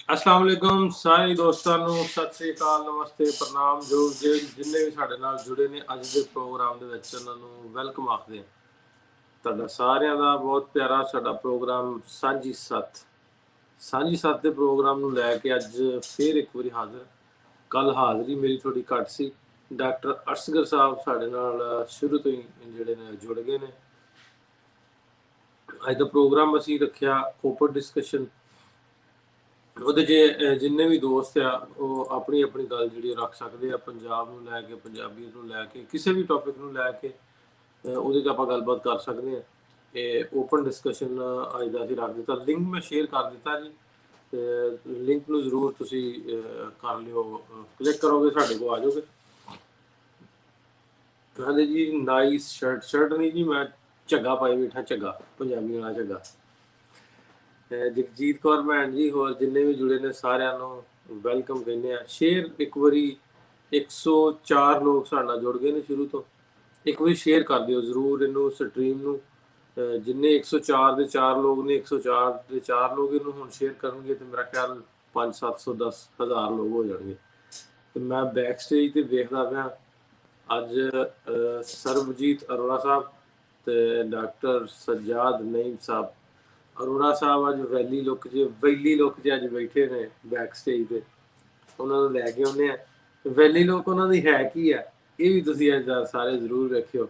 अस्सलाम वालेकुम ਸਾਰੇ ਦੋਸਤਾਂ ਨੂੰ ਸਤਿ ਸ੍ਰੀ ਅਕਾਲ, ਨਮਸਤੇ, ਪ੍ਰਣਾਮ। ਜੋ ਜਿੰਨੇ ਵੀ ਸਾਡੇ ਨਾਲ ਜੁੜੇ ਨੇ ਅੱਜ ਦੇ ਪ੍ਰੋਗਰਾਮ ਦੇ ਵਿੱਚ ਉਹਨਾਂ ਨੂੰ ਵੈਲਕਮ ਆਖਦੇ ਹਾਂ। ਤੁਹਾਡਾ ਸਾਰਿਆਂ ਦਾ ਬਹੁਤ ਪਿਆਰਾ ਸਾਡਾ ਪ੍ਰੋਗਰਾਮ ਸਾਂਝੀ ਸੱਤ ਦੇ ਪ੍ਰੋਗਰਾਮ ਨੂੰ ਲੈ ਕੇ ਅੱਜ ਫੇਰ ਇੱਕ ਵਾਰੀ ਹਾਜ਼ਰ। ਕੱਲ ਹਾਜ਼ਰੀ ਮੇਰੀ ਥੋੜੀ ਘੱਟ ਸੀ। ਡਾਕਟਰ ਅਸਗਰ ਸਾਹਿਬ ਸਾਡੇ ਨਾਲ ਸ਼ੁਰੂ ਤੋਂ ਹੀ ਜਿਹੜੇ ਨੇ ਜੁੜ ਗਏ ਨੇ। ਅੱਜ ਦਾ ਪ੍ਰੋਗਰਾਮ ਅਸੀਂ ਰੱਖਿਆ ਓਪਨ ਡਿਸਕਸ਼ਨ। ਉਹਦੇ 'ਚ ਜਿੰਨੇ ਵੀ ਦੋਸਤ ਆ ਉਹ ਆਪਣੀ ਆਪਣੀ ਗੱਲ ਜਿਹੜੀ ਰੱਖ ਸਕਦੇ ਆ, ਪੰਜਾਬ ਨੂੰ ਲੈ ਕੇ, ਪੰਜਾਬੀਅਤ ਨੂੰ ਲੈ ਕੇ, ਕਿਸੇ ਵੀ ਟੌਪਿਕ ਨੂੰ ਲੈ ਕੇ ਉਹਦੇ 'ਚ ਆਪਾਂ ਗੱਲਬਾਤ ਕਰ ਸਕਦੇ ਹਾਂ। ਇਹ ਓਪਨ ਡਿਸਕਸ਼ਨ ਅੱਜ ਦਾ ਅਸੀਂ ਰੱਖ ਦਿੱਤਾ। ਲਿੰਕ ਮੈਂ ਸ਼ੇਅਰ ਕਰ ਦਿੱਤਾ ਜੀ, ਤੇ ਲਿੰਕ ਨੂੰ ਜ਼ਰੂਰ ਤੁਸੀਂ ਕਰ ਲਿਓ, ਕਲਿੱਕ ਕਰੋਗੇ ਸਾਡੇ ਕੋਲ ਆ ਜਾਓਗੇ। ਕਹਿੰਦੇ ਜੀ ਨਾਈਸ ਸ਼ਰਟ ਨਹੀਂ ਜੀ, ਮੈਂ ਝੱਗਾ ਪਾਈ ਬੈਠਾ, ਝੱਗਾ ਪੰਜਾਬੀ ਵਾਲਾ ਝੱਗਾ। ਜਗਜੀਤ ਕੌਰ ਭੈਣ ਜੀ, ਹੋਰ ਜਿੰਨੇ ਵੀ ਜੁੜੇ ਨੇ ਸਾਰਿਆਂ ਨੂੰ ਵੈਲਕਮ ਕਹਿੰਦੇ ਆ। ਸ਼ੇਅਰ ਇੱਕ ਵਾਰੀ 104 ਲੋਕ ਸਾਡੇ ਨਾਲ ਜੁੜ ਗਏ ਨੇ ਸ਼ੁਰੂ ਤੋਂ। ਇੱਕ ਵਾਰੀ ਸ਼ੇਅਰ ਕਰ ਦਿਓ ਜ਼ਰੂਰ ਇਹਨੂੰ, ਸਟਰੀਮ ਨੂੰ। ਜਿੰਨੇ 104 ਦੇ 4 ਲੋਕ ਨੇ, 104 ਦੇ 4 ਲੋਕ ਇਹਨੂੰ ਹੁਣ ਸ਼ੇਅਰ ਕਰਨਗੇ ਤੇ ਮੇਰਾ ਖਿਆਲ 500-700-10,000 ਲੋਕ ਹੋ ਜਾਣਗੇ। ਤੇ ਮੈਂ ਬੈਕ ਸਟੇਜ ਤੇ ਵੇਖਦਾ ਪਿਆ ਅੱਜ ਸਰਬਜੀਤ ਅਰੋੜਾ ਸਾਹਿਬ ਤੇ ਡਾਕਟਰ ਸਜਾਦ ਨਈਮ ਸਾਹਿਬ। ਅਰੋੜਾ ਸਾਹਿਬ ਅੱਜ ਵੈਲੀ ਲੁੱਕ 'ਚ ਅੱਜ ਬੈਠੇ ਨੇ ਬੈਕ ਸਟੇਜ ਤੇ। ਉਹਨਾਂ ਨੂੰ ਲੈ ਕੇ ਆਉਂਦੇ ਆ। ਵੈਲੀ ਲੁੱਕ ਉਹਨਾਂ ਦੀ ਹੈ ਕੀ ਆ, ਇਹ ਵੀ ਤੁਸੀਂ ਅੱਜ ਸਾਰੇ ਜ਼ਰੂਰ ਵੇਖਿਓ।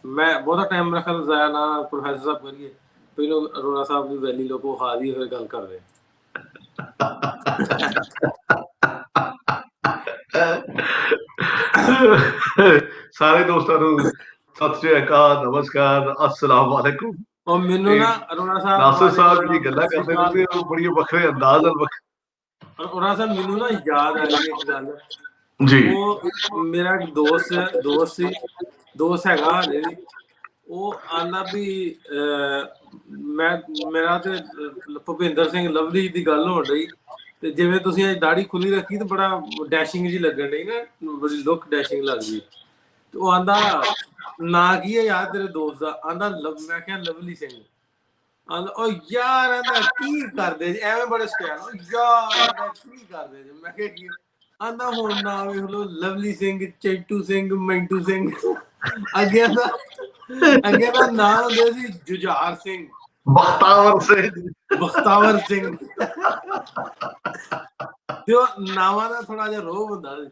ਮੈਂ ਬਹੁਤਾ ਟਾਈਮ ਮੇਰਾ ਖਿਆਲ ਜ਼ਾਇਆ ਨਾ ਪ੍ਰੋਫੈਸਰ ਸਾਹਿਬ ਕਰੀਏ, ਪਹਿਲਾਂ ਅਰੋੜਾ ਸਾਹਿਬ ਦੀ ਵੈਲੀ ਲੁੱਕ ਵਿਖਾ ਦੀ, ਫਿਰ ਗੱਲ ਕਰਦੇ। ਸਾਰੇ ਦੋਸਤਾਂ ਨੂੰ ਸਤਿ ਸ੍ਰੀ ਅਕਾਲ, ਨਮਸਕਾਰ, अस्सलाम वालेकुम। और ਮੈਨੂੰ ਨਾ ਅਰੋੜਾ ਸਾਹਿਬ ਨਾਸਰ ਸਾਹਿਬ ਜੀ ਗੱਲਾਂ ਕਰਦੇ ਰਹਿੰਦੇ ਆ ਬੜੀ ਵੱਖਰੇ ਅੰਦਾਜ਼ ਨਾਲ। ਅਰੋੜਾ ਸਾਹਿਬ ਮੈਨੂੰ ਨਾ ਯਾਦ ਆ ਗਈ ਇੱਕ ਗੱਲ ਜੀ। ਉਹ ਮੇਰਾ ਇੱਕ ਦੋਸਤ ਹੈਗਾ ਹਲੇ ਵੀ। ਉਹ ਆਂਦਾ ਵੀ ਮੇਰਾ ਤੇ ਭੁਪਿੰਦਰ ਸਿੰਘ ਲਵਲੀ ਦੀ ਗੱਲ ਹੋਣ ਰਹੀ, ਤੇ ਜਿਵੇਂ ਤੁਸੀਂ ਅੱਜ ਦਾੜੀ ਖੁੱਲੀ ਰੱਖੀ ਤੇ ਬੜਾ ਡੈਸ਼ਿੰਗ ਜੀ ਲੱਗਣ ਡਈ ਨਾ, ਬੜੀ ਲੁੱਕ ਡੈਸ਼ਿੰਗ ਲੱਗਦੀ। ਤੇ ਉਹ ਆਂਦਾ ਨਾਂ ਕੀ ਹੈ ਯਾਰ ਤੇਰੇ ਦੋਸਤ ਦਾ? ਆਂਦਾ ਮੈਂ ਕਿਹਾ ਲਵਲੀ ਸਿੰਘ। ਆਂਦਾ ਉਹ ਯਾਰ ਆਂਦਾ ਕੀ ਕਰਦੇ ਜੀ ਐਵੇਂ ਬੜੇ ਸਟਾਈਲ, ਯਾਰ ਆਂਦਾ ਕੀ ਕਰਦੇ ਜੀ? ਮੈਂ ਕਿਹਾ ਕੀ? ਆਂਦਾ ਹੁਣ ਨਾ ਵੇਖ ਲੋ, ਲਵਲੀ ਸਿੰਘ, ਚੈਂਟੂ ਸਿੰਘ, ਮਿੰਟੂ ਸਿੰਘ। ਅੱਗੇ ਦਾ ਨਾਂ ਹੁੰਦੇ ਸੀ ਜੁਝਾਰ ਸਿੰਘ, ਬਖਤਾਵਰ ਸਿੰਘ। ਤੇ ਉਹ ਨਾਵਾਂ ਦਾ ਥੋੜਾ ਜਿਹਾ ਰੋਹ ਹੁੰਦਾ ਸੀ।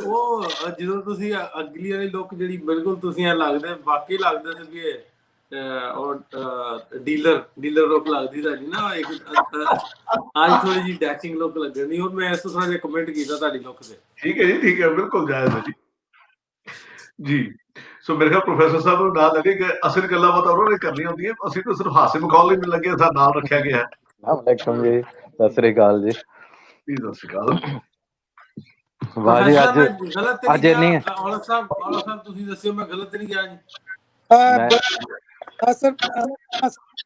ਉਹ ਜਦੋਂ ਤੁਸੀਂ ਅਗਲੀ ਵਾਲੀ ਲੁੱਕ ਜਿਹੜੀ ਬਿਲਕੁਲ ਤੁਸੀਂ ਲੱਗਦੇ, ਵਾਕਈ ਲੱਗਦੇ ਸੀ ਵੀ ਇਹ ਡੀਲਰ ਲੁੱਕ ਲੱਗਦੀ ਤੁਹਾਡੀ ਨਾ। ਅੱਜ ਥੋੜੀ ਜਿਹੀ ਡੈਸ਼ਿੰਗ ਲੁੱਕ ਲੱਗਣੀ। ਹੁਣ ਮੈਂ ਇਸ ਤੋਂ ਥੋੜਾ ਜਿਹਾ ਕਮੈਂਟ ਕੀਤਾ ਤੁਹਾਡੀ ਲੁੱਕ ਤੇ। ਠੀਕ ਹੈ ਜੀ, ਠੀਕ ਹੈ, ਬਿਲਕੁਲ ਜਾਇਜ਼ ਹੈ ਜੀ। ਸੋ ਮੇਰੇ ਖਿਆਲ ਪ੍ਰੋਫੈਸਰ ਸਾਹਿਬ ਨੂੰ ਨਾ ਲੱਗੇ ਕਿ ਅਸਲ ਗੱਲਾਂ ਬਾਤਾਂ ਉਹਨਾਂ ਨੇ ਕਰਨੀਆਂ ਹੁੰਦੀਆਂ, ਅਸੀਂ ਤਾਂ ਸਿਰਫ ਹਾਸੇ ਮਖੌਲ ਲਈ ਲੱਗੇ ਸਾਡਾ ਨਾਮ ਰੱਖਿਆ ਗਿਆ ਹੈ। ਵਾਲੇਕੁਮ ਜੀ, ਸਤਿ ਸ੍ਰੀ ਅਕਾਲ ਜੀ। ਸਤਿ ਸ੍ਰੀ ਅਕਾਲ। ਵਾਹ ਜੀ, ਅੱਜ ਨਹੀਂ ਔਲਖ ਸਾਹਿਬ ਤੁਸੀਂ ਦੱਸਿਓ, ਮੈਂ ਗਲਤ ਨਹੀਂ ਗਿਆ ਜੀ?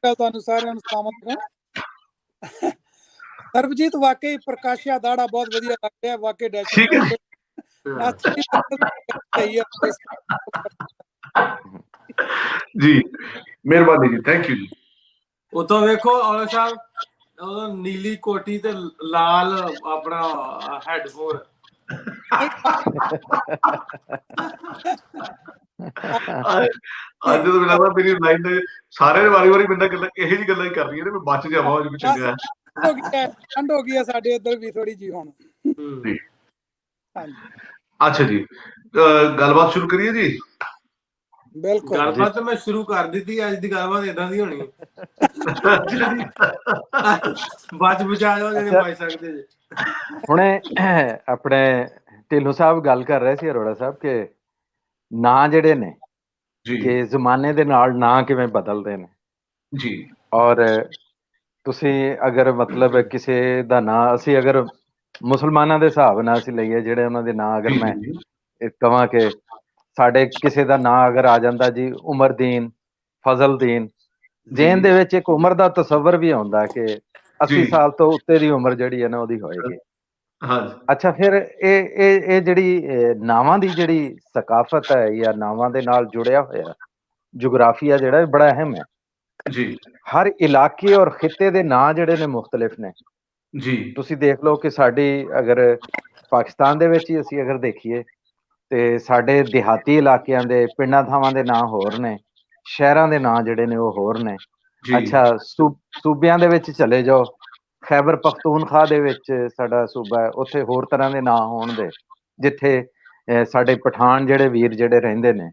ਤੁਹਾਨੂੰ ਸਾਰਿਆਂ ਨੂੰ ਸਲਾਮ ਅਲੈਕੁਮ। ਸਰਬਜੀਤ ਵਾਕਈ ਪ੍ਰਕਾਸ਼ਿਆ ਦਾੜਾ ਬਹੁਤ ਵਧੀਆ ਲੱਗ ਰਿਹਾ, ਵਾਕਈ ਡੈਸ਼ ਜੀ, ਮਿਹਰਬਾਨੀ ਜੀ, ਥੈਂਕ ਯੂ ਜੀ। ਉਤੋਂ ਵੇਖੋ ਔਲਖ ਸਾਹਿਬ, ਉਹ ਨੀਲੀ ਕੋਟੀ ਤੇ ਲਾਲ ਆਪਣਾ ਹੈਡਫੋਨ। ਅੱਜ ਤੋਂ ਬਿਨਾਂ ਮੇਰੀ ਲਾਈਨ ਦੇ ਸਾਰੇ ਵਾਰੀ ਬੰਦਾ ਗੱਲਾਂ ਇਹੋ ਜਿਹੀ ਗੱਲਾਂ ਹੀ ਕਰ ਰਹੀਆਂ ਨੇ, ਮੈਂ ਬਚ ਜਾਵਾਂ ਅੱਜ ਚੰਗਾ। ਠੰਡ ਹੋ ਗਈ ਆ ਸਾਡੇ ਇੱਧਰ ਵੀ ਥੋੜੀ ਜੀ ਹੁਣ। ਅੱਛਾ ਜੀ, ਗੱਲਬਾਤ ਸ਼ੁਰੂ ਕਰੀਏ ਜੀ। ਬਿਲਕੁਲ, ਗੱਲਬਾਤ ਮੈਂ ਸ਼ੁਰੂ ਕਰ ਦਿੱਤੀ। ਅੱਜ ਦੀ ਗੱਲਬਾਤ ਏਦਾਂ ਦੀ ਹੋਣੀ, ਬਚ ਬਚਾ ਜਾਓ ਜਿਹੜੇ ਬਚ ਸਕਦੇ ਜੀ। ਹੁਣੇ ਆਪਣੇ ਢਿੱਲੋਂ ਸਾਹਿਬ ਗੱਲ ਕਰ ਰਹੇ ਸੀ ਅਰੋੜਾ ਸਾਹਿਬ ਕਿ ਨਾਂ ਜਿਹੜੇ ਨੇ ਕਿ ਜ਼ਮਾਨੇ ਦੇ ਨਾਲ ਨਾਂ ਕਿਵੇਂ ਬਦਲਦੇ ਨੇ ਜੀ। ਔਰ ਤੁਸੀਂ ਅਗਰ ਮਤਲਬ ਕਿਸੇ ਦਾ ਨਾਂ ਅਸੀਂ ਅਗਰ ਮੁਸਲਮਾਨਾਂ ਦੇ ਹਿਸਾਬ ਨਾਲ ਅਸੀਂ ਲਈਏ, ਜਿਹੜੇ ਉਹਨਾਂ ਦੇ ਨਾਂ, ਅਗਰ ਮੈਂ ਕਹਾਂ ਕਿ ਸਾਡੇ ਕਿਸੇ ਦਾ ਨਾਂ ਅਗਰ ਆ ਜਾਂਦਾ ਜੀ ਉਮਰਦੀਨ, ਫਜ਼ਲਦੀਨ, ਜੇਨ ਦੇ ਵਿੱਚ ਇੱਕ ਉਮਰ ਦਾ ਤਸੱਵਰ ਵੀ ਆਉਂਦਾ ਕਿ 80 ਸਾਲ ਤੋਂ ਉੱਤੇ ਦੀ ਉਮਰ ਜਿਹੜੀ ਹੈ ਨਾ ਉਹਦੀ ਹੋਏਗੀ। ਅੱਛਾ, ਫਿਰ ਇਹ ਜਿਹੜੀ ਨਾਵਾਂ ਦੀ ਜਿਹੜੀ ਸਕਾਫਤ ਹੈ ਜਾਂ ਨਾਵਾਂ ਦੇ ਨਾਲ ਜੁੜਿਆ ਹੋਇਆ ਜੁਗਰਾਫੀਆ ਜਿਹੜਾ ਬੜਾ ਅਹਿਮ ਹੈ। ਜੀ ਹਰ ਇਲਾਕੇ ਔਰ ਖਿੱਤੇ ਦੇ ਨਾਂ ਜਿਹੜੇ ਨੇ ਮੁxtਲਿਫ ਨੇ। ਜੀ ਤੁਸੀਂ ਦੇਖ ਲਓ ਕਿ ਸਾਡੀ ਅਗਰ ਪਾਕਿਸਤਾਨ ਦੇ ਵਿੱਚ ਹੀ ਅਸੀਂ ਅਗਰ ਦੇਖੀਏ ਤੇ ਸਾਡੇ ਦਿਹਾਤੀ ਇਲਾਕਿਆਂ ਦੇ ਪਿੰਡਾਂ ਥਾਵਾਂ ਦੇ ਨਾਂ ਹੋਰ ਨੇ, ਸ਼ਹਿਰਾਂ ਦੇ ਨਾਂ ਜਿਹੜੇ ਨੇ ਉਹ ਹੋਰ ਨੇ। ਜੀ ਅੱਛਾ, ਸੂਬਿਆਂ ਦੇ ਵਿੱਚ ਚਲੇ ਜਾਓ, ਖੈਬਰ ਪਖਤੂਨਖਵਾ ਦੇ ਵਿੱਚ ਸਾਡਾ ਸੂਬਾ ਹੈ, ਉੱਥੇ ਹੋਰ ਤਰ੍ਹਾਂ ਦੇ ਨਾਂ ਹੋਣ ਦੇ, ਜਿੱਥੇ ਸਾਡੇ ਪਠਾਨ ਜਿਹੜੇ ਵੀਰ ਜਿਹੜੇ ਰਹਿੰਦੇ ਨੇ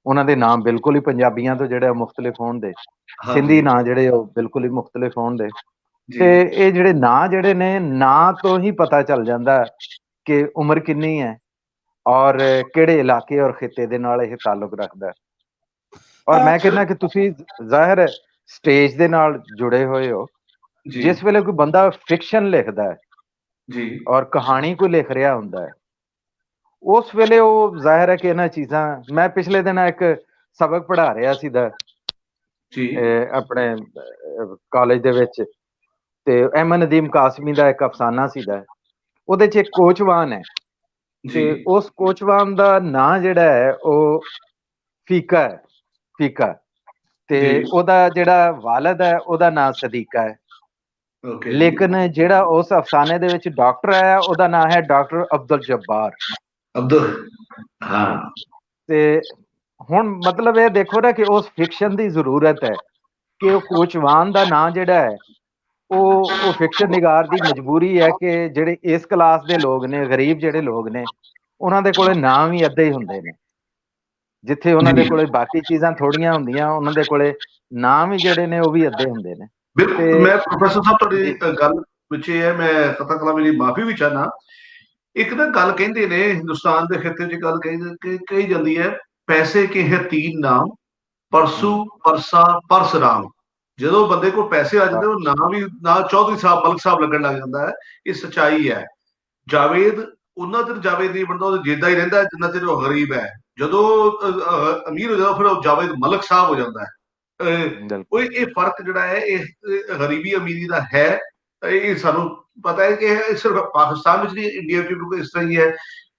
ਉਹਨਾਂ ਦੇ ਨਾਮ ਬਿਲਕੁਲ ਹੀ ਪੰਜਾਬੀਆਂ ਤੋਂ ਜਿਹੜੇ ਮੁxtਲਿਫ ਹੋਣ ਦੇ, ਸਿੰਧੀ ਨਾਂ ਜਿਹੜੇ ਉਹ ਬਿਲਕੁਲ ਹੀ ਮੁxtਲਿਫ ਹੋਣ ਦੇ। ਤੇ ਇਹ ਜਿਹੜੇ ਨਾਂ ਜਿਹੜੇ ਨੇ, ਨਾਂ ਤੋਂ ਹੀ ਪਤਾ ਚੱਲ ਜਾਂਦਾ ਕਿ ਉਮਰ ਕਿੰਨੀ ਹੈ ਔਰ ਕਿਹੜੇ ਇਲਾਕੇ ਔਰ ਖਿੱਤੇ ਦੇ ਨਾਲ ਇਹ ਤਾਲੁਕ ਰੱਖਦਾ। ਔਰ ਮੈਂ ਕਹਿੰਦਾ ਕਿ ਤੁਸੀਂ ਜ਼ਾਹਿਰ ਹੈ ਸਟੇਜ ਦੇ ਨਾਲ ਜੁੜੇ ਹੋਏ ਹੋ। ਜਿਸ ਵੇਲੇ ਕੋਈ ਬੰਦਾ ਫਿਕਸ਼ਨ ਲਿਖਦਾ ਹੈ ਜੀ ਔਰ ਕਹਾਣੀ ਕੋਈ ਲਿਖ ਰਿਹਾ ਹੁੰਦਾ ਹੈ, ਉਸ ਵੇਲੇ ਉਹ ਜ਼ਾਹਿਰ ਹੈ ਕਿ ਇਹਨਾਂ ਚੀਜ਼ਾਂ, ਮੈਂ ਪਿਛਲੇ ਦਿਨ ਇੱਕ ਸਬਕ ਪੜ੍ਹਾ ਰਿਹਾ ਸੀ ਦਾ ਜੀ ਆਪਣੇ ਕਾਲਜ ਦੇ ਵਿੱਚ, ਤੇ ਅਹਿਮਦ ਨਦੀਮ ਕਾਸਮੀ ਦਾ ਇੱਕ ਅਫਸਾਨਾ ਸੀਗਾ, ਉਹਦੇ 'ਚ ਇੱਕ ਕੋਚਵਾਨ ਹੈ ਤੇ ਉਸ ਕੋਚਵਾਨ ਦਾ ਨਾਂ ਜਿਹੜਾ ਹੈ ਉਹ ਫੀਕਾ ਹੈ, ਫੀਕਾ। ਤੇ ਉਹਦਾ ਜਿਹੜਾ ਵਾਲਦ ਹੈ ਉਹਦਾ ਨਾਂ ਸਦੀਕਾ ਹੈ। ਲੇਕਿਨ ਜਿਹੜਾ ਉਸ ਅਫਸਾਨੇ ਦੇ ਵਿੱਚ ਡਾਕਟਰ ਆਇਆ ਉਹਦਾ ਨਾਂ ਹੈ ਡਾਕਟਰ ਅਬਦੁਲ ਜੱਬਾਰ। ਹਾਂ। ਤੇ ਹੁਣ ਮਤਲਬ ਇਹ ਦੇਖੋ ਨਾ ਕਿ ਉਸ ਫਿਕਸ਼ਨ ਦੀ ਜ਼ਰੂਰਤ ਹੈ ਕਿ ਉਹ ਕੋਚਵਾਨ ਦਾ ਨਾਂ ਜਿਹੜਾ ਹੈ ਉਹ ਫਿਕਸ਼ਨ ਨਿਗਾਰ ਦੀ ਮਜਬੂਰੀ ਹੈ ਕਿ ਜਿਹੜੇ ਇਸ ਕਲਾਸ ਦੇ ਲੋਕ ਨੇ, ਗਰੀਬ ਜਿਹੜੇ ਲੋਕ ਨੇ, ਉਹਨਾਂ ਦੇ ਕੋਲੇ ਨਾਂ ਵੀ ਅੱਧੇ ਹੀ ਹੁੰਦੇ ਨੇ। ਜਿੱਥੇ ਉਹਨਾਂ ਦੇ ਕੋਲੇ ਬਾਕੀ ਚੀਜ਼ਾਂ ਥੋੜੀਆਂ ਹੁੰਦੀਆਂ, ਉਹਨਾਂ ਦੇ ਕੋਲੇ ਨਾਂ ਵੀ ਜਿਹੜੇ ਨੇ ਉਹ ਵੀ ਅੱਧੇ ਹੁੰਦੇ ਨੇ। ਬਿਲਕੁਲ। ਮੈਂ ਪ੍ਰੋਫੈਸਰ ਸਾਹਿਬ ਤੁਹਾਡੀ ਗੱਲ ਵਿੱਚ ਇਹ ਹੈ, ਮੈਂ ਕਥਾ ਕਲਾ ਮੇਰੀ ਮਾਫੀ ਵੀ ਚਾਹਨਾ। ਇੱਕ ਨਾ ਗੱਲ ਕਹਿੰਦੇ ਨੇ ਹਿੰਦੁਸਤਾਨ ਦੇ ਖਿੱਤੇ 'ਚ ਗੱਲ ਕਹੀ ਜਾਂਦੀ ਹੈ, ਪੈਸੇ ਕੇ ਹੈ ਤੀਨ ਨਾਮ, ਪਰਸੂ ਪਰਸਾ ਪਰਸਰਾਮ। ਜਦੋਂ ਬੰਦੇ ਕੋਲ ਪੈਸੇ ਆ ਜਾਂਦੇ ਉਹ ਨਾਂ ਵੀ ਨਾਲ ਚੌਧਰੀ ਸਾਹਿਬ, ਮਲਕ ਸਾਹਿਬ ਲੱਗਣ ਲੱਗ ਜਾਂਦਾ ਹੈ। ਇਹ ਸੱਚਾਈ ਹੈ। ਜਾਵੇਦ ਉਹਨਾਂ ਚਿਰ ਜਾਵੇਦ ਨਹੀਂ ਬਣਦਾ, ਉਹ ਜਿੱਦਾਂ ਹੀ ਰਹਿੰਦਾ ਜਿੰਨਾ ਚਿਰ ਉਹ ਗਰੀਬ ਹੈ। ਜਦੋਂ ਅਮੀਰ ਹੋ ਜਾਂਦਾ ਫਿਰ ਉਹ ਜਾਵੇਦ ਮਲਕ ਸਾਹਿਬ ਹੋ ਜਾਂਦਾ ਹੈ। ਉਹ ਇਹ ਫਰਕ ਜਿਹੜਾ ਹੈ ਇਹ ਗਰੀਬੀ ਅਮੀਰੀ ਦਾ ਹੈ। ਇਹ ਸਾਨੂੰ ਪਤਾ ਹੈ ਕਿ ਇਹ ਸਿਰਫ ਪਾਕਿਸਤਾਨ ਵਿੱਚ ਨਹੀਂ, ਇੰਡੀਆ ਵਿੱਚ ਬਿਲਕੁਲ ਇਸ ਤਰ੍ਹਾਂ ਹੀ ਹੈ।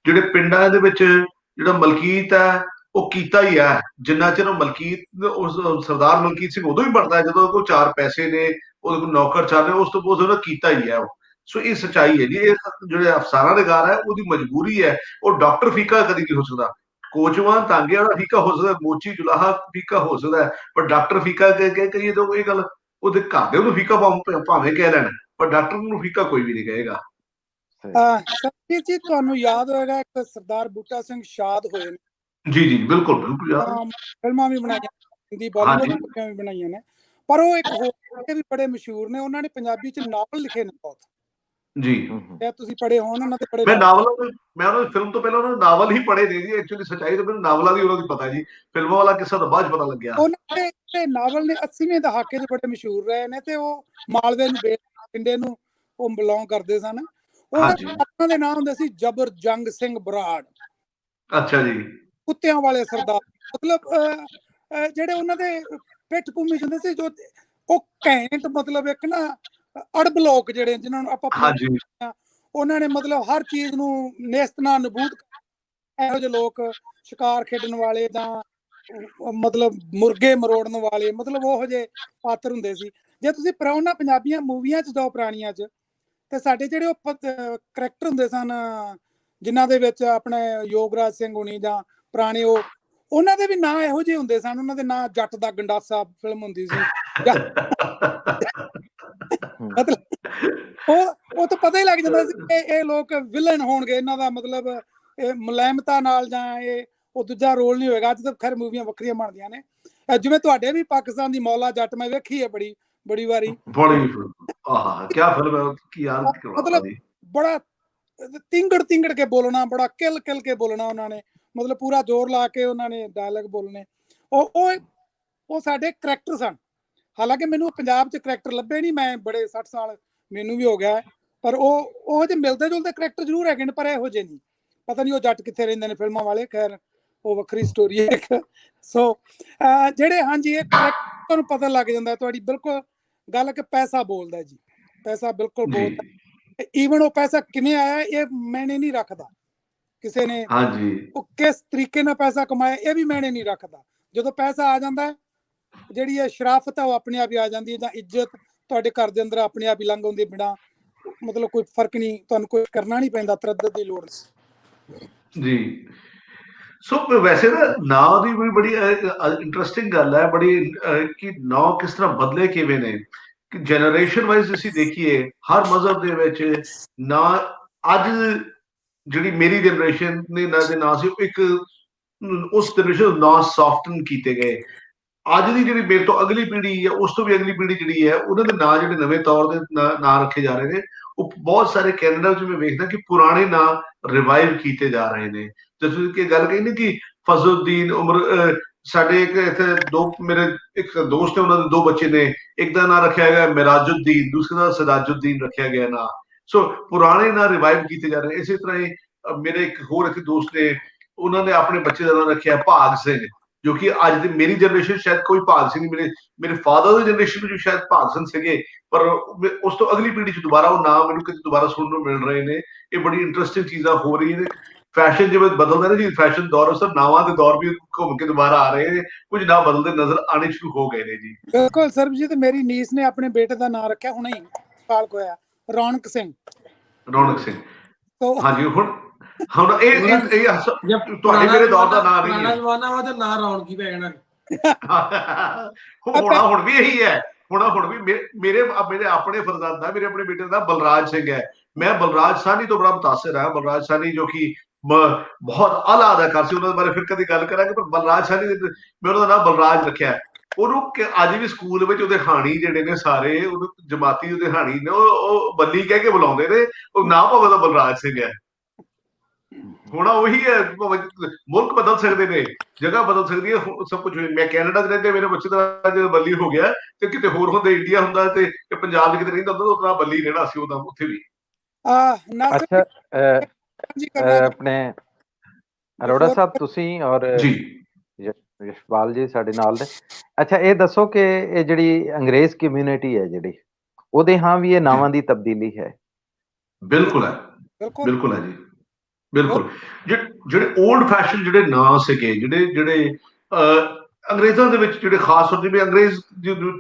ਜਿਹੜੇ ਪਿੰਡਾਂ ਦੇ ਵਿੱਚ ਜਿਹੜਾ ਮਲਕੀਤ ਹੈ ਉਹ ਕੀਤਾ ਹੀ ਹੈ। ਜਿੰਨਾ ਚਿਰ ਉਹ ਮਲਕੀਤ, ਉਸ ਸਰਦਾਰ ਮਲਕੀਤ ਸਿੰਘ ਉਦੋਂ ਹੀ ਬਣਦਾ ਜਦੋਂ ਕੋਲ 4 ਪੈਸੇ ਨੇ, ਉਹਦੇ ਕੋਲ ਨੌਕਰ ਚਾਹ ਨੇ, ਉਸ ਤੋਂ ਬਾਅਦ ਉਹਦਾ ਕੀਤਾ ਹੀ ਹੈ ਉਹ। ਸੋ ਇਹ ਸੱਚਾਈ ਹੈ ਜੀ। ਇਹ ਜਿਹੜੇ ਅਫਸਾਨਾ ਨਿਗਾਰ ਹੈ ਉਹਦੀ ਮਜਬੂਰੀ ਹੈ। ਉਹ ਡਾਕਟਰ ਫੀਕਾ ਕਦੀ ਨਹੀਂ ਹੋ ਸਕਦਾ। ਕੋਚਵਾਨ ਤਾਂਗੇ ਵਾਲਾ ਫੀਕਾ ਹੋ ਸਕਦਾ, ਮੋਚੀ ਜੁਲਾਹਾ ਫੀਕਾ ਹੋ ਸਕਦਾ, ਪਰ ਡਾਕਟਰ ਫੀਕਾ ਕਹੀਏ ਤਾਂ ਇਹ ਗੱਲ ਉਹਦੇ ਘਰ ਦੇ ਉਹਨੂੰ ਫੀਕਾ ਭਾਵੇਂ ਕਹਿ ਲੈਣ, ਪਰ ਡਾਕਟਰ ਨੂੰ ਫੀਕਾ ਕੋਈ ਵੀ ਨਹੀਂ ਕਹੇਗਾ। ਸਤਿ ਜੀ, ਤੁਹਾਨੂੰ ਯਾਦ ਹੋਏਗਾ ਇੱਕ ਸਰਦਾਰ ਬੂਟਾ ਸਿੰਘ ਸ਼ਾਦ ਹੋਏ ਨੇ। ਜੀ ਜੀ ਬਿਲਕੁਲ ਬਿਲਕੁਲ ਯਾਦ। ਫਿਲਮਾਂ ਵੀ ਬਣਾਈਆਂ, ਹਿੰਦੀ ਬਾਲੀਵੁੱਡ ਫਿਲਮਾਂ ਵੀ ਬਣਾਈਆਂ ਨੇ, ਪਰ ਉਹ ਇੱਕ ਹੋਰ ਵੀ ਬੜੇ ਮਸ਼ਹੂਰ ਨੇ। ਉਹਨਾਂ ਨੇ ਪੰਜਾਬੀ 'ਚ ਨਾਵਲ ਲਿਖੇ ਨੇ ਬਹੁਤ ਜੀ। ਤੁਸੀਂ ਪੜ੍ਹੇ ਹੋਣ ਉਹਨਾਂ ਦੇ? ਬੜੇ ਮੈਂ ਉਹਨਾਂ ਦੀ ਫਿਲਮ ਤੋਂ ਪਹਿਲਾਂ ਉਹਨਾਂ ਨਾਵਲ ਹੀ ਪੜ੍ਹੇ ਨੇ ਜੀ। ਐਕਚੁਅਲੀ ਸੱਚਾਈ ਤਾਂ ਮੈਨੂੰ ਨਾਵਲਾਂ ਦੀ ਉਹਨਾਂ ਦੀ ਪਤਾ ਜੀ, ਫਿਲਮਾਂ ਵਾਲਾ ਕਿੱਸਾ ਤਾਂ ਬਾਅਦ 'ਚ ਪਤਾ ਲੱਗਿਆ। ਉਹਨਾਂ ਦੇ ਨਾਵਲ ਨੇ 80ਵੇਂ ਦਹਾਕੇ 'ਚ ਬੜੇ ਮਸ਼ਹੂਰ ਰਹੇ ਨੇ ਤੇ ਉਹ ਮਾਲਵੇ ਨੂੰ, ਬਠਿੰਡੇ ਨੂੰ ਉਹ ਬਿਲੋਂਗ ਕਰਦੇ ਸਨ। ਉਹਨਾਂ ਦੇ ਨਾਂ ਹੁੰਦੇ ਸੀ ਜਬਰ ਜੰਗ ਸਿੰਘ ਬਰਾੜ। ਅੱਛਾ ਜੀ। ਕੁੱਤਿਆਂ ਵਾਲੇ ਸਰਦਾਰ, ਮਤਲਬ ਜਿਹੜੇ ਉਹਨਾਂ ਦੇ ਪਿੱਠ ਭੂਮੀ ਹੁੰਦੇ ਸੀ, ਜੋ ਉਹ ਘੈਂਟ, ਮਤਲਬ ਇੱਕ ਨਾ ਅੜਬ ਲੋਕ ਜਿਹੜੇ ਜਿਨ੍ਹਾਂ ਨੂੰ ਆਪਾਂ ਉਹਨਾਂ ਨੇ ਮਤਲਬ ਹਰ ਚੀਜ਼ ਨੂੰ ਨੇਸਤਨਾ ਨਬੂਦ, ਇਹੋ ਜਿਹੇ ਲੋਕ, ਸ਼ਿਕਾਰ ਖੇਡਣ ਵਾਲੇ ਜਾਂ ਮਤਲਬ ਮੁਰਗੇ ਮਰੋੜਨ ਵਾਲੇ, ਮਤਲਬ ਉਹੋ ਜਿਹੇ ਪਾਤਰ ਹੁੰਦੇ ਸੀ। ਜੇ ਤੁਸੀਂ ਪੁਰਾਣਾ ਪੰਜਾਬੀਆਂ ਮੂਵੀਆਂ 'ਚ ਜਾਓ, ਪੁਰਾਣੀਆਂ 'ਚ, ਤੇ ਸਾਡੇ ਜਿਹੜੇ ਉਹ ਕਰੈਕਟਰ ਹੁੰਦੇ ਸਨ ਜਿਨ੍ਹਾਂ ਦੇ ਵਿੱਚ ਆਪਣੇ ਯੋਗਰਾਜ ਸਿੰਘ ਹੋਣੀ ਜਾਂ ਪੁਰਾਣੇ, ਉਹਨਾਂ ਦੇ ਵੀ ਨਾਂ ਇਹੋ ਜਿਹੇ ਹੁੰਦੇ ਸਨ। ਉਹਨਾਂ ਦੇ ਨਾਂ ਜੱਟ ਦਾ ਗੰਡਾਸਾ ਫਿਲਮ ਹੁੰਦੀ ਸੀ। ਮਤਲਬ ਉਹ ਤਾਂ ਪਤਾ ਹੀ ਲੱਗ ਜਾਂਦਾ ਸੀ ਕਿ ਇਹ ਲੋਕ ਵਿਲਨ ਹੋਣਗੇ, ਇਹਨਾਂ ਦਾ ਮਤਲਬ ਇਹ ਮੁਲਾਇਮਤਾ ਨਾਲ ਜਾਂ ਇਹ ਉਹ ਦੂਜਾ ਰੋਲ ਨਹੀਂ ਹੋਏਗਾ। ਅੱਜ ਤਾਂ ਖੈਰ ਮੂਵੀਆਂ ਵੱਖਰੀਆਂ ਬਣਦੀਆਂ ਨੇ। ਜਿਵੇਂ ਤੁਹਾਡੇ ਵੀ ਪਾਕਿਸਤਾਨ ਦੀ ਮੌਲਾ ਜੱਟ ਮੈਂ ਵੇਖੀ ਹੈ ਬੜੀ ਵਾਰੀ। ਮਤਲਬ ਬੜਾ ਤਿੰਗੜ ਕੇ ਬੋਲਣਾ, ਬੜਾ ਕਿਲ ਕੇ ਬੋਲਣਾ ਉਹਨਾਂ ਨੇ, ਮਤਲਬ ਪੂਰਾ ਜ਼ੋਰ ਲਾ ਕੇ ਉਹਨਾਂ ਨੇ ਡਾਇਲੌਗ ਬੋਲਣੇ। ਉਹ ਸਾਡੇ ਕਰੈਕਟਰ ਸਨ। ਹਾਲਾਂਕਿ ਮੈਨੂੰ ਪੰਜਾਬ 'ਚ ਕਰੈਕਟਰ ਲੱਭੇ ਨਹੀਂ, ਮੈਂ ਬੜੇ 60 ਸਾਲ ਮੈਨੂੰ ਵੀ ਹੋ ਗਿਆ, ਪਰ ਉਹ ਜਿਹੇ ਮਿਲਦੇ ਜੁਲਦੇ ਕਰੈਕਟਰ ਜ਼ਰੂਰ ਹੈਗੇ ਨੇ, ਪਰ ਇਹੋ ਜਿਹੇ ਨਹੀਂ। ਪਤਾ ਨਹੀਂ ਉਹ ਜੱਟ ਕਿੱਥੇ ਰਹਿੰਦੇ ਨੇ ਫਿਲਮਾਂ ਵਾਲੇ, ਖੈਰ ਉਹ ਵੱਖਰੀ ਸਟੋਰੀ ਹੈ ਇੱਕ। ਸੋ ਜਿਹੜੇ ਹਾਂਜੀ ਇਹ ਕਰੈਕਟਰ ਤੁਹਾਨੂੰ ਪਤਾ ਲੱਗ ਜਾਂਦਾ। ਤੁਹਾਡੀ ਬਿਲਕੁਲ ਗੱਲ ਕਿ ਪੈਸਾ ਬੋਲਦਾ ਜੀ, ਪੈਸਾ ਬਿਲਕੁਲ ਬੋਲਦਾ। ਈਵਨ ਉਹ ਪੈਸਾ ਕਿਵੇਂ ਆਇਆ ਇਹ ਮੈਨੇ ਨਹੀਂ ਰੱਖਦਾ, ਕਿਸੇ ਨੇ ਉਹ ਕਿਸ ਤਰੀਕੇ ਨਾਲ ਪੈਸਾ ਕਮਾਇਆ ਇਹ ਵੀ ਮੈਨੇ ਨਹੀਂ ਰੱਖਦਾ। ਜਦੋਂ ਪੈਸਾ ਆ ਜਾਂਦਾ ਜਿਹੜੀ ਹੈ ਸ਼ਰਾਫਤ ਹੈ ਉਹ ਆਪਣੇ ਆਪ ਹੀ ਆ ਜਾਂਦੀ ਹੈ, ਜਾਂ ਇੱਜ਼ਤ ਤੁਹਾਡੇ ਘਰ ਦੇ ਅੰਦਰ ਆਪਣੇ ਆਪ ਹੀ ਲੰਘ ਆਉਂਦੀ ਬਿਨਾਂ ਮਤਲਬ ਕੋਈ ਫਰਕ ਨਹੀਂ, ਤੁਹਾਨੂੰ ਕੋਈ ਕਰਨਾ ਨਹੀਂ ਪੈਂਦਾ, ਤਰੱਦਦ ਦੀ ਲੋੜ ਜੀ। ਸੋ ਵੈਸੇ ਨਾ ਨਾਂ ਦੀ ਵੀ ਬੜੀ ਇੰਟਰਸਟਿੰਗ ਗੱਲ ਹੈ, ਬੜੀ ਕਿ ਨਾਂ ਕਿਸ ਤਰ੍ਹਾਂ ਬਦਲੇ ਕਿਵੇਂ ਨੇ, ਕਿ ਜਨਰੇਸ਼ਨ ਵਾਈਜ਼ ਅਸੀਂ ਦੇਖੀਏ ਹਰ ਮਜ਼ਹਬ ਦੇ ਵਿੱਚ ਨਾਂ, ਅੱਜ ਜਿਹੜੀ ਮੇਰੀ ਜਨਰੇਸ਼ਨ ਨੇ ਦੇ ਨਾਂ ਸੀ ਇੱਕ ਉਸ ਜਨਰੇਸ਼ਨ ਨਾਂ ਸੌਫਟਨ ਕੀਤੇ ਗਏ। ਅੱਜ ਦੀ ਜਿਹੜੀ ਮੇਰੇ ਤੋਂ ਅਗਲੀ ਪੀੜ੍ਹੀ ਹੈ, ਉਸ ਤੋਂ ਵੀ ਅਗਲੀ ਪੀੜ੍ਹੀ ਜਿਹੜੀ ਹੈ, ਉਹਨਾਂ ਦੇ ਨਾਂ ਜਿਹੜੇ ਨਵੇਂ ਤੌਰ ਦੇ ਨਾਂ ਰੱਖੇ ਜਾ ਰਹੇ ਨੇ, ਉਹ ਬਹੁਤ ਸਾਰੇ ਕੈਨੇਡਾ ਵਿੱਚ ਮੈਂ ਵੇਖਦਾ ਕਿ ਪੁਰਾਣੇ ਨਾਂ ਰਿਵਾਈਵ ਕੀਤੇ ਜਾ ਰਹੇ ਨੇ। ਤੇ ਤੁਸੀਂ ਕਿ ਗੱਲ ਕਹੀ ਨਾ ਕਿ ਫਜ਼ਲੁਦੀਨ ਉਮਰ, ਸਾਡੇ ਇੱਕ ਇੱਥੇ ਮੇਰੇ ਇੱਕ ਦੋਸਤ ਨੇ, ਉਹਨਾਂ ਦੇ 2 ਬੱਚੇ ਨੇ, ਇੱਕ ਦਾ ਨਾਂ ਰੱਖਿਆ ਗਿਆ ਮਿਰਾਜੁਦੀਨ, ਦੂਸਰੇ ਦਾ ਸਿਰਾਜੁਦੀਨ ਰੱਖਿਆ ਗਿਆ ਨਾਂ। ਸੋ ਪੁਰਾਣੇ ਨਾਂ ਰਿਵਾਈਵ ਕੀਤੇ ਜਾ ਰਹੇ। ਇਸੇ ਤਰ੍ਹਾਂ ਹੀ ਮੇਰੇ ਇੱਕ ਹੋਰ ਇੱਕ ਦੋਸਤ ਨੇ, ਉਹਨਾਂ ਨੇ ਆਪਣੇ ਬੱਚੇ ਦਾ ਨਾਂ ਰੱਖਿਆ ਭਾਗ ਸਿੰਘ, ਜੋ ਕਿ ਅੱਜ ਦੀ ਮੇਰੀ ਜਨਰੇਸ਼ਨ ਸ਼ਾਇਦ ਕੋਈ ਭਾਗ ਸਿੰਘ, ਮੇਰੇ ਫਾਦਰ ਦੀ ਜਨਰੇਸ਼ਨ ਵਿੱਚ ਸ਼ਾਇਦ ਭਾਗ ਸਿੰਘ ਸੀਗੇ, ਪਰ ਉਸ ਤੋਂ ਅਗਲੀ ਪੀੜ੍ਹੀ ਚ ਦੁਬਾਰਾ ਉਹ ਨਾਮ ਮੈਨੂੰ ਕਿਤੇ ਦੁਬਾਰਾ ਸੁਣਨ ਨੂੰ ਮਿਲ ਰਹੇ ਨੇ। ਇਹ ਬੜੀ ਇੰਟਰਸਟਿੰਗ ਚੀਜ਼ਾਂ ਹੋ ਰਹੀਆਂ ਨੇ। ਫੈਸ਼ਨ ਜਿਵੇਂ ਬਦਲਦਾ ਨਾ ਜੀ, ਫੈਸ਼ਨ ਦੌਰ ਉਸ ਨਾਵਾਂ ਦੇ ਦੌਰ ਵੀ ਘੁੰਮ ਕੇ ਦੁਬਾਰਾ ਆ ਰਹੇ ਨੇ, ਕੁਝ ਨਾਂ ਬਦਲਦੇ ਨਜ਼ਰ ਆਣੇ ਸ਼ੁਰੂ ਹੋ ਗਏ ਨੇ ਜੀ। ਬਿਲਕੁਲ ਸਰਬਜੀਤ, ਮੇਰੀ ਨੀਸ ਨੇ ਆਪਣੇ ਬੇਟੇ ਦਾ ਨਾਂ ਰੱਖਿਆ ਹੁਣੇ ਹੀ ਸਾਲ ਹੋਇਆ, ਰੌਣਕ ਸਿੰਘ। ਰੌਣਕ ਸਿੰਘ, ਹਾਂਜੀ। ਹੁਣ ਤੁਹਾਡੇ ਮੇਰੇ ਦੌਰ ਦਾ ਨਾਂ ਨਹੀਂ ਹੈ, ਜਮਾਨਾ ਵਾ ਤੇ ਨਾਂ ਰੌਣਕੀ ਪੈ ਜਾਣਾ। ਹੁਣ ਵੀ ਇਹੀ ਹੈ। ਹੁਣ ਵੀ ਮੇਰੇ ਆਪਣੇ ਫਰਜ਼ੰਦ, ਮੇਰੇ ਆਪਣੇ ਬੇਟੇ ਦਾ ਬਲਰਾਜ ਸਿੰਘ ਹੈ। ਮੈਂ ਬਲਰਾਜ ਸਾਹਨੀ ਤੋਂ ਬੜਾ ਮੁਤਾਸਿਰ ਹਾਂ। ਬਲਰਾਜ ਸਾਹਨੀ ਜੋ ਕਿ ਬਹੁਤ ਆਲਾ ਅਦਾਕਾਰ ਸੀ, ਉਹਨਾਂ ਦੇ ਬਾਰੇ ਫਿਰ ਕਦੀ ਗੱਲ ਕਰਾਂਗੇ, ਪਰ ਬਲਰਾਜ ਸਾਹਨੀ ਮੈਂ ਉਹਨਾਂ ਦਾ ਨਾਮ ਬਲਰਾਜ ਰੱਖਿਆ। ਉਹਨੂੰ ਅੱਜ ਵੀ ਸਕੂਲ ਵਿੱਚ ਉਹਦੇ ਹਾਣੀ ਜਿਹੜੇ ਨੇ ਸਾਰੇ, ਉਹਨੂੰ ਜਮਾਤੀ ਉਹਦੇ ਹਾਣੀ ਨੇ, ਉਹ ਬੱਲੀ ਕਹਿ ਕੇ ਬੁਲਾਉਂਦੇ ਨੇ। ਉਹ ਨਾਂ ਭਾਵੇਂ ਦਾ ਬਲਰਾਜ ਸਿੰਘ ਹੈ। ਹੁਣ ਉਹੀ ਹੈ, ਮੁਲਕ ਬਦਲ ਸਕਦੇ ਨੇ, ਜਗ੍ਹਾ ਬਦਲ ਸਕਦੀ ਹੈ, ਸਭ ਕੁਝ। ਮੈਂ ਕੈਨੇਡਾ ਚ ਰਹਿੰਦੇ, ਮੇਰੇ ਬੱਚੇ ਦਾ ਜਦੋਂ ਬੱਲੀ ਹੋ ਗਿਆ, ਤੇ ਕਿਤੇ ਹੋਰ ਹੁੰਦੇ, ਇੰਡੀਆ ਹੁੰਦਾ ਤੇ ਪੰਜਾਬ ਚ ਕਿਤੇ ਰਹਿੰਦਾ ਹੁੰਦਾ, ਉਹਦਾ ਬੱਲੀ ਰਹਿਣਾ ਸੀ ਉਹਦਾ ਉੱਥੇ ਵੀ। ਅੱਛਾ, ਆਪਣੇ ਅਰੋੜਾ ਸਾਹਿਬ ਤੁਸੀਂ ਔਰ ਯਸ਼ਪਾਲ ਜੀ ਸਾਡੇ ਨਾਲ ਦੇ, ਅੱਛਾ ਇਹ ਦੱਸੋ ਕਿ ਇਹ ਜਿਹੜੀ ਅੰਗਰੇਜ਼ ਕਮਿਊਨਿਟੀ ਹੈ ਜਿਹੜੀ, ਉਹਦੇ ਹਾਂ ਵੀ ਇਹ ਨਾਵਾਂ ਦੀ ਤਬਦੀਲੀ ਹੈ? ਬਿਲਕੁਲ ਹੈ, ਬਿਲਕੁਲ ਹੈ ਜੀ, ਬਿਲਕੁਲ। ਜਿਹੜੇ ਓਲਡ ਫੈਸ਼ਨ ਜਿਹੜੇ ਨਾਂ ਸੀਗੇ, ਜਿਹੜੇ ਅੰਗਰੇਜ਼ਾਂ ਦੇ ਵਿੱਚ ਜਿਹੜੇ ਖਾਸ ਤੌਰ ਤੇ, ਵੀ ਅੰਗਰੇਜ਼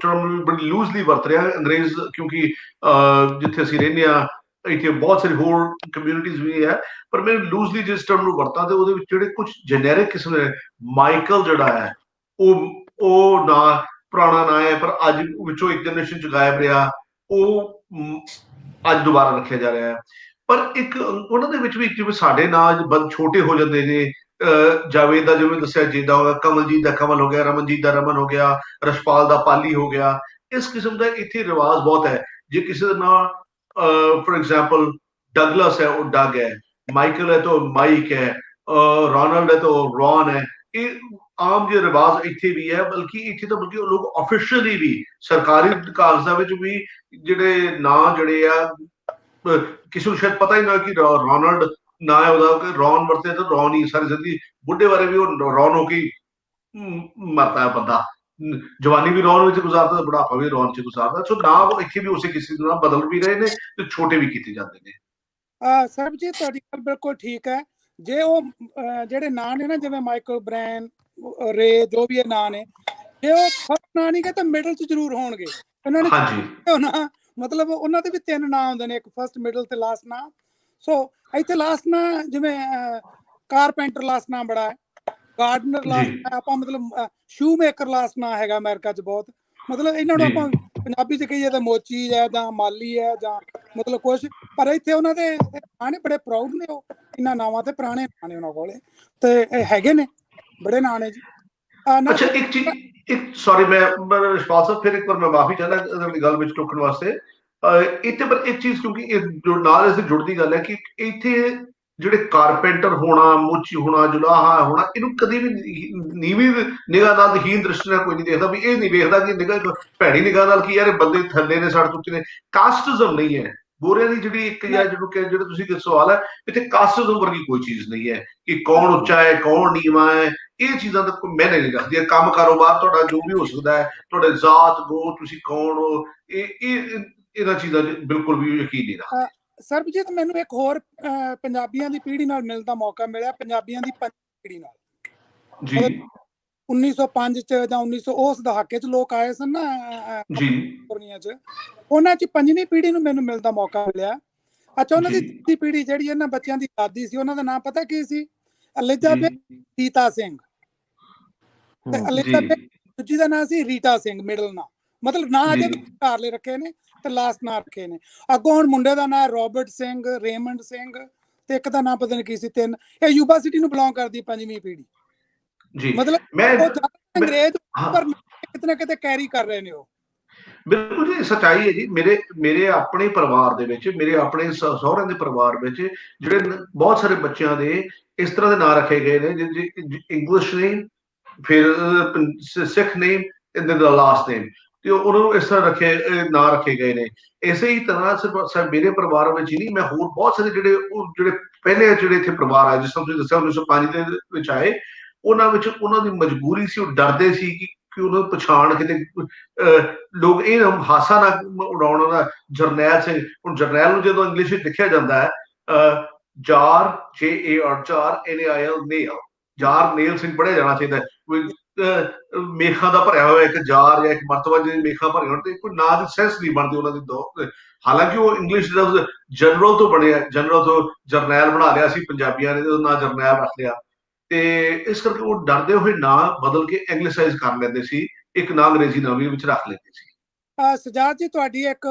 ਟਰਮ ਬੜੀ ਲੂਜ਼ਲੀ ਵਰਤ ਰਿਹਾ ਅੰਗਰੇਜ਼, ਕਿਉਂਕਿ ਜਿੱਥੇ ਅਸੀਂ ਰਹਿੰਦੇ ਹਾਂ ਇੱਥੇ ਬਹੁਤ ਸਾਰੀ ਹੋਰ ਕਮਿਊਨਿਟੀਜ਼ ਵੀ ਹੈ, ਪਰ ਮੈਂ ਲੂਜ਼ਲੀ ਜਿਸ ਟਰਮ ਨੂੰ ਵਰਤਾਂ ਤੇ ਉਹਦੇ ਵਿੱਚ ਜਿਹੜੇ ਕੁਝ ਜੈਨੇਰਿਕ ਕਿਸਮ ਦੇ, ਮਾਈਕਲ ਜਿਹੜਾ ਹੈ ਉਹ ਨਾਂ ਪੁਰਾਣਾ ਨਾਂ ਹੈ, ਪਰ ਅੱਜ ਵਿੱਚੋਂ ਇੱਕ ਜਨਰੇਸ਼ਨ ਚ ਗਾਇਬ ਰਿਹਾ, ਉਹ ਅੱਜ ਦੁਬਾਰਾ ਰੱਖਿਆ ਜਾ ਰਿਹਾ ਹੈ। ਪਰ ਇੱਕ ਉਹਨਾਂ ਦੇ ਵਿੱਚ ਵੀ ਜਿਵੇਂ ਸਾਡੇ ਨਾਂ ਛੋਟੇ ਹੋ ਜਾਂਦੇ ਨੇ, ਜਾਵੇਦ ਦਾ ਜਿਵੇਂ ਦੱਸਿਆ ਜੀਦਾ ਹੋ ਗਿਆ, ਕਮਲਜੀਤ ਦਾ ਕਮਲ ਹੋ ਗਿਆ, ਰਮਨਜੀਤ ਦਾ ਰਮਨ ਹੋ ਗਿਆ, ਰਸ਼ਪਾਲ ਦਾ ਪਾਲੀ ਹੋ ਗਿਆ। ਇਸ ਕਿਸਮ ਦਾ ਇੱਥੇ ਰਿਵਾਜ ਬਹੁਤ ਹੈ। ਜੇ ਕਿਸੇ ਦਾ ਨਾਂ ਫॉर एग्जांपल डगलस है, वो डग है, माइकल है तो माइक है, रोनाल्ड है तो रॉन है। ये आम जो रिवाज इत्थे भी है, बल्कि लोग ऑफिशियली भी सरकारी कागजां विच भी जिहड़े नां जिहड़े आ, किसी को शायद पता ही ना कि रोनाल्ड ना है ਉਹਦਾ, रॉन वरते तो रॉन ही सारी जिंदगी, बुढ़े बारे भी वो रॉन हो के मरता है बंदा, जवानी भी रौन ਵਿੱਚ ਗੁਜ਼ਾਰਦਾ, ਬੁਢਾਪਾ ਵੀ ਰੌਨ ਚ ਗੁਜ਼ਾਰਦਾ। ਸੋ ਨਾ ਉਹ ਇੱਥੇ ਵੀ ਉਸੇ ਕਿਸੇ ਨਾਲ ਬਦਲ ਵੀ ਰਹੇ ਨੇ ਤੇ ਛੋਟੇ ਵੀ ਕੀਤੇ ਜਾਂਦੇ ਨੇ। ਸਰਬਜੀਤ ਤੁਹਾਡੀ ਗੱਲ ਬਿਲਕੁਲ ਠੀਕ ਹੈ। ਜੇ ਉਹ ਜਿਹੜੇ ਨਾਂ ਨੇ ਨਾ, ਜਿਵੇਂ ਮਾਈਕਲ, ਬ੍ਰੈਨ, ਰੇ, ਜੋ ਵੀ ਇਹ ਨਾਂ ਨੇ, ਜੇ ਉਹ ਫਸਟ ਨਾਂ ਨਹੀਂ ਗਏ ਤਾਂ ਮਿਡਲ ਚ ਜ਼ਰੂਰ ਹੋਣਗੇ। ਉਹਨਾਂ ਨੇ ਮਤਲਬ ਉਹਨਾਂ ਦੇ ਵੀ 3 ਨਾਂ ਹੁੰਦੇ ਨੇ, ਇੱਕ ਫਸਟ, ਮਿਡਲ ਤੇ ਲਾਸਟ ਨਾਂ। ਸੋ ਇੱਥੇ ਲਾਸਟ ਨਾਂ ਜਿਵੇਂ ਕਾਰਪੈਂਟਰ ਲਾਸਟ ਨਾਂ ਬੜਾ ਹੈ, ਗਾਰਡਨਰ ਲਾਸਟ, ਆਪਾਂ ਮਤਲਬ ਸ਼ੂ ਮੇਕਰ ਲਾਸਟ ਨਾਂ ਹੈਗਾ ਅਮਰੀਕਾ ਚ ਬਹੁਤ। ਮਤਲਬ ਇਹਨਾਂ ਨੂੰ ਆਪਾਂ ਪੰਜਾਬੀ ਚ ਕਹੀਏ ਤਾਂ ਮੋਚੀ ਹੈ ਜਾਂ ਮਾਲੀ ਹੈ ਜਾਂ ਮਤਲਬ ਕੁਛ, ਪਰ ਇੱਥੇ ਉਹਨਾਂ ਦੇ ਨਾਂ ਨੇ ਬੜੇ ਪ੍ਰਾਊਡ ਨੇ ਉਹ ਇਹਨਾਂ ਨਾਵਾਂ ਤੇ, ਪੁਰਾਣੇ ਨਾਂ ਨੇ ਉਹਨਾਂ ਕੋਲੇ ਤੇ ਹੈਗੇ ਨੇ ਬੜੇ ਨਾਂ ਨੇ ਜੀ। ਅੱਛਾ ਇੱਕ ਚੀਜ਼, ਸੌਰੀ ਮੈਂ ਰਿਸ਼ਪਾਲ ਸਾਹਿਬ ਫਿਰ ਇੱਕ ਵਾਰ ਮੈਂ ਮਾਫੀ ਚਾਹੁੰਦਾ ਅਗਲੀ ਗੱਲ ਵਿੱਚ ਟੋਕਣ ਵਾਸਤੇ। ਇੱਥੇ ਪਰ ਇੱਕ ਚੀਜ਼, ਕਿਉਂਕਿ ਇਹ ਨਾਲ ਇਸ ਜੁੜਦੀ ਗੱਲ ਹੈ ਕਿ ਇੱਥੇ ਜਿਹੜੇ ਕਾਰਪੈਂਟਰ ਹੋਣਾ, ਮੋਚੀ ਹੋਣਾ, ਜੁਲਾਹਾ ਹੋਣਾ, ਇਹਨੂੰ ਕਦੀ ਵੀ ਨੀਵੀਂ ਨਿਗਾਹ ਨਾਲ, ਹੀਨ ਦ੍ਰਿਸ਼ਟੀ ਨਾਲ ਕੋਈ ਨਹੀਂ ਦੇਖਦਾ। ਵੀ ਇਹ ਨਹੀਂ ਵੇਖਦਾ ਕਿ ਨਿਗਾਹ ਭੈੜੀ ਨਿਗਾਹ ਨਾਲ ਕੀ ਯਾਰ ਬੰਦੇ ਥੱਲੇ ਨੇ, ਸਾਡੇ ਤੋਂ ਉੱਤੇ ਨੇ। ਕਾਸਟਿਜ਼ਮ ਨਹੀਂ ਹੈ ਗੋਰਿਆਂ ਦੀ ਜਿਹੜੀ ਇੱਕ ਜਾਂ ਜਿਹੜਾ ਤੁਸੀਂ ਸਵਾਲ ਹੈ, ਇੱਥੇ ਕਾਸਟਿਜ਼ਮ ਵਰਗੀ ਕੋਈ ਚੀਜ਼ ਨਹੀਂ ਹੈ ਕਿ ਕੌਣ ਉੱਚਾ ਹੈ ਕੌਣ ਨੀਵਾਂ ਹੈ। ਇਹ ਚੀਜ਼ਾਂ ਦਾ ਕੋਈ ਮਾਇਨੇ ਨਹੀਂ ਰੱਖਦੀਆਂ। ਕੰਮ ਕਾਰੋਬਾਰ ਤੁਹਾਡਾ ਜੋ ਵੀ ਹੋ ਸਕਦਾ ਹੈ, ਤੁਹਾਡੇ ਜ਼ਾਤ ਗੋ, ਤੁਸੀਂ ਕੌਣ ਹੋ, ਇਹਨਾਂ ਚੀਜ਼ਾਂ ਬਿਲਕੁਲ ਵੀ ਯਕੀਨ ਨਹੀਂ ਰੱਖਦੇ। ਸਰਬਜੀਤ ਮੈਨੂੰ ਇੱਕ ਹੋਰ ਪੰਜਾਬੀਆਂ ਦੀ ਪੀੜ੍ਹੀ ਨਾਲ ਮਿਲਣ ਦਾ ਮੌਕਾ ਮਿਲਿਆ, ਪੰਜਾਬੀਆਂ ਦੀ 5ਵੀਂ ਪੀੜ੍ਹੀ ਨਾਲ। 1905 ਚ ਜਾਂ 1900 ਉਸ ਦਹਾਕੇ ਚ ਲੋਕ ਆਏ ਸਨ ਨਾ ਜੀ ਕੈਲੀਫੋਰਨੀਆ ਚ, ਉਹਨਾਂ ਚ 5ਵੀਂ ਪੀੜ੍ਹੀ ਨੂੰ ਮੈਨੂੰ ਮਿਲਣ ਦਾ ਮੌਕਾ ਮਿਲਿਆ। ਅੱਛਾ, ਉਹਨਾਂ ਦੀ ਜੀ। ਤੀਜੀ ਪੀੜ੍ਹੀ ਜਿਹੜੀ ਇਹਨਾਂ ਬੱਚਿਆਂ ਦੀ ਦਾਦੀ ਸੀ, ਉਹਨਾਂ ਦਾ ਨਾਮ ਪਤਾ ਕੀ ਸੀ? ਐਲਿਜ਼ਾਬੇਥ ਜੀ ਸੀਤਾ ਸਿੰਘ। ਤੇ ਜੀ ਐਲਿਜ਼ਾਬੇਥ ਦੂਜੀ ਦਾ ਨਾਮ ਸੀ ਰੀਟਾ ਸਿੰਘ, ਮਿਡਲ ਨਾਮ, ਮਤਲਬ ਨਾਂ ਅਜੇ ਵੀ ਜੀ ਘਰਲੇ ਰੱਖੇ ਨੇ ਤੇ ਲਾਸਟ ਨਾਂ ਰੱਖੇ ਨੇ। ਅੱਗੋਂ ਹੁਣ ਮੁੰਡੇ ਦਾ ਨਾਮ ਰੋਬਰਟ ਸਿੰਘ, ਰੇਮੰਡ ਸਿੰਘ, ਤੇ ਇੱਕ ਦਾ ਨਾਮ ਪਤਾ ਨਹੀਂ ਕੀ ਸੀ, 3। ਇਹ ਯੂਬਾ ਸਿਟੀ ਨੂੰ ਬਿਲੋਂਗ ਕਰਦੀ 5ਵੀਂ ਪੀੜ੍ਹੀ। ਜੀ ਮਤਲਬ ਮੈਂ ਉਹ ਅੰਗਰੇਜ਼ ਹਾਂ ਪਰ ਕਿਤੇ ਨਾ ਕਿਤੇ ਕੈਰੀ ਕਰ ਰਹੇ ਨੇ ਉਹ। ਬਿਲਕੁਲ ਜੀ, ਸੱਚਾਈ ਹੈ ਜੀ। ਮੇਰੇ ਆਪਣੇ ਪਰਿਵਾਰ ਦੇ ਵਿੱਚ, ਮੇਰੇ ਆਪਣੇ ਸਹੁਰਿਆਂ ਦੇ ਪਰਿਵਾਰ ਵਿੱਚ ਜਿਹੜੇ ਬਹੁਤ ਸਾਰੇ ਬੱਚਿਆਂ ਦੇ ਇਸ ਤਰ੍ਹਾਂ ਦੇ ਨਾਂ ਰੱਖੇ ਗਏ ਨੇ, ਇੰਗਲਿਸ਼ ਨੇਮ, ਫਿਰ ਸਿੱਖ ਨੇਮ, ਐਂਡ ਦਾ ਲਾਸਟ ਨੇਮ, ਤੇ ਉਹਨਾਂ ਨੂੰ ਇਸ ਤਰ੍ਹਾਂ ਨਾਂ ਰੱਖੇ ਗਏ ਨੇ। ਇਸੇ ਹੀ ਤਰ੍ਹਾਂ ਸਿਰਫ ਮੇਰੇ ਪਰਿਵਾਰ ਵਿੱਚ ਹੀ ਨਹੀਂ, ਮੈਂ ਹੋਰ ਬਹੁਤ ਸਾਰੇ ਜਿਹੜੇ ਪਹਿਲੇ ਜਿਹੜੇ ਇੱਥੇ ਪਰਿਵਾਰ ਆਏ, ਜਿਸ ਤਰ੍ਹਾਂ ਤੁਸੀਂ ਦੱਸਿਆ 1905 ਦੇ ਵਿੱਚ ਆਏ, ਉਹਨਾਂ ਵਿੱਚ ਉਹਨਾਂ ਦੀ ਮਜਬੂਰੀ ਸੀ, ਉਹ ਡਰਦੇ ਸੀ ਕਿ ਉਹਨਾਂ ਨੂੰ ਪਛਾਣ ਕਿਤੇ ਲੋਕ ਇਹ ਹਾਸਾ ਨਾ ਉਡਾਉਣ ਦਾ। ਜਰਨੈਲ ਸਿੰਘ, ਹੁਣ ਜਰਨੈਲ ਨੂੰ ਜਦੋਂ ਇੰਗਲਿਸ਼ ਵਿੱਚ ਲਿਖਿਆ ਜਾਂਦਾ ਹੈ jar, JAR, jar NAIL, nail, jar nail Singh ਪੜ੍ਹਿਆ ਜਾਣਾ ਚਾਹੀਦਾ। ਮੇਖਾਂ ਦਾ ਭਰਿਆ ਹੋਇਆ ਇੱਕ ਜਾਰ ਜਾਂ ਇੱਕ ਮਰਤਬਾ ਜਿਹਦੀ ਮੇਖਾਂ ਭਰੀਆਂ ਹੋਣ, ਤੇ ਕੋਈ ਨਾਂ ਦੀ ਸੈਂਸ ਨਹੀਂ ਬਣਦੀ ਉਹਨਾਂ ਦੀ। ਹਾਲਾਂਕਿ ਉਹ ਇੰਗਲਿਸ਼ ਦਾ ਜਨਰਲ ਤੋਂ ਬਣਿਆ, ਜਨਰਲ ਤੋਂ ਜਰਨੈਲ ਬਣਾ ਲਿਆ ਸੀ ਪੰਜਾਬੀਆਂ ਨੇ, ਉਹਦਾ ਨਾਂ ਜਰਨੈਲ ਰੱਖ ਲਿਆ। ਤੇ ਇਸ ਕਰਕੇ ਉਹ ਡਰਦੇ ਹੋਏ ਨਾਂ ਬਦਲ ਕੇ ਐਂਗਲਿਸਾਈਜ਼ ਕਰ ਲੈਂਦੇ ਸੀ, ਇੱਕ ਨਾਂ ਅੰਗਰੇਜ਼ੀ ਨਾਂ ਵੀ ਵਿੱਚ ਰੱਖ ਲੈਂਦੇ ਸੀ। ਸਜਾਦ ਜੀ, ਤੁਹਾਡੀ ਇੱਕ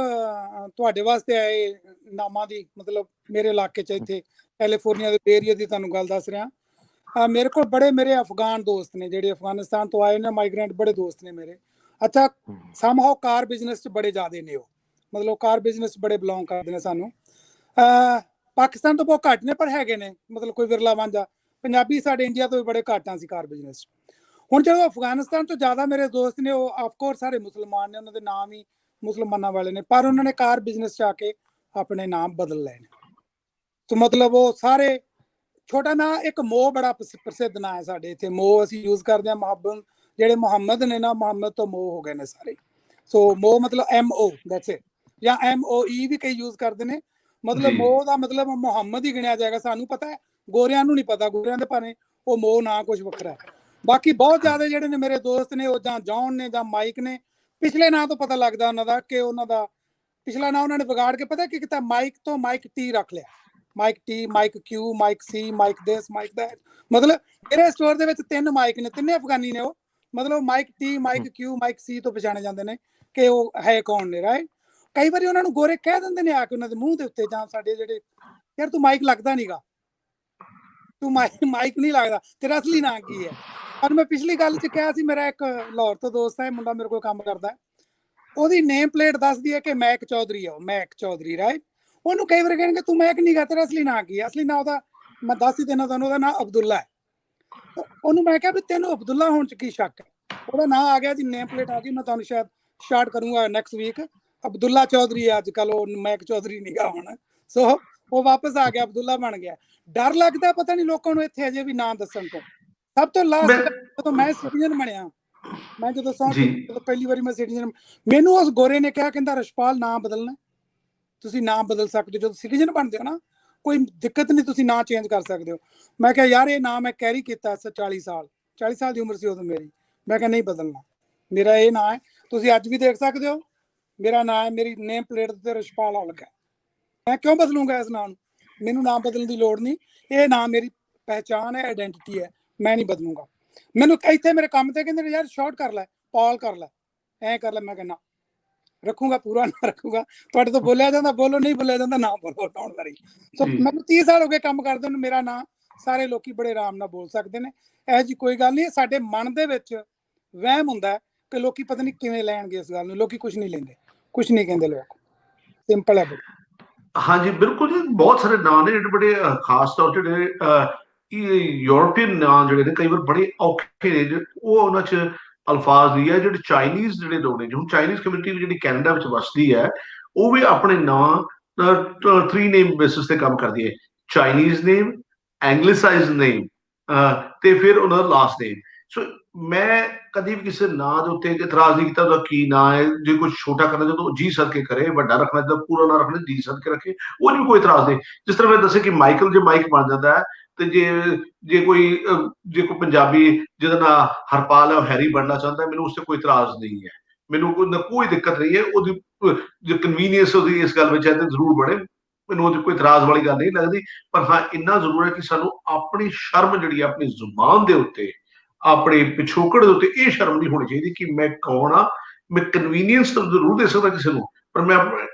ਤੁਹਾਡੇ ਵਾਸਤੇ ਆਏ ਨਾਮਾਂ ਦੀ, ਮਤਲਬ ਮੇਰੇ ਇਲਾਕੇ 'ਚ ਇੱਥੇ ਕੈਲੀਫੋਰਨੀਆ ਦੇ ਏਰੀਆ ਦੀ ਤੁਹਾਨੂੰ ਗੱਲ ਦੱਸ ਰਿਹਾ। ਮੇਰੇ ਕੋਲ ਮੇਰੇ ਅਫਗਾਨ ਦੋਸਤ ਨੇ, ਜਿਹੜੇ ਅਫਗਾਨਿਸਤਾਨ ਤੋਂ ਆਏ ਨੇ, ਮਾਈਗ੍ਰੈਂਟ, ਬੜੇ ਦੋਸਤ ਨੇ ਮੇਰੇ। ਅੱਛਾ, ਸਮਹਾਓ ਕਾਰ ਬਿਜ਼ਨਸ 'ਚ ਬੜੇ ਜ਼ਿਆਦੇ ਨੇ ਉਹ, ਮਤਲਬ ਕਾਰ ਬਿਜ਼ਨਸ 'ਚ ਬੜੇ ਬਿਲੋਂਗ ਕਰਦੇ ਨੇ ਸਾਨੂੰ। ਪਾਕਿਸਤਾਨ ਤੋਂ ਬਹੁਤ ਘੱਟ ਨੇ, ਪਰ ਹੈਗੇ ਨੇ, ਮਤਲਬ ਕੋਈ ਵਿਰਲਾ ਵਾਂਝਾ। ਪੰਜਾਬੀ ਸਾਡੇ ਇੰਡੀਆ ਤੋਂ ਵੀ ਬੜੇ ਘੱਟ ਆ ਸੀ ਕਾਰ ਬਿਜ਼ਨਸ 'ਚ। ਹੁਣ ਜਦੋਂ ਅਫਗਾਨਿਸਤਾਨ ਤੋਂ ਜ਼ਿਆਦਾ ਮੇਰੇ ਦੋਸਤ ਨੇ, ਉਹ ਆਫਕੋਰਸ ਸਾਰੇ ਮੁਸਲਮਾਨ ਨੇ, ਉਹਨਾਂ ਦੇ ਨਾਮ ਹੀ ਮੁਸਲਮਾਨਾਂ ਵਾਲੇ ਨੇ, ਪਰ ਉਹਨਾਂ ਨੇ ਕਾਰ ਬਿਜ਼ਨਸ 'ਚ ਆ ਕੇ ਆਪਣੇ ਨਾਮ ਬਦਲ ਲਏ ਨੇ। ਸੋ ਮਤਲਬ ਉਹ ਸਾਰੇ, ਛੋਟਾ ਨਾਂ ਇੱਕ ਮੋ ਬੜਾ ਪ੍ਰਸਿੱਧ ਨਾਂ ਹੈ ਸਾਡੇ ਇੱਥੇ, ਮੋ ਅਸੀਂ ਯੂਜ਼ ਕਰਦੇ ਹਾਂ। ਮੁਹੰਮਦ, ਜਿਹੜੇ ਮੁਹੰਮਦ ਨੇ ਨਾ, ਮੁਹੰਮਦ ਤੋਂ ਮੋ ਹੋ ਗਏ ਨੇ ਸਾਰੇ। ਸੋ ਮੋ ਮਤਲਬ MO, ਦੈਟਸ ਇਟ, ਜਾਂ MOE ਵੀ ਕਈ ਯੂਜ਼ ਕਰਦੇ ਨੇ। ਮਤਲਬ ਮੋ ਦਾ ਮਤਲਬ ਮੁਹੰਮਦ ਹੀ ਗਿਣਿਆ ਜਾਏਗਾ, ਸਾਨੂੰ ਪਤਾ ਹੈ, ਗੋਰਿਆਂ ਨੂੰ ਨਹੀਂ ਪਤਾ, ਗੋਰਿਆਂ ਦੇ ਭਾਵੇਂ ਉਹ ਮੋ ਨਾਂ ਕੁਝ ਵੱਖਰਾ ਹੈ। ਬਾਕੀ ਬਹੁਤ ਜ਼ਿਆਦਾ ਜਿਹੜੇ ਨੇ ਮੇਰੇ ਦੋਸਤ ਨੇ, ਉਹ ਜਾਂ ਜੌਨ ਨੇ ਜਾਂ ਮਾਈਕ ਨੇ। ਪਿਛਲੇ ਨਾਂ ਤੋਂ ਪਤਾ ਲੱਗਦਾ ਉਹਨਾਂ ਦਾ ਕਿ ਉਹਨਾਂ ਦਾ ਪਿਛਲਾ ਨਾਂ ਉਹਨਾਂ ਨੇ ਵਿਗਾੜ ਕੇ ਪਤਾ ਕੀ ਕੀਤਾ, ਮਾਈਕ ਤੋਂ ਮਾਈਕ T ਰੱਖ ਲਿਆ। Mike T, Mike Q, Mike C, Mike this, Mike that. ਮਤਲਬ ਮੇਰੇ ਸਟੋਰ ਦੇ ਵਿੱਚ 3 ਮਾਈਕ ਨੇ, ਤਿੰਨੇ ਅਫਗਾਨੀ ਨੇ ਉਹ। ਮਤਲਬ Mike T, Mike Q, Mike C ਤੋਂ ਪਛਾਣੇ ਜਾਂਦੇ ਨੇ ਕਿ ਉਹ ਹੈ ਕੌਣ ਨੇ, ਰਾਈਟ। ਕਈ ਵਾਰੀ ਉਹਨਾਂ ਨੂੰ ਗੋਰੇ ਕਹਿ ਦਿੰਦੇ ਨੇ ਆ ਕੇ ਉਹਨਾਂ ਦੇ ਮੂੰਹ ਦੇ ਉੱਤੇ, ਜਾਂ ਸਾਡੇ ਜਿਹੜੇ, ਯਾਰ ਤੂੰ ਮਾਈਕ ਲੱਗਦਾ ਨੀਗਾ, ਤੂੰ ਮਾਈਕ ਨਹੀਂ ਲੱਗਦਾ, ਤੇਰਾ ਅਸਲੀ ਨਾਂ ਕੀ ਹੈ? ਪਰ ਮੈਂ ਪਿਛਲੀ ਗੱਲ 'ਚ ਕਿਹਾ ਸੀ, ਮੇਰਾ ਇੱਕ ਲਾਹੌਰ ਤੋਂ ਦੋਸਤ ਹੈ, ਮੁੰਡਾ ਮੇਰੇ ਕੋਲ ਕੰਮ ਕਰਦਾ, ਉਹਦੀ ਨੇਮ ਪਲੇਟ ਦੱਸਦੀ ਹੈ ਕਿ ਮੈਕ ਚੌਧਰੀ ਆ, ਮੈਕ ਚੌਧਰੀ, ਰਾਈਟ। ਉਹਨੂੰ ਕਈ ਵਾਰ ਕਹਿਣਗੇ ਤੂੰ ਮੈਕ ਨੀਗਾ, ਤੇਰਾ ਅਸਲੀ ਨਾਂ ਕੀ ਹੈ? ਅਸਲੀ ਨਾਂ ਉਹਦਾ ਮੈਂ ਦੱਸ ਹੀ ਦੇਣਾ ਤੁਹਾਨੂੰ, ਉਹਦਾ ਨਾਂ ਅਬਦੁੱਲਾ ਹੈ। ਉਹਨੂੰ ਮੈਂ ਕਿਹਾ ਵੀ ਤੈਨੂੰ ਅਬਦੁੱਲਾ ਹੋਣ 'ਚ ਕੀ ਸ਼ੱਕ ਹੈ? ਉਹਦਾ ਨਾਂ ਆ ਗਿਆ ਜੀ, ਨੇਮ ਪਲੇਟ ਆ ਗਈ। ਮੈਂ ਤੁਹਾਨੂੰ ਸ਼ਾਇਦ ਸਟਾਰਟ ਕਰੂੰਗਾ ਨੈਕਸਟ ਵੀਕ। ਅਬਦੁੱਲਾ ਚੌਧਰੀ ਹੈ ਅੱਜ ਕੱਲ੍ਹ, ਉਹ ਮੈਕ ਚੌਧਰੀ ਨੀਗਾ ਹੁਣ। ਸੋ ਉਹ ਵਾਪਸ ਆ ਗਿਆ, ਅਬਦੁੱਲਾ ਬਣ ਗਿਆ। ਡਰ ਲੱਗਦਾ ਪਤਾ ਨਹੀਂ ਲੋਕਾਂ ਨੂੰ ਇੱਥੇ ਅਜੇ ਵੀ ਨਾਂ ਦੱਸਣ ਤੋਂ। ਸਭ ਤੋਂ ਲਾਸਟ ਜਦੋਂ ਮੈਂ ਸਿਟੀਜ਼ਨ ਬਣਿਆ, ਮੈਂ ਜਦੋਂ ਪਹਿਲੀ ਵਾਰੀ ਮੈਂ ਸਿਟੀਜ਼ਨ, ਮੈਨੂੰ ਉਸ ਗੋਰੇ ਨੇ ਕਿਹਾ, ਕਹਿੰਦਾ ਰਸ਼ਪਾਲ ਨਾਂ ਬਦਲਣਾ, ਤੁਸੀਂ ਨਾਂ ਬਦਲ ਸਕਦੇ ਹੋ ਜਦੋਂ ਸਿਟੀਜ਼ਨ ਬਣਦੇ ਹੋ ਨਾ, ਕੋਈ ਦਿੱਕਤ ਨਹੀਂ, ਤੁਸੀਂ ਨਾਂ ਚੇਂਜ ਕਰ ਸਕਦੇ ਹੋ। ਮੈਂ ਕਿਹਾ ਯਾਰ ਇਹ ਨਾਂ ਮੈਂ ਕੈਰੀ ਕੀਤਾ 40 ਸਾਲ ਦੀ ਉਮਰ ਸੀ ਉਦੋਂ ਮੇਰੀ। ਮੈਂ ਕਿਹਾ ਨਹੀਂ ਬਦਲਣਾ, ਮੇਰਾ ਇਹ ਨਾਂ ਹੈ, ਤੁਸੀਂ ਅੱਜ ਵੀ ਦੇਖ ਸਕਦੇ ਹੋ, ਮੇਰਾ ਨਾਂ ਹੈ, ਮੇਰੀ ਨੇਮ ਪਲੇਟ ਤੇ ਰਸ਼ਪਾਲ ਆ ਲੱਗਾ। ਮੈਂ ਕਿਉਂ ਬਦਲੂੰਗਾ ਇਸ ਨਾਂ ਨੂੰ? ਮੈਨੂੰ ਨਾਂ ਬਦਲਣ ਦੀ ਲੋੜ ਨਹੀਂ, ਇਹ ਨਾਂ ਮੇਰੀ ਪਹਿਚਾਣ ਹੈ, ਆਇਡੈਂਟੀਟੀ ਹੈ, ਮੈਂ ਨਹੀਂ ਬਦਲੂੰਗਾ। ਮੈਨੂੰ ਇੱਥੇ ਮੇਰੇ ਕੰਮ ਤੇ ਕਹਿੰਦੇ ਨੇ ਯਾਰ ਸ਼ਾਰਟ ਕਰ ਲੈ, ਪਾਲ ਕਰ ਲੈ, ਐਂ ਕਰ ਲੈ। ਮੈਂ ਕਹਿੰਦਾ ਰੱਖੂਗਾ, ਪੂਰਾ ਨਾਂ ਰੱਖੂਗਾ। ਤੁਹਾਡੇ ਤੋਂ ਬੋਲਿਆ ਜਾਂਦਾ ਬੋਲੋ, ਨਹੀਂ ਬੋਲਿਆ ਜਾਂਦਾ ਨਾ ਬੋਲੋ, ਡੋਂਟ ਵਰੀ। ਸੋ ਮੈਨੂੰ 30 ਸਾਲ ਹੋ ਗਏ ਕੰਮ ਕਰਦੇ ਨੂੰ, ਮੇਰਾ ਨਾਂ ਸਾਰੇ ਲੋਕੀ ਬੜੇ ਆਰਾਮ ਨਾਲ ਬੋਲ ਸਕਦੇ ਨੇ। ਇਹੋ ਜਿਹੀ ਕੋਈ ਗੱਲ ਨਹੀਂ। ਸਾਡੇ ਮਨ ਦੇ ਵਿੱਚ ਵਹਿਮ ਹੁੰਦਾ ਕਿ ਲੋਕੀ ਪਤਾ ਨਹੀਂ ਕਿਵੇਂ ਲੈਣਗੇ ਇਸ ਗੱਲ ਨੂੰ। ਲੋਕੀ ਕੁਝ ਨਹੀਂ ਲੈਂਦੇ, ਕੁਝ ਨਹੀਂ ਕਹਿੰਦੇ ਲੋਕ, ਸਿੰਪਲ ਹੈ ਬੜੀ। ਹਾਂਜੀ ਬਿਲਕੁਲ ਜੀ, ਬਹੁਤ ਸਾਰੇ ਨਾਂ ਨੇ ਜਿਹੜੇ ਬੜੇ ਖਾਸ ਤੌਰ ਤੇ ਜਿਹੜੇ ਯੂਰਪੀਅਨ ਨਾਂ ਜਿਹੜੇ ਨੇ ਕਈ ਵਾਰ ਬੜੇ ਔਖੇ ਨੇ, ਉਹ ਉਹਨਾਂ 'ਚ ਅਲਫਾਜ਼ ਦੀ ਹੈ। ਜਿਹੜੇ ਚਾਈਨੀਜ਼ ਜਿਹੜੇ ਲੋਕ ਨੇ, ਹੁਣ ਚਾਈਨੀਜ਼ ਕਮਿਊਨਿਟੀ ਜਿਹੜੀ ਕੈਨੇਡਾ ਵਿੱਚ ਵਸਦੀ ਹੈ, ਉਹ ਵੀ ਆਪਣੇ ਨਾਂ 3 ਨੇਮ ਬੇਸਿਸ ਤੇ ਕੰਮ ਕਰਦੀ ਹੈ। ਚਾਈਨੀਜ਼ ਨੇਮ, ਐਂਗਲਿਸਾਈਜ਼ ਨੇਮ, ਤੇ ਫਿਰ ਉਹਨਾਂ ਦਾ ਲਾਸਟ ਨੇਮ। ਸੋ ਮੈਂ ਕਦੀ ਵੀ ਕਿਸੇ ਨਾਂ ਦੇ ਉੱਤੇ ਇਤਰਾਜ਼ ਨਹੀਂ ਕੀਤਾ ਉਹਦਾ ਕੀ ਨਾਂ ਹੈ। ਜੇ ਕੁਝ ਛੋਟਾ ਕਰਨਾ ਜਦੋਂ ਜੀ ਸਦਕੇ ਕਰੇ, ਵੱਡਾ ਰੱਖਣਾ ਜਦੋਂ ਪੂਰਾ ਨਾਂ ਰੱਖਣਾ ਜੀ ਸਦਕੇ ਰੱਖੇ, ਉਹ 'ਚ ਵੀ ਕੋਈ ਇਤਰਾਜ਼ ਨਹੀਂ। ਜਿਸ ਤਰ੍ਹਾਂ ਮੈਂ ਦੱਸਿਆ ਕਿ ਮਾਈਕਲ ਜੇ ਮਾਈਕ ਬਣ ਜਾਂਦਾ ਹੈ, ਤੇ ਜੇ ਕੋਈ ਪੰਜਾਬੀ ਜਿਹਦਾ ਨਾਂ ਹਰਪਾਲ ਹੈ ਉਹ ਹੈਰੀ ਬਣਨਾ ਚਾਹੁੰਦਾ, ਮੈਨੂੰ ਉਸ ਤੇ ਕੋਈ ਇਤਰਾਜ਼ ਨਹੀਂ ਹੈ, ਮੈਨੂੰ ਕੋਈ ਦਿੱਕਤ ਨਹੀਂ ਹੈ। ਉਹਦੀ ਜੋ ਕਨਵੀਨੀਅੰਸ ਉਹਦੀ ਇਸ ਗੱਲ ਵਿੱਚ ਹੈ ਤੇ ਜ਼ਰੂਰ ਬਣੇ, ਮੈਨੂੰ ਉਹਦੀ ਕੋਈ ਇਤਰਾਜ਼ ਵਾਲੀ ਗੱਲ ਨਹੀਂ ਲੱਗਦੀ। ਪਰ ਹਾਂ ਇੰਨਾ ਜ਼ਰੂਰ ਹੈ ਕਿ ਸਾਨੂੰ ਆਪਣੀ ਸ਼ਰਮ ਜਿਹੜੀ ਹੈ ਆਪਣੀ ਜ਼ੁਬਾਨ ਦੇ ਉੱਤੇ, ਆਪਣੇ ਪਿਛੋਕੜ ਦੇ ਉੱਤੇ ਇਹ ਸ਼ਰਮ ਨਹੀਂ ਹੋਣੀ ਚਾਹੀਦੀ ਕਿ ਮੈਂ ਕੌਣ ਆ। ਮੈਂ ਕਨਵੀਨੀਅੰਸ ਤਾਂ ਜ਼ਰੂਰ ਦੇ ਸਕਦਾ ਕਿਸੇ ਨੂੰ, ਪਰ ਮੈਂ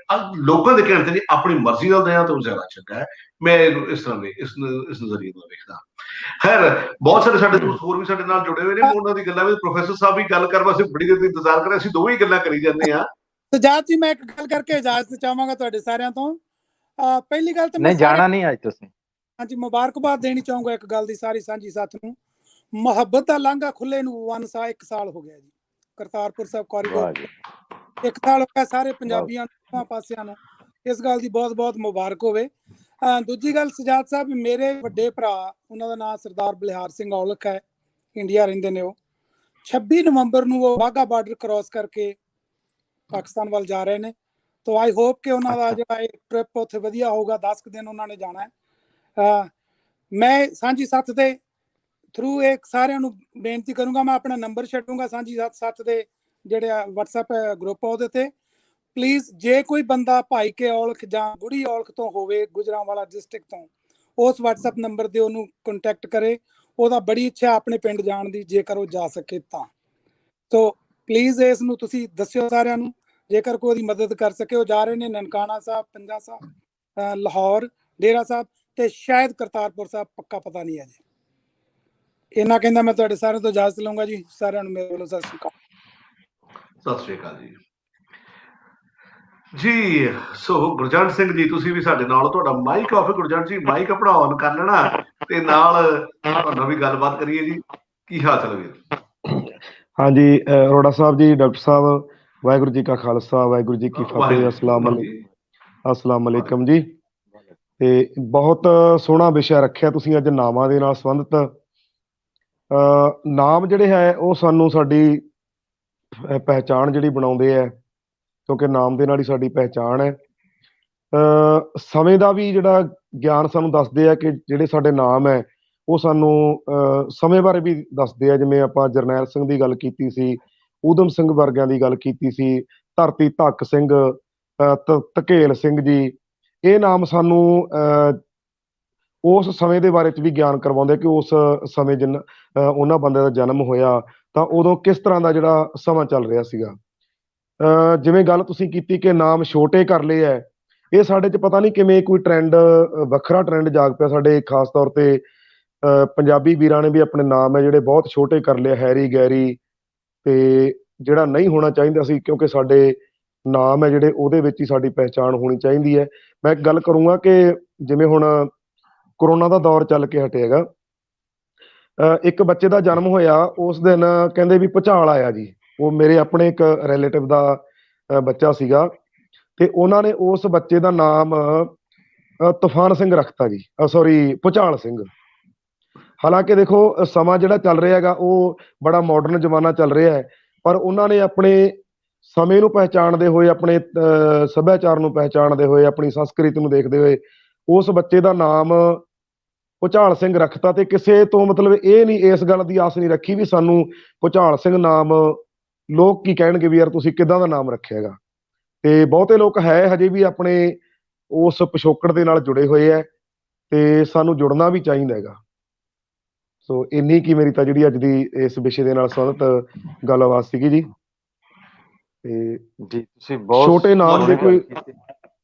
ਲੋਕਾਂ ਦੇ ਕਹਿਣ ਤੇ ਨਹੀਂ, ਆਪਣੀ ਮਰਜ਼ੀ ਨਾਲ ਦਿਆਂ ਤਾਂ ਉਹ ਜ਼ਿਆਦਾ ਚੰਗਾ ਹੈ। ਮੈਂ ਇਹਨੂੰ ਇਸ ਤਰ੍ਹਾਂ ਇਸ ਨਜ਼ਰੀਏ ਨਾਲ ਵੇਖਦਾ। ਖੈਰ, ਬਹੁਤ ਸਾਰੇ ਸਾਡੇ ਦੋਸਤ ਹੋਰ ਵੀ ਸਾਡੇ ਨਾਲ ਜੁੜੇ ਹੋਏ ਨੇ, ਉਹਨਾਂ ਦੀ ਗੱਲਾਂ ਵਿੱਚ ਪ੍ਰੋਫੈਸਰ ਸਾਹਿਬ ਵੀ ਗੱਲ ਕਰਨ ਵਾਸਤੇ ਬੜੀ ਦੇਰ ਦੀ ਇੰਤਜ਼ਾਰ ਕਰ ਰਹੇ, ਅਸੀਂ ਦੋਵੇਂ ਹੀ ਗੱਲਾਂ ਕਰੀ ਜਾਂਦੇ ਹਾਂ। ਸਜਾਦ ਜੀ, ਮੈਂ ਇੱਕ ਗੱਲ ਕਰਕੇ ਇਜਾਜ਼ਤ ਚਾਹਾਂਗਾ ਤੁਹਾਡੇ ਸਾਰਿਆਂ ਤੋਂ। ਪਹਿਲੀ ਗੱਲ ਤਾਂ ਨਹੀਂ, ਜਾਣਾ ਨਹੀਂ ਅੱਜ ਤੁਸੀਂ। ਹਾਂਜੀ, ਮੁਬਾਰਕਬਾਦ ਦੇਣੀ ਚਾਹੂੰਗਾ ਇੱਕ ਗੱਲ ਦੀ ਸਾਰੀ ਸਾਂਝੀ ਸਾਥ ਨੂੰ। ਮੁਹੱਬਤ ਦਾ ਲਾਂਘਾ ਖੁੱਲੇ ਨੂੰ 1 ਸਾਲ ਹੋ ਗਿਆ ਜੀ। ਕਰਤਾਰਪੁਰ ਸਾਹਿਬ ਕੋਰੀਡੋਰ 1 ਸਾਲ ਹੋ ਗਿਆ ਸਾਰੇ ਪੰਜਾਬੀਆਂ ਨੂੰ, ਦੋਵਾਂ ਪਾਸਿਆਂ ਨੂੰ। ਇਸ ਗੱਲ ਦੀ ਬਹੁਤ ਬਹੁਤ ਮੁਬਾਰਕ ਹੋਵੇ। ਦੂਜੀ ਗੱਲ, ਸਜਾਦ ਸਾਹਿਬ ਮੇਰੇ ਵੱਡੇ ਭਰਾ, ਉਹਨਾਂ ਦਾ ਨਾਮ ਸਰਦਾਰ ਬਲਿਹਾਰ ਸਿੰਘ ਔਲਖ ਹੈ, ਇੰਡੀਆ ਰਹਿੰਦੇ ਨੇ। ਉਹ 26 ਨਵੰਬਰ ਨੂੰ ਉਹ ਵਾਹਗਾ ਬਾਰਡਰ ਕ੍ਰਾਸ ਕਰਕੇ ਪਾਕਿਸਤਾਨ ਵੱਲ ਜਾ ਰਹੇ ਨੇ। ਤੋ ਆਈ ਹੋਪ ਕਿ ਉਹਨਾਂ ਦਾ ਜਿਹੜਾ ਇਹ ਟ੍ਰਿਪ ਉੱਥੇ ਵਧੀਆ ਹੋਊਗਾ। 10 ਦਿਨ ਉਹਨਾਂ ਨੇ ਜਾਣਾ ਹੈ। ਮੈਂ ਸਾਂਝੀ ਸਾਥ ਦੇ ਥਰੂ ਇਹ ਸਾਰਿਆਂ ਨੂੰ ਬੇਨਤੀ ਕਰੂੰਗਾ, ਮੈਂ ਆਪਣਾ ਨੰਬਰ ਛੱਡੂੰਗਾ ਸਾਂਝੀ ਸਾਥ ਦੇ ਜਿਹੜੇ WhatsApp ਗਰੁੱਪ ਉਹਦੇ ਤੇ। ਪਲੀਜ਼, ਜੇ ਕੋਈ ਬੰਦਾ ਭਾਈ ਕੇ ਔਲਖ ਜਾਂ ਬੁੜੀ ਔਲਖ ਤੋਂ ਹੋਵੇ, ਗੁਜਰਾਂਵਾਲਾ ਡਿਸਟ੍ਰਿਕਟ ਤੋਂ, ਉਸ WhatsApp ਨੰਬਰ ਦੇ ਉਹਨੂੰ ਕੰਟੈਕਟ ਕਰੇ। ਉਹਦਾ ਬੜੀ ਇੱਛਾ ਆਪਣੇ ਪਿੰਡ ਜਾਣ ਦੀ, ਜੇਕਰ ਉਹ ਜਾ ਸਕੇ ਤਾਂ। ਤੋ ਪਲੀਜ਼ ਇਸ ਨੂੰ ਤੁਸੀਂ ਦੱਸਿਓ ਸਾਰਿਆਂ ਨੂੰ, ਜੇਕਰ ਕੋਈ ਉਹਦੀ ਮਦਦ ਕਰ ਸਕੇ। ਉਹ ਜਾ ਰਹੇ ਨੇ ਨਨਕਾਣਾ ਸਾਹਿਬ, ਪੰਜਾ ਸਾਹਿਬ, ਲਾਹੌਰ, ਡੇਰਾ ਸਾਹਿਬ ਤੇ ਸ਼ਾਇਦ ਕਰਤਾਰਪੁਰ ਸਾਹਿਬ, ਪੱਕਾ ਪਤਾ ਨਹੀਂ ਹੈ ਜੀ। ਇਹਨਾਂ ਕਹਿੰਦਾ ਮੈਂ ਤੁਹਾਡੇ ਸਾਰਿਆਂ ਤੋਂ ਇਜਾਜ਼ਤ ਲਵਾਂਗਾ ਜੀ। ਸਾਰਿਆਂ ਨੂੰ ਮੇਰੇ ਵੱਲੋਂ ਸਤਿ ਸ਼੍ਰੀ ਅਕਾਲ। ਸਤਿ ਸ਼੍ਰੀ ਅਕਾਲ ਜੀ। ਜੀ ਸੋ ਗੁਰਜੰਟ ਸਿੰਘ ਜੀ, ਤੁਸੀਂ ਵੀ ਸਾਡੇ ਨਾਲ, ਤੁਹਾਡਾ ਮਾਈਕ ਆਫ ਹੈ ਗੁਰਜੰਟ ਜੀ, ਮਾਈਕ ਆਪਣਾ ਔਨ ਕਰ ਲੈਣਾ ਤੇ ਨਾਲ ਤੁਹਾਡਾ ਵੀ ਗੱਲਬਾਤ ਕਰੀਏ ਜੀ। ਕੀ ਹਾਲ ਚਾਲ ਵੀਰ? ਹਾਂਜੀ, ਅਰੋੜਾ ਸਾਹਿਬ ਜੀ, ਡਾਕਟਰ ਸਾਹਿਬ, ਵਾਹਿਗੁਰੂ ਜੀ ਕਾ ਖਾਲਸਾ, ਵਾਹਿਗੁਰੂ ਜੀ ਕੀ ਫਤਿਹ। ਅਸਲਾਮ ਅਲੈਕਮ ਜੀ। ਤੇ ਬਹੁਤ ਸੋਹਣਾ ਵਿਸ਼ਾ ਰੱਖਿਆ ਤੁਸੀਂ ਅੱਜ, ਨਾਵਾਂ ਦੇ ਨਾਲ ਸੰਬੰਧਿਤ। ਨਾਮ ਜਿਹੜੇ ਹੈ ਉਹ ਸਾਨੂੰ ਸਾਡੀ ਪਹਿਚਾਣ ਜਿਹੜੀ ਬਣਾਉਂਦੇ ਹੈ, ਕਿਉਂਕਿ ਨਾਮ ਦੇ ਨਾਲ ਹੀ ਸਾਡੀ ਪਹਿਚਾਣ ਹੈ। ਸਮੇਂ ਦਾ ਵੀ ਜਿਹੜਾ ਗਿਆਨ ਸਾਨੂੰ ਦੱਸਦੇ ਆ ਕਿ ਜਿਹੜੇ ਸਾਡੇ ਨਾਮ ਹੈ ਉਹ ਸਾਨੂੰ ਸਮੇਂ ਬਾਰੇ ਵੀ ਦੱਸਦੇ ਆ। ਜਿਵੇਂ ਆਪਾਂ ਜਰਨੈਲ ਸਿੰਘ ਦੀ ਗੱਲ ਕੀਤੀ ਸੀ, ਊਧਮ ਸਿੰਘ ਵਰਗਿਆਂ ਦੀ ਗੱਲ ਕੀਤੀ ਸੀ, ਧਰਤੀ ਧੱਕ ਸਿੰਘ, ਧਕੇਲ ਸਿੰਘ ਜੀ, ਇਹ ਨਾਮ ਸਾਨੂੰ ਉਸ ਸਮੇਂ ਦੇ ਬਾਰੇ 'ਚ ਵੀ ਗਿਆਨ ਕਰਵਾਉਂਦੇ ਕਿ ਉਸ ਸਮੇਂ ਉਹਨਾਂ ਬੰਦਿਆਂ ਦਾ ਜਨਮ ਹੋਇਆ ਤਾਂ ਉਦੋਂ ਕਿਸ ਤਰ੍ਹਾਂ ਦਾ ਜਿਹੜਾ ਸਮਾਂ ਚੱਲ ਰਿਹਾ ਸੀਗਾ। ਜਿਵੇਂ ਗੱਲ ਤੁਸੀਂ ਕੀਤੀ ਕਿ ਨਾਮ ਛੋਟੇ ਕਰ ਲਏ ਹੈ, ਇਹ ਸਾਡੇ 'ਚ ਪਤਾ ਨਹੀਂ ਕਿਵੇਂ ਕੋਈ ਟ੍ਰੈਂਡ, ਵੱਖਰਾ ਟ੍ਰੈਂਡ ਜਾਗ ਪਿਆ ਸਾਡੇ। ਖਾਸ ਤੌਰ ਤੇ ਪੰਜਾਬੀ ਵੀਰਾਂ ਨੇ ਵੀ ਆਪਣੇ ਨਾਮ ਹੈ ਜਿਹੜੇ ਬਹੁਤ ਛੋਟੇ ਕਰ ਲਏ, ਹੈਰੀ ਗੈਰੀ, ਤੇ ਜਿਹੜਾ ਨਹੀਂ ਹੋਣਾ ਚਾਹੀਦਾ ਸੀ, ਕਿਉਂਕਿ ਸਾਡੇ ਨਾਮ ਹੈ ਜਿਹੜੇ ਉਹਦੇ ਵਿੱਚ ਹੀ ਸਾਡੀ ਪਹਿਚਾਣ ਹੋਣੀ ਚਾਹੀਦੀ ਹੈ। ਮੈਂ ਇੱਕ ਗੱਲ ਕਰੂੰਗਾ ਕਿ ਜਿਵੇਂ ਹੁਣ ਕਰੋਨਾ ਦਾ ਦੌਰ ਚੱਲ ਕੇ ਹਟੇਗਾ, ਇੱਕ ਬੱਚੇ ਦਾ ਜਨਮ ਹੋਇਆ, ਉਸ ਦਿਨ ਕਹਿੰਦੇ ਵੀ ਭੁਚਾਲ ਆਇਆ ਜੀ। ਉਹ ਮੇਰੇ ਆਪਣੇ ਇੱਕ ਰਿਲੇਟਿਵ ਦਾ ਬੱਚਾ ਸੀਗਾ ਤੇ ਉਹਨਾਂ ਨੇ ਉਸ ਬੱਚੇ ਦਾ ਨਾਮ ਤੂਫਾਨ ਸਿੰਘ ਰੱਖਤਾ ਜੀ, ਸੌਰੀ ਭੁਚਾਲ ਸਿੰਘ। ਹਾਲਾਂਕਿ ਦੇਖੋ ਸਮਾਂ ਜਿਹੜਾ ਚੱਲ ਰਿਹਾ ਹੈਗਾ ਉਹ ਬੜਾ ਮਾਡਰਨ ਜ਼ਮਾਨਾ ਚੱਲ ਰਿਹਾ ਹੈ, ਪਰ ਉਹਨਾਂ ਨੇ ਆਪਣੇ ਸਮੇਂ ਨੂੰ ਪਹਿਚਾਣਦੇ ਹੋਏ, ਆਪਣੇ ਸੱਭਿਆਚਾਰ ਨੂੰ ਪਹਿਚਾਣਦੇ ਹੋਏ, ਆਪਣੀ ਸੰਸਕ੍ਰਿਤੀ ਨੂੰ ਦੇਖਦੇ ਹੋਏ ਉਸ ਬੱਚੇ ਦਾ ਨਾਮ ਭੁਚਾਲ ਸਿੰਘ ਰੱਖਤਾ। ਤੇ ਕਿਸੇ ਤੋਂ ਮਤਲਬ ਇਹ ਨਹੀਂ, ਇਸ ਗੱਲ ਦੀ ਆਸ ਨਹੀਂ ਰੱਖੀ ਵੀ ਸਾਨੂੰ ਭੁਚਾਲ ਸਿੰਘ ਨਾਮ, ਲੋਕ ਕੀ ਕਹਿਣਗੇ ਵੀ ਯਾਰ ਤੁਸੀਂ ਕਿੱਦਾਂ ਦਾ ਨਾਮ ਰੱਖਿਆ ਹੈਗਾ। ਤੇ ਬਹੁਤੇ ਲੋਕ ਹੈ ਹਜੇ ਵੀ ਆਪਣੇ ਉਸ ਪਿਛੋਕੜ ਦੇ ਨਾਲ ਜੁੜੇ ਹੋਏ ਹੈ ਤੇ ਸਾਨੂੰ ਜੁੜਨਾ ਵੀ ਚਾਹੀਦਾ ਹੈਗਾ। ਸੋ ਇੰਨੀ ਕੀ ਮੇਰੀ ਤਾਂ ਜਿਹੜੀ ਅੱਜ ਦੀ ਇਸ ਵਿਸ਼ੇ ਦੇ ਨਾਲ ਸੰਬੰਧਿਤ ਗੱਲਬਾਤ ਸੀਗੀ ਜੀ। ਤੇ ਜੀ ਤੁਸੀਂ ਬਹੁਤ ਛੋਟੇ ਨਾਮ ਜੇ ਕੋਈ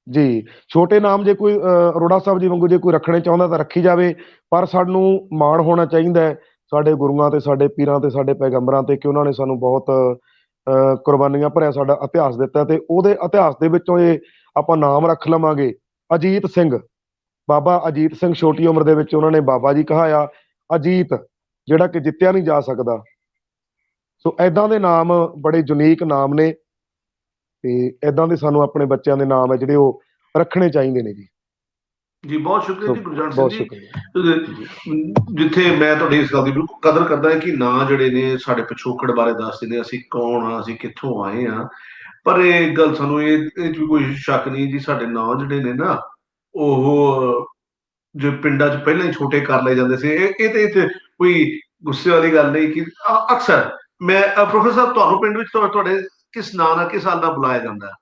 ਜੀ, ਛੋਟੇ ਨਾਮ ਜੇ ਕੋਈ ਅਰੋੜਾ ਸਾਹਿਬ ਜੀ ਵਾਂਗੂ ਜੇ ਕੋਈ ਰੱਖਣੇ ਚਾਹੁੰਦਾ ਤਾਂ ਰੱਖੀ ਜਾਵੇ, ਪਰ ਸਾਨੂੰ ਮਾਣ ਹੋਣਾ ਚਾਹੀਦਾ ਹੈ ਸਾਡੇ ਗੁਰੂਆਂ ਤੇ, ਸਾਡੇ ਪੀਰਾਂ ਤੇ, ਸਾਡੇ ਪੈਗੰਬਰਾਂ ਤੇ, ਕਿ ਉਹਨਾਂ ਨੇ ਸਾਨੂੰ ਬਹੁਤ ਕੁਰਬਾਨੀਆਂ ਭਰਿਆ ਸਾਡਾ ਇਤਿਹਾਸ ਦਿੱਤਾ। ਤੇ ਉਹਦੇ ਇਤਿਹਾਸ ਦੇ ਵਿੱਚੋਂ ਇਹ ਆਪਾਂ ਨਾਮ ਰੱਖ ਲਵਾਂਗੇ ਅਜੀਤ ਸਿੰਘ, ਬਾਬਾ ਅਜੀਤ ਸਿੰਘ। ਛੋਟੀ ਉਮਰ ਦੇ ਵਿੱਚ ਉਹਨਾਂ ਨੇ ਬਾਬਾ ਜੀ ਕਹਾਇਆ, ਅਜੀਤ ਜਿਹੜਾ ਕਿ ਜਿੱਤਿਆ ਨਹੀਂ ਜਾ ਸਕਦਾ। ਸੋ ਏਦਾਂ ਦੇ ਨਾਮ ਬੜੇ ਯੂਨੀਕ ਨਾਮ ਨੇ ਤੇ ਏਦਾਂ ਦੇ ਸਾਨੂੰ ਆਪਣੇ ਬੱਚਿਆਂ ਦੇ ਨਾਮ ਹੈ ਜਿਹੜੇ ਉਹ ਰੱਖਣੇ ਚਾਹੀਦੇ ਨੇ ਜੀ। ਜੀ ਬਹੁਤ ਸ਼ੁਕਰੀਆ ਜੀ ਗੁਰਜੰਟ ਸਿੰਘ ਬਹੁਤ ਜੀ। ਸ਼ੁਕਰੀਆ। ਜਿੱਥੇ ਮੈਂ ਤੁਹਾਡੀ ਇਸ ਗੱਲ ਦੀ ਬਿਲਕੁਲ ਕਦਰ ਕਰਦਾ ਕਿ ਨਾਂ ਜਿਹੜੇ ਨੇ ਸਾਡੇ ਪਿਛੋਕੜ ਬਾਰੇ ਦੱਸਦੇ ਨੇ, ਅਸੀਂ ਕੌਣ ਹਾਂ, ਅਸੀਂ ਕਿੱਥੋਂ ਆਏ ਹਾਂ। ਪਰ ਇਹ ਗੱਲ ਸਾਨੂੰ ਇਹ 'ਚ ਵੀ ਕੋਈ ਸ਼ੱਕ ਨਹੀਂ ਜੀ, ਸਾਡੇ ਨਾਂ ਜਿਹੜੇ ਨੇ ਨਾ ਉਹ ਜੋ ਪਿੰਡਾਂ 'ਚ ਪਹਿਲਾਂ ਹੀ ਛੋਟੇ ਕਰ ਲਏ ਜਾਂਦੇ ਸੀ, ਇਹ ਤੇ ਇੱਥੇ ਕੋਈ ਗੁੱਸੇ ਵਾਲੀ ਗੱਲ ਨਹੀਂ ਕਿ ਅਕਸਰ ਮੈਂ ਪ੍ਰੋਫੈਸਰ ਸਾਹਿਬ, ਤੁਹਾਨੂੰ ਪਿੰਡ ਵਿੱਚ ਤੁਹਾਡੇ ਕਿਸ ਨਾਂ ਨਾਲ, ਕਿਸ ਹਾਲ ਨਾਲ ਬੁਲਾਇਆ ਜਾਂਦਾ?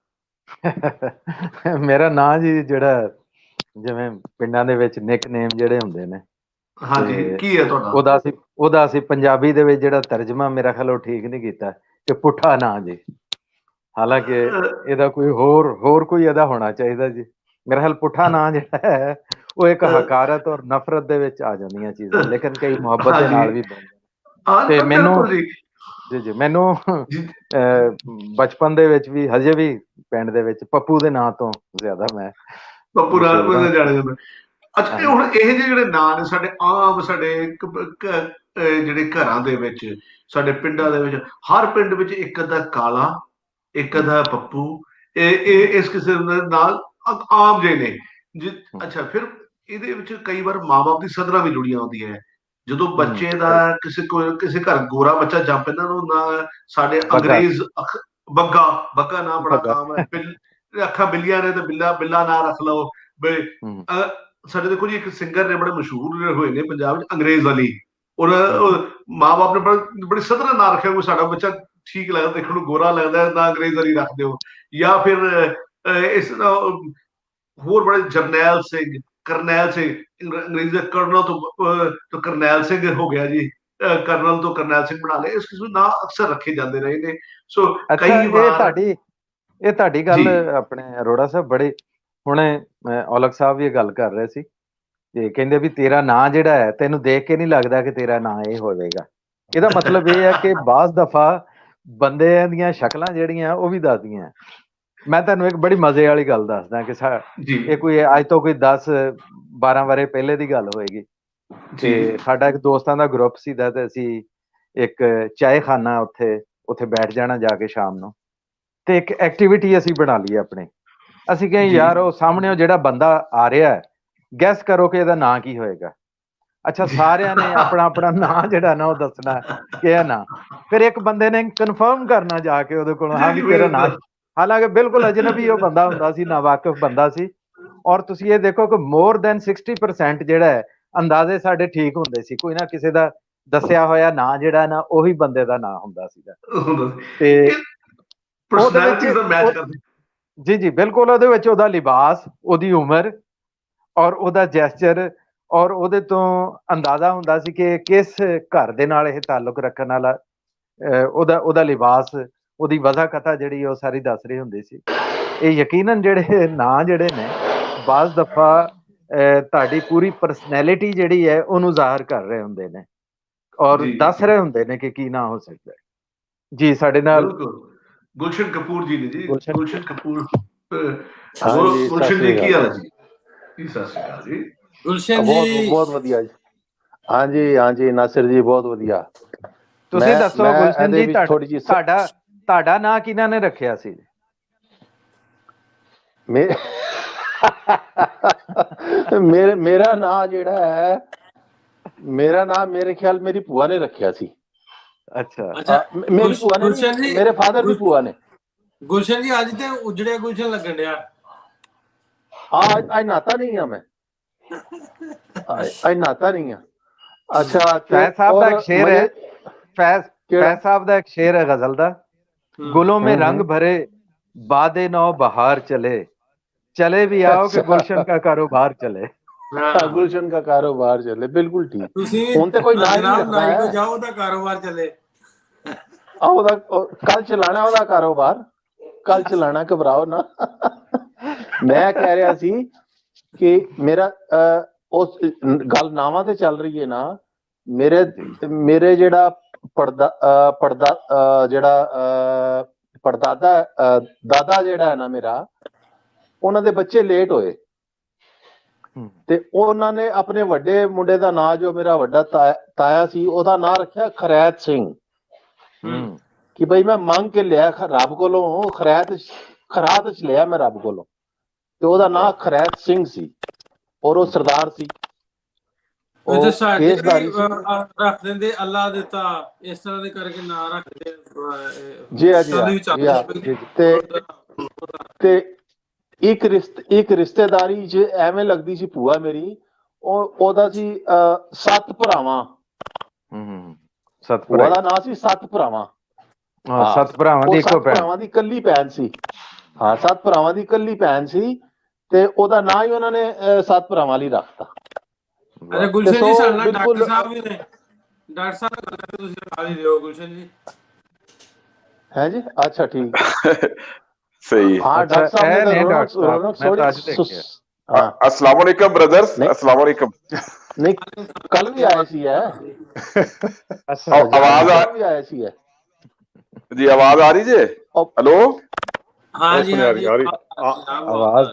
ਮੇਰਾ ਨਾਂ ਜੀ, ਜਿਹੜਾ ਜਿਵੇਂ ਪਿੰਡਾਂ ਦੇ ਵਿੱਚ ਨਿਕਨੇਮ ਜਿਹੜੇ ਹੁੰਦੇ ਨੇ, ਹਾਂਜੀ, ਤੇ ਕੀ ਹੈ ਤੁਹਾਡਾ? ਉਹਦਾ ਅਸੀਂ ਪੰਜਾਬੀ ਦੇ ਵਿੱਚ ਜਿਹੜਾ ਤਰਜਮਾ ਮੇਰਾ ਖਿਆਲ ਉਹ ਠੀਕ ਨਹੀਂ ਕੀਤਾ ਕਿ ਪੁੱਠਾ ਨਾਂ ਜੀ। ਹਾਲਾਂਕਿ ਇਹਦਾ ਕੋਈ ਹੋਰ ਕੋਈ ਇਹਦਾ ਹੋਣਾ ਚਾਹੀਦਾ ਜੀ। ਮੇਰਾ ਖਿਆਲ ਪੁੱਠਾ ਨਾਂ ਜਿਹੜਾ ਹੈ ਉਹ ਇੱਕ ਹਕਾਰਤ ਔਰ ਨਫ਼ਰਤ ਦੇ ਵਿੱਚ ਆ ਜਾਂਦੀਆਂ ਚੀਜ਼ਾਂ, ਲੇਕਿਨ ਕਈ ਮੁਹੱਬਤ ਦੇ ਨਾਲ ਵੀ ਬਣਦੀਆਂ। ਤੇ ਮੈਨੂੰ ਬਚਪਨ ਦੇ ਵਿੱਚ ਵੀ, ਹਜੇ ਵੀ ਪਿੰਡ ਦੇ ਵਿੱਚ ਪੱਪੂ ਦੇ ਨਾਂ ਤੋਂ ਜ਼ਿਆਦਾ ਮੈਂ ਪੱਪੂ ਰਾਜ ਜਾਣਿਆ ਜਾਂਦਾ। ਅੱਛਾ, ਹੁਣ ਇਹ ਜਿਹੜੇ ਨਾਂ ਨੇ ਸਾਡੇ ਆਮ, ਸਾਡੇ ਜਿਹੜੇ ਘਰਾਂ ਦੇ ਵਿੱਚ, ਸਾਡੇ ਪਿੰਡਾਂ ਦੇ ਵਿੱਚ, ਹਰ ਪਿੰਡ ਵਿੱਚ ਇੱਕ ਅੱਧਾ ਕਾਲਾ, ਇੱਕ ਅੱਧਾ ਪੱਪੂ, ਇਹ ਇਸ ਕਿਸਮ ਦੇ ਨਾਲ ਆਮ ਜਿਹੇ ਨੇ। ਅੱਛਾ, ਫਿਰ ਇਹਦੇ ਵਿੱਚ ਕਈ ਵਾਰ ਮਾਂ-ਬਾਪ ਦੀ ਸਦਰਾਂ ਵੀ ਜੁੜੀਆਂ ਹੁੰਦੀਆਂ ਹੈ। ਜਦੋਂ ਬੱਚੇ ਦਾ ਕਿਸੇ ਘਰ ਗੋਰਾ ਬੱਚਾ ਜੰਮ ਪੈਂਦਾ, ਉਹਨੂੰ ਨਾ ਸਾਡੇ ਅੰਗਰੇਜ਼ ਬੱਗਾ ਨਾਂ ਬੜਾ ਆਮ ਹੈ। ਅੱਖਾਂ ਬਿੱਲੀਆਂ ਨੇ ਤੇ ਬਿੱਲਾ ਨਾਂ ਰੱਖ ਲਓ। ਸਾਡੇ ਦੇਖੋ ਜੀ, ਇੱਕ ਸਿੰਗਰ ਨੇ ਬੜੇ ਮਸ਼ਹੂਰ ਹੋਏ ਨੇ ਪੰਜਾਬ 'ਚ, ਅੰਗਰੇਜ਼ ਅਲੀ, ਔਰ ਮਾਂ-ਬਾਪ ਨੇ ਬੜੀ ਸਦਰਾਂ ਨਾਂ ਰੱਖਿਆ, ਕੋਈ ਸਾਡਾ ਬੱਚਾ ਠੀਕ ਲੱਗਦਾ, ਦੇਖਣ ਨੂੰ ਗੋਰਾ ਲੱਗਦਾ, ਨਾ ਅੰਗਰੇਜ਼ ਅਲੀ ਰੱਖ ਦਿਓ। ਜਾਂ ਫਿਰ ਇਸ ਹੋਰ ਬੜੇ ਜਰਨੈਲ ਸਿੰਘ, ਕਰਨੈਲ ਸਿੰਘ, ਅੰਗਰੇਜ਼ੀ ਦਾ ਕਰਨਲ ਤੋਂ ਕਰਨੈਲ ਸਿੰਘ ਹੋ ਗਿਆ ਜੀ, ਕਰਨਲ ਤੋਂ ਕਰਨੈਲ ਸਿੰਘ ਬਣਾ ਲਏ। ਇਸ ਕਿਸਮ ਨਾਂ ਅਕਸਰ ਰੱਖੇ ਜਾਂਦੇ ਰਹੇ ਨੇ। ਸੋ ਕਈ ਵਾਰ ਇਹ ਤੁਹਾਡੀ ਗੱਲ ਆਪਣੇ ਅਰੋੜਾ ਸਾਹਿਬ, ਬੜੇ ਹੁਣੇ ਔਲਖ ਸਾਹਿਬ ਵੀ ਇਹ ਗੱਲ ਕਰ ਰਹੇ ਸੀ, ਤੇ ਕਹਿੰਦੇ ਵੀ ਤੇਰਾ ਨਾਂ ਜਿਹੜਾ ਹੈ, ਤੈਨੂੰ ਦੇਖ ਕੇ ਨਹੀਂ ਲੱਗਦਾ ਕਿ ਤੇਰਾ ਨਾਂ ਇਹ ਹੋਵੇਗਾ। ਇਹਦਾ ਮਤਲਬ ਇਹ ਹੈ ਕਿ ਬਾਜ਼ ਦਫਾ ਬੰਦਿਆਂ ਦੀਆਂ ਸ਼ਕਲਾਂ ਜਿਹੜੀਆਂ ਉਹ ਵੀ ਦੱਸਦੀਆਂ। ਮੈਂ ਤੁਹਾਨੂੰ ਇੱਕ ਬੜੀ ਮਜ਼ੇ ਵਾਲੀ ਗੱਲ ਦੱਸਦਾ ਕਿ ਇਹ ਕੋਈ ਅੱਜ ਤੋਂ ਕੋਈ 10-12 ਵਰ੍ਹੇ ਪਹਿਲੇ ਦੀ ਗੱਲ ਹੋਏਗੀ। ਤੇ ਸਾਡਾ ਇੱਕ ਦੋਸਤਾਂ ਦਾ ਗਰੁੱਪ ਸੀ ਦਾ, ਤੇ ਅਸੀਂ ਇੱਕ ਚਾਹਖਾਨਾ ਉੱਥੇ ਬੈਠ ਜਾਣਾ ਜਾ ਕੇ ਸ਼ਾਮ ਨੂੰ, ਤੇ ਇੱਕ ਐਕਟੀਵਿਟੀ ਅਸੀਂ ਬਣਾ ਲਈ ਆਪਣੇ। ਅਸੀਂ ਕਹੇ ਯਾਰ, ਉਹ ਸਾਹਮਣੇ ਉਹ ਜਿਹੜਾ ਬੰਦਾ ਆ ਰਿਹਾ ਹੈ, ਗੈਸ ਕਰੋ ਕਿ ਇਹਦਾ ਨਾਂ ਕੀ ਹੋਏਗਾ। ਅੱਛਾ, ਸਾਰਿਆਂ ਨੇ ਆਪਣਾ ਆਪਣਾ ਨਾਂ ਜਿਹੜਾ ਨਾ ਉਹ ਦੱਸਣਾ ਕਿ ਇਹ ਨਾਂ। ਫਿਰ ਇੱਕ ਬੰਦੇ ਨੇ ਕਨਫਰਮ ਕਰਨਾ ਜਾ ਕੇ ਉਹਦੇ ਕੋਲੋਂ, ਹਾਂ ਵੀ ਤੇਰਾ ਨਾਂ, ਹਾਲਾਂਕਿ ਬਿਲਕੁਲ ਅਜਨਬੀ ਉਹ ਬੰਦਾ ਹੁੰਦਾ ਸੀ, ਨਾ ਵਾਕਿਫ ਬੰਦਾ ਸੀ। ਔਰ ਤੁਸੀਂ ਇਹ ਦੇਖੋ ਕਿ ਮੋਰ ਦੈਨ 60% ਜਿਹੜਾ ਹੈ ਅੰਦਾਜ਼ੇ ਸਾਡੇ ਠੀਕ ਹੁੰਦੇ ਸੀ। ਕੋਈ ਨਾ ਕਿਸੇ ਦਾ ਦੱਸਿਆ ਹੋਇਆ ਨਾਂ ਜਿਹੜਾ ਨਾ ਉਹੀ ਬੰਦੇ ਦਾ ਨਾਂ ਹੁੰਦਾ ਸੀਗਾ। ਤੇ ਉਹਦੇ ਵਿੱਚ ਜੀ ਬਿਲਕੁਲ, ਉਹਦੇ ਵਿੱਚ ਉਹਦਾ ਲਿਬਾਸ, ਉਹਦੀ ਉਮਰ ਔਰ ਉਹਦਾ ਜੈਸਚਰ, ਔਰ ਉਹਦੇ ਤੋਂ ਅੰਦਾਜ਼ਾ ਹੁੰਦਾ ਸੀ ਕਿ ਕਿਸ ਘਰ ਦੇ ਨਾਲ ਇਹ ਤਾਲੁਕ ਰੱਖਣ ਵਾਲਾ, ਉਹਦਾ ਲਿਬਾਸ, ਉਹਦੀ ਵਜ੍ਹਾ ਕਥਾ ਜਿਹੜੀ ਉਹ ਸਾਰੀ ਦੱਸ ਰਹੀ ਹੁੰਦੀ ਸੀ। ਇਹ ਯਕੀਨਨ ਜਿਹੜੇ ਨਾਂ ਜਿਹੜੇ ਨੇ ਬਾਜ਼ ਦਫਾ ਤੁਹਾਡੀ ਪੂਰੀ ਪਰਸਨੈਲਿਟੀ ਜਿਹੜੀ ਹੈ ਉਹਨੂੰ ਜ਼ਾਹਰ ਕਰ ਰਹੇ ਹੁੰਦੇ ਨੇ, ਔਰ ਦੱਸ ਰਹੇ ਹੁੰਦੇ ਨੇ ਕਿ ਕੀ ਨਾਂ ਹੋ ਸਕਦਾ ਹੈ। ਜੀ, ਸਾਡੇ ਨਾਲ ਗੁਲਸ਼ਨ ਕਪੂਰ ਜੀ ਨੇ ਜੀ। ਗੁਲਸ਼ਨ ਕਪੂਰ, ਗੁਲਸ਼ਨ ਜੀ ਕੀ ਹਾਲ ਹੈ ਜੀ? ਸਤਿ ਸ਼੍ਰੀ ਅਕਾਲ ਜੀ। ਗੁਲਸ਼ਨ ਜੀ ਬਹੁਤ ਵਧੀਆ ਜੀ। ਹਾਂਜੀ ਨਾਸਿਰ ਜੀ, ਬਹੁਤ ਵਧੀਆ। ਤੁਸੀਂ ਦੱਸੋ ਗੁਲਸ਼ਨ ਜੀ, ਤੁਹਾਡਾ ਨਾਂ ਕਿਹਨਾਂ ਨੇ ਰੱਖਿਆ ਸੀ? ਮੇਰਾ ਨਾਂ ਜਿਹੜਾ ਹੈ, ਮੇਰਾ ਨਾਮ ਮੇਰੇ ਖਿਆਲ ਮੇਰੀ ਭੂਆ ਨੇ ਰੱਖਿਆ ਸੀ। ਅੱਛਾ, ਮੇਰੀ ਭੂਆ ਨੇ, ਮੇਰੇ ਫਾਦਰ ਦੀ ਭੂਆ ਨੇ। ਗੁਲਸ਼ਨ ਜੀ, ਅੱਜ ਤੇ ਉਜੜਿਆ ਗੁਲਸ਼ਨ ਲੱਗਣ ਡਿਆ। ਅੱਜ ਨਾਤਾ ਨਹੀਂ ਆ ਮੈਂ, ਅੱਜ ਨਾਤਾ ਨਹੀਂ ਆ। ਅੱਛਾ, ਫੈਜ਼ ਸਾਹਿਬ ਦਾ ਇੱਕ ਸ਼ੇਰ ਹੈ, फैज साहब का एक शेर है गजल दा, गुलों में रंग भरे बादे नौ बहार चले, चले भी आओ कि गुलशन का कारोबार चले। गुलशन का कारोबार चले, बिल्कुल ठीक। हुण ते कोई जनाब नाई तो जाओ दा कारोबार चले। कल चलाना ओदा कारोबार, कल चलाना, घबराओ ना। मैं कह रहा सी कि मेरा उस गल नावां ते चल रही है ना, मेरे जेड़ा दादा जेड़ा है ना मेरा, उन्हां दे बच्चे लेट होए ते उन्हां ने अपने वड्डे मुंडे दा नाम, जो मेरा वड्डा ताया सी, ओदा नाम रखिया खरैत सिंह। कि भाई मैं मंग के लिया रब कोलों, खरात च लिया मैं रब कोलों, ते ओदा नाम खरैत सिंह सी और वो सरदार सी। रख देंदे अल्लाह देता, इस तरह दे करके ना रखदे जी ते एक रिश्तेदारी च एवें लगदी सी भूआ मेरी, ਉਹਦਾ ਸੀ 7 ਭਰਾਵਾਂ। ਸੱਤ ਭੂਆ ਭਰਾ ਦਾ ਨਾਂ ਸੀ 7 ਭਰਾਵਾਂ। ਹਾਂ 7 ਭਰਾਵਾਂ ਦੀ ਉਹ ਇੱਕੋ 7 ਭੈਣ। ਭਰਾਵਾਂ ਦੀ ਇਕੱਲੀ ਭੈਣ ਸੀ। ਹਾਂ 7 ਭਰਾਵਾਂ ਦੀ ਇਕੱਲੀ ਭੈਣ ਸੀ ਤੇ ਉਹਦਾ ਨਾਂ ਹੀ ਉਹਨਾਂ ਨੇ 7 ਭਰਾਵਾਂ ਲਈ ਰੱਖਤਾ। ਅੱਛਾ ਗੁਲਸ਼ਨ ਜੀ, ਸਾਡੇ ਨਾਲ ਬਿਲਕੁਲ ਡਾਕਟਰ ਸਾਹਿਬ ਵੀ ਨੇ। ਡਾਕਟਰ ਸਾਹਿਬ ਨਾਲ ਗੱਲ ਕਰਕੇ ਤੁਸੀਂ ਨਾਲ ਹੀ ਦਿਓ ਗੁਲਸ਼ਨ ਜੀ। ਹੈ ਜੀ, ਅੱਛਾ ਠੀਕ। सही। हाँ अच्छा, डॉक्टर साहब ने नहीं तो डॉक्टर साहब, रौनक मैं तो आज थोड़ी देख गया। हाँ अस्सलाम वालेकुम ब्रदर्स, नहीं। अस्सलाम वालेकुम। नहीं कल भी आए सी है। अच्छा आवाज कल भी आए सी है जी, आवाज आ रही है? हेलो, हाँ बहुत जी, सुने हाँ आ रही, जी, आ रही। आवाज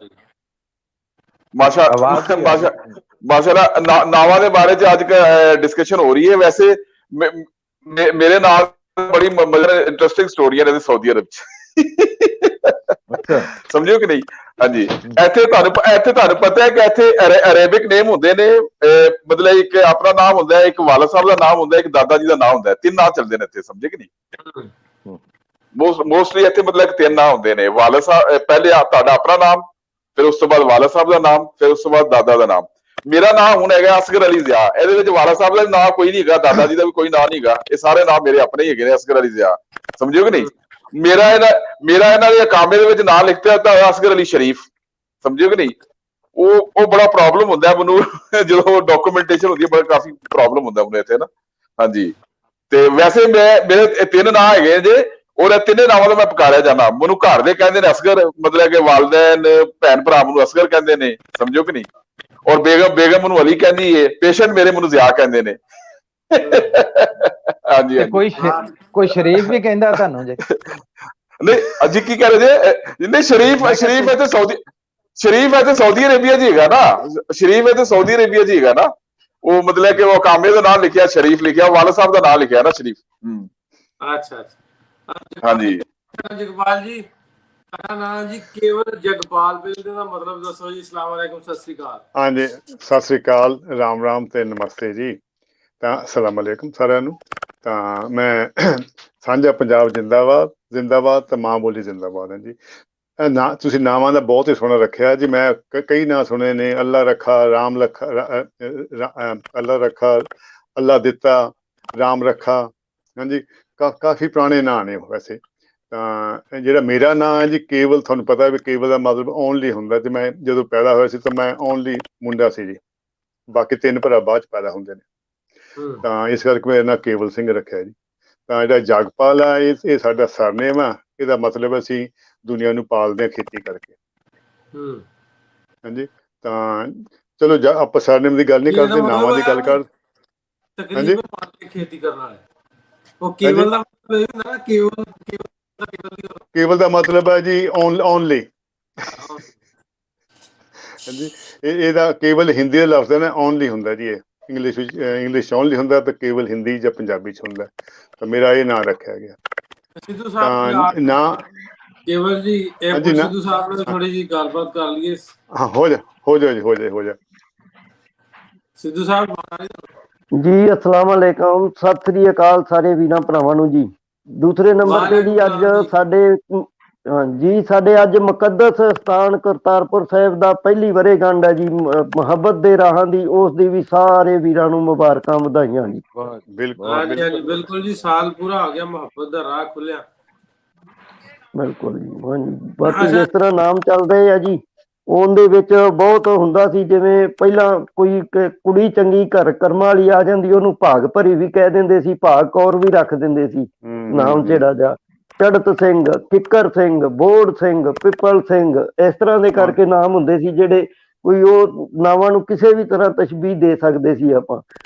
माशा आवाज ही आ रही है। माशाल्लाह नावा ਦੇ ਬਾਰੇ ਚ ਅੱਜ ਡਿਸਕਸ਼ਨ ਹੋ ਰਹੀ ਹੈ। ਵੈਸੇ ਮੇਰੇ ਨਾਲ ਬੜੀ ਮਜ਼ੇਦਾਰ ਇੰਟਰਸਟਿੰਗ ਸਟੋਰੀ ਹੈ ਸਾਊਦੀ ਅਰਬ ਚ। ਅੱਛਾ ਸਮਝਿਓ ਕਿ ਨਹੀਂ? ਹਾਂਜੀ, ਇੱਥੇ ਤੁਹਾਨੂੰ ਪਤਾ ਹੈ ਕਿ ਇੱਥੇ ਅਰੇਬਿਕ ਨੇਮ ਹੁੰਦੇ ਨੇ। ਮਤਲਬ ਇੱਕ ਆਪਣਾ ਨਾਮ ਹੁੰਦਾ ਹੈ, ਇੱਕ ਵਾਲਾ ਸਾਹਿਬ ਦਾ ਨਾਮ ਹੁੰਦਾ ਹੈ, ਇੱਕ ਦਾਦਾ ਜੀ ਦਾ ਨਾਮ ਹੁੰਦਾ ਹੈ। 3 ਨਾਮ ਚੱਲਦੇ ਨੇ ਇੱਥੇ, ਸਮਝੇ ਕਿ ਨਹੀਂ? ਮੋਸਟਲੀ ਇੱਥੇ ਮਤਲਬ 3 ਨਾਮ ਹੁੰਦੇ ਨੇ। ਵਾਲਾ ਸਾਹਿਬ ਪਹਿਲੇ ਤੁਹਾਡਾ ਆਪਣਾ ਨਾਮ, ਫਿਰ ਉਸ ਤੋਂ ਬਾਅਦ ਵਾਲਾ ਸਾਹਿਬ ਦਾ ਨਾਮ, ਫਿਰ ਉਸ ਤੋਂ ਬਾਅਦ ਦਾਦਾ ਦਾ ਨਾਮ। ਮੇਰਾ ਨਾਮ ਹੁਣ ਹੈਗਾ ਅਸਗਰ ਅਲੀ ਜ਼ਿਆ। ਇਹਦੇ ਵਿੱਚ ਵਾਲਾ ਸਾਹਿਬ ਦਾ ਨਾਮ ਕੋਈ ਨਹੀਂ ਹੈਗਾ, ਦਾਦਾ ਜੀ ਦਾ ਵੀ ਕੋਈ ਨਾਮ ਨਹੀਂ ਹੈਗਾ। ਇਹ ਸਾਰੇ ਨਾਮ ਮੇਰੇ ਆਪਣੇ ਹੀ ਹੈਗੇ ਨੇ, ਅਸਗਰ ਅਲੀ ਜ਼ਿਆ। ਸਮਝਿਓ ਕਿ ਨਹੀਂ? ਮੇਰਾ ਇਹਨਾਂ ਦੇ ਅਕਾਮੇ ਦੇ ਵਿੱਚ ਨਾਮ ਲਿਖਿਆ ਤਾਂ ਅਸਗਰ ਅਲੀ ਸ਼ਰੀਫ। ਸਮਝਿਓ ਕਿ ਨਹੀਂ? ਉਹ ਬੜਾ ਪ੍ਰੋਬਲਮ ਹੁੰਦਾ ਹੈ ਮੈਨੂੰ ਜਦੋਂ ਡਾਕੂਮੈਂਟੇਸ਼ਨ ਹੁੰਦੀ ਹੈ, ਬੜਾ ਕਾਫੀ ਪ੍ਰੋਬਲਮ ਹੁੰਦਾ ਮੈਨੂੰ ਇੱਥੇ ਨਾ। ਹਾਂਜੀ, ਤੇ ਵੈਸੇ ਮੇਰੇ 3 ਨਾਮ ਹੈਗੇ ਜੇ, ਔਰ 3 ਨਾਵਾਂ ਦਾ ਮੈਂ ਪੁਕਾਰਿਆ ਜਾਂਦਾ। ਮੈਨੂੰ ਘਰ ਦੇ ਕਹਿੰਦੇ ਨੇ ਅਸਗਰ, ਮਤਲਬ ਕਿ ਵਾਲਦੈਨ ਭੈਣ ਭਰਾ ਮੈਨੂੰ ਅਸਗਰ ਕਹਿੰਦੇ ਨੇ। ਸਮਝੋ ਕਿ ਨਹੀਂ? ਔਰ ਬੇਗਮ ਮੈਨੂੰ ਅਲੀ ਕਹਿੰਦੀ ਏ, ਪੇਸ਼ੈਂਟ ਮੇਰੇ ਮੈਨੂੰ ਜ਼ਿਆ ਕਹਿੰਦੇ ਨੇ। ਹਾਂਜੀ ਤੇ ਕੋਈ ਸ਼ਰੀਫ ਵੀ ਕਹਿੰਦਾ ਤੁਹਾਨੂੰ ਜੀ? ਨਹੀਂ ਅਜੀ ਕੀ ਕਹਿ ਰਹੇ ਜੇ? ਨਹੀਂ ਸ਼ਰੀਫ ਹੈ ਤੇ ਸਾਊਦੀ ਅਰੇਬੀਆ ਜੀ ਹੈਗਾ ਨਾ। ਸ਼ਰੀਫ ਹੈ ਤੇ ਸਾਊਦੀ ਅਰੇਬੀਆ ਜੀ ਹੈਗਾ ਨਾ। ਉਹ ਮਤਲਬ ਕਿ ਉਹ ਕਾਮੇ ਦਾ ਨਾਮ ਲਿਖਿਆ, ਸ਼ਰੀਫ ਲਿਖਿਆ, ਵਾਲਾ ਸਾਹਿਬ ਦਾ ਨਾਮ ਲਿਖਿਆ ਨਾ ਸ਼ਰੀਫ। अच्छा अच्छा। हाँ जी। जगपाल जी, ਤੁਹਾਡਾ ਨਾਮ ਜੀ ਕੇਵਲ ਜਗਪਾਲ ਪਿੰਡ ਦਾ ਮਤਲਬ ਦੱਸੋ ਜੀ। ਅਸਲਾਮ ਵਾਲੇਕੁਮ, ਸਤਿ ਸ੍ਰੀ ਅਕਾਲ। ਹਾਂਜੀ, ਸਤਿ ਸ੍ਰੀ ਅਕਾਲ, ਰਾਮ ਰਾਮ ਤੇ ਨਮਸਤੇ ਜੀ। ਤਾਂ ਅਸਲਾਮ ਅਲੈਕੁਮ ਸਾਰਿਆਂ ਨੂੰ। ਤਾਂ ਮੈਂ ਸਾਂਝਾ ਪੰਜਾਬ ਜਿੰਦਾਬਾਦ, ਜਿੰਦਾਬਾਦ ਤੇ ਮਾਂ ਬੋਲੀ ਜਿੰਦਾਬਾਦ ਹੈ ਜੀ। ਨਾ ਤੁਸੀਂ ਨਾਵਾਂ ਦਾ ਬਹੁਤ ਹੀ ਸੋਹਣਾ ਰੱਖਿਆ ਜੀ। ਮੈਂ ਕਈ ਨਾਂ ਸੁਣੇ ਨੇ, ਅੱਲਾ ਰੱਖਾ, ਰਾਮ ਰੱਖਾ, ਅੱਲਾ ਰੱਖਾ, ਅੱਲਾ ਦਿੱਤਾ, ਰਾਮ ਰੱਖਾ। ਹਾਂਜੀ, ਕਾਫੀ ਪੁਰਾਣੇ ਨਾਂ ਨੇ ਵੈਸੇ। ਤਾਂ ਜਿਹੜਾ ਮੇਰਾ ਨਾਂ ਹੈ ਜੀ ਕੇਵਲ, ਤੁਹਾਨੂੰ ਪਤਾ ਵੀ ਕੇਵਲ ਦਾ ਮਤਲਬ ਓਨਲੀ ਹੁੰਦਾ। ਤੇ ਮੈਂ ਜਦੋਂ ਪੈਦਾ ਹੋਇਆ ਸੀ ਤਾਂ ਮੈਂ ਓਨਲੀ ਮੁੰਡਾ ਸੀ ਜੀ। ਬਾਕੀ 3 ਭਰਾ ਬਾਅਦ ਚ ਪੈਦਾ ਹੁੰਦੇ ਨੇ। ਤਾਂ ਇਸ ਕਰਕੇ ਮੇਰਾ ਨਾਂ ਕੇਵਲ ਸਿੰਘ ਰੱਖਿਆ ਜੀ। ਤਾਂ ਜਿਹੜਾ ਜਗਪਾਲ ਆ, ਇਹ ਸਾਡਾ ਸਰਨੇਮ ਆ। ਇਹਦਾ ਮਤਲਬ ਅਸੀਂ ਦੁਨੀਆ ਨੂੰ ਪਾਲਦੇ ਹਾਂ ਖੇਤੀ ਕਰਕੇ। ਹਾਂਜੀ, ਤਾਂ ਚਲੋ ਆਪਾਂ ਸਰਨੇਮ ਦੀ ਗੱਲ ਨਹੀਂ ਕਰਦੇ, ਨਾਵਾਂ ਦੀ ਗੱਲ ਕਰ। ਤਕਰੀਬਨ ਖੇਤੀ ਕਰਨ ਵਾਲੇ ਉਹ ਕੇਵਲ ਦਾ ਮਤਲਬ ਇਹ ਹੁੰਦਾ ਨਾ, ਕੇਵਲ ਦਾ ਮਤਲਬ ਹੈ ਜੀ ਓਨਲੀ। ਹਾਂਜੀ, ਇਹਦਾ ਕੇਵਲ ਹਿੰਦੀ ਦਾ ਲਫ਼ਜ਼ ਹੈ ਨਾ, ਓਨਲੀ ਹੁੰਦਾ ਜੀ। ਇਹ ਇੰਗਲਿਸ਼ ਵਿੱਚ, ਇੰਗਲਿਸ਼ ਓਨਲੀ ਹੁੰਦਾ ਤੇ ਕੇਵਲ ਹਿੰਦੀ ਜਾਂ ਪੰਜਾਬੀ ਚ ਹੁੰਦਾ। ਤਾਂ ਮੇਰਾ ਇਹ ਨਾਂ ਰੱਖਿਆ ਗਿਆ। ਸਿੱਧੂ ਸਾਹਿਬ ਨਾ ਕੇਵਲ ਜੀ, ਇਹ ਹਾਂਜੀ ਸਿੱਧੂ ਸਾਹਿਬ ਨਾਲ ਥੋੜੀ ਜਿਹੀ ਗੱਲਬਾਤ ਕਰ ਲਈਏ। ਹਾਂ, ਹੋ ਜਾ ਸਿੱਧੂ ਸਾਹਿਬ ਜੀ। ਅਸਲਾਮ ਵਾਲੇਕਮ, ਸਤਿ ਸ੍ਰੀ ਅਕਾਲ ਸਾਰੇ ਵੀਰਾਂ ਭਰਾਵਾਂ ਨੂੰ ਜੀ। ਦੂਸਰੇ ਨੰਬਰ ਤੇ ਜੀ ਅੱਜ ਸਾਡੇ ਅੱਜ ਮੁਕੱਦਸ ਸਥਾਨ ਕਰਤਾਰਪੁਰ ਸਾਹਿਬ ਦਾ ਪਹਿਲੀ ਵਰ੍ਹੇਗੰਢ ਹੈ ਜੀ, ਮੁਹੱਬਤ ਦੇ ਰਾਹਾਂ ਦੀ। ਉਸ ਦੀ ਵੀ ਸਾਰੇ ਵੀਰਾਂ ਨੂੰ ਮੁਬਾਰਕਾਂ, ਵਧਾਈਆਂ ਜੀ। ਬਿਲਕੁਲ ਜੀ, ਸਾਲ ਪੂਰਾ ਹੋ ਗਿਆ, ਮੁਹੱਬਤ ਦਾ ਰਾਹ ਖੁੱਲਿਆ। ਬਿਲਕੁਲ ਜੀ। ਹਾਂਜੀ, ਬਾਕੀ ਜਿਸ ਤਰ੍ਹਾਂ ਨਾਮ ਚੱਲਦੇ ਆ ਜੀ, ਉਹਦੇ ਵਿੱਚ ਬਹੁਤ ਹੁੰਦਾ ਸੀ। ਜਿਵੇਂ ਪਹਿਲਾਂ ਕੋਈ ਕੁੜੀ ਚੰਗੀ ਘਰ ਕਰਮਾਂ ਵਾਲੀ ਆ ਜਾਂਦੀ, ਉਹਨੂੰ ਭਾਗ ਭਰੀ ਵੀ ਕਹਿ ਦਿੰਦੇ ਸੀ, ਭਾਗ ਕੌਰ ਵੀ ਰੱਖ ਦਿੰਦੇ ਸੀ ਨਾਮ ਜਿਹੜਾ ਜਾ। ਚੜਤ ਸਿੰਘ, ਕਿੱਕਰ ਸਿੰਘ, ਬੋੜ ਸਿੰਘ, ਪਿੱਪਲ ਸਿੰਘ, ਇਸ ਤਰ੍ਹਾਂ ਦੇ ਕਰਕੇ ਨਾਮ ਹੁੰਦੇ ਸੀ ਜਿਹੜੇ ਕੋਈ ਉਹ ਨਾਵਾਂ ਨੂੰ ਕਿਸੇ ਵੀ ਤਰ੍ਹਾਂ ਤਸ਼ਬੀਹ ਦੇ ਸਕਦੇ ਸੀ ਆਪਾਂ।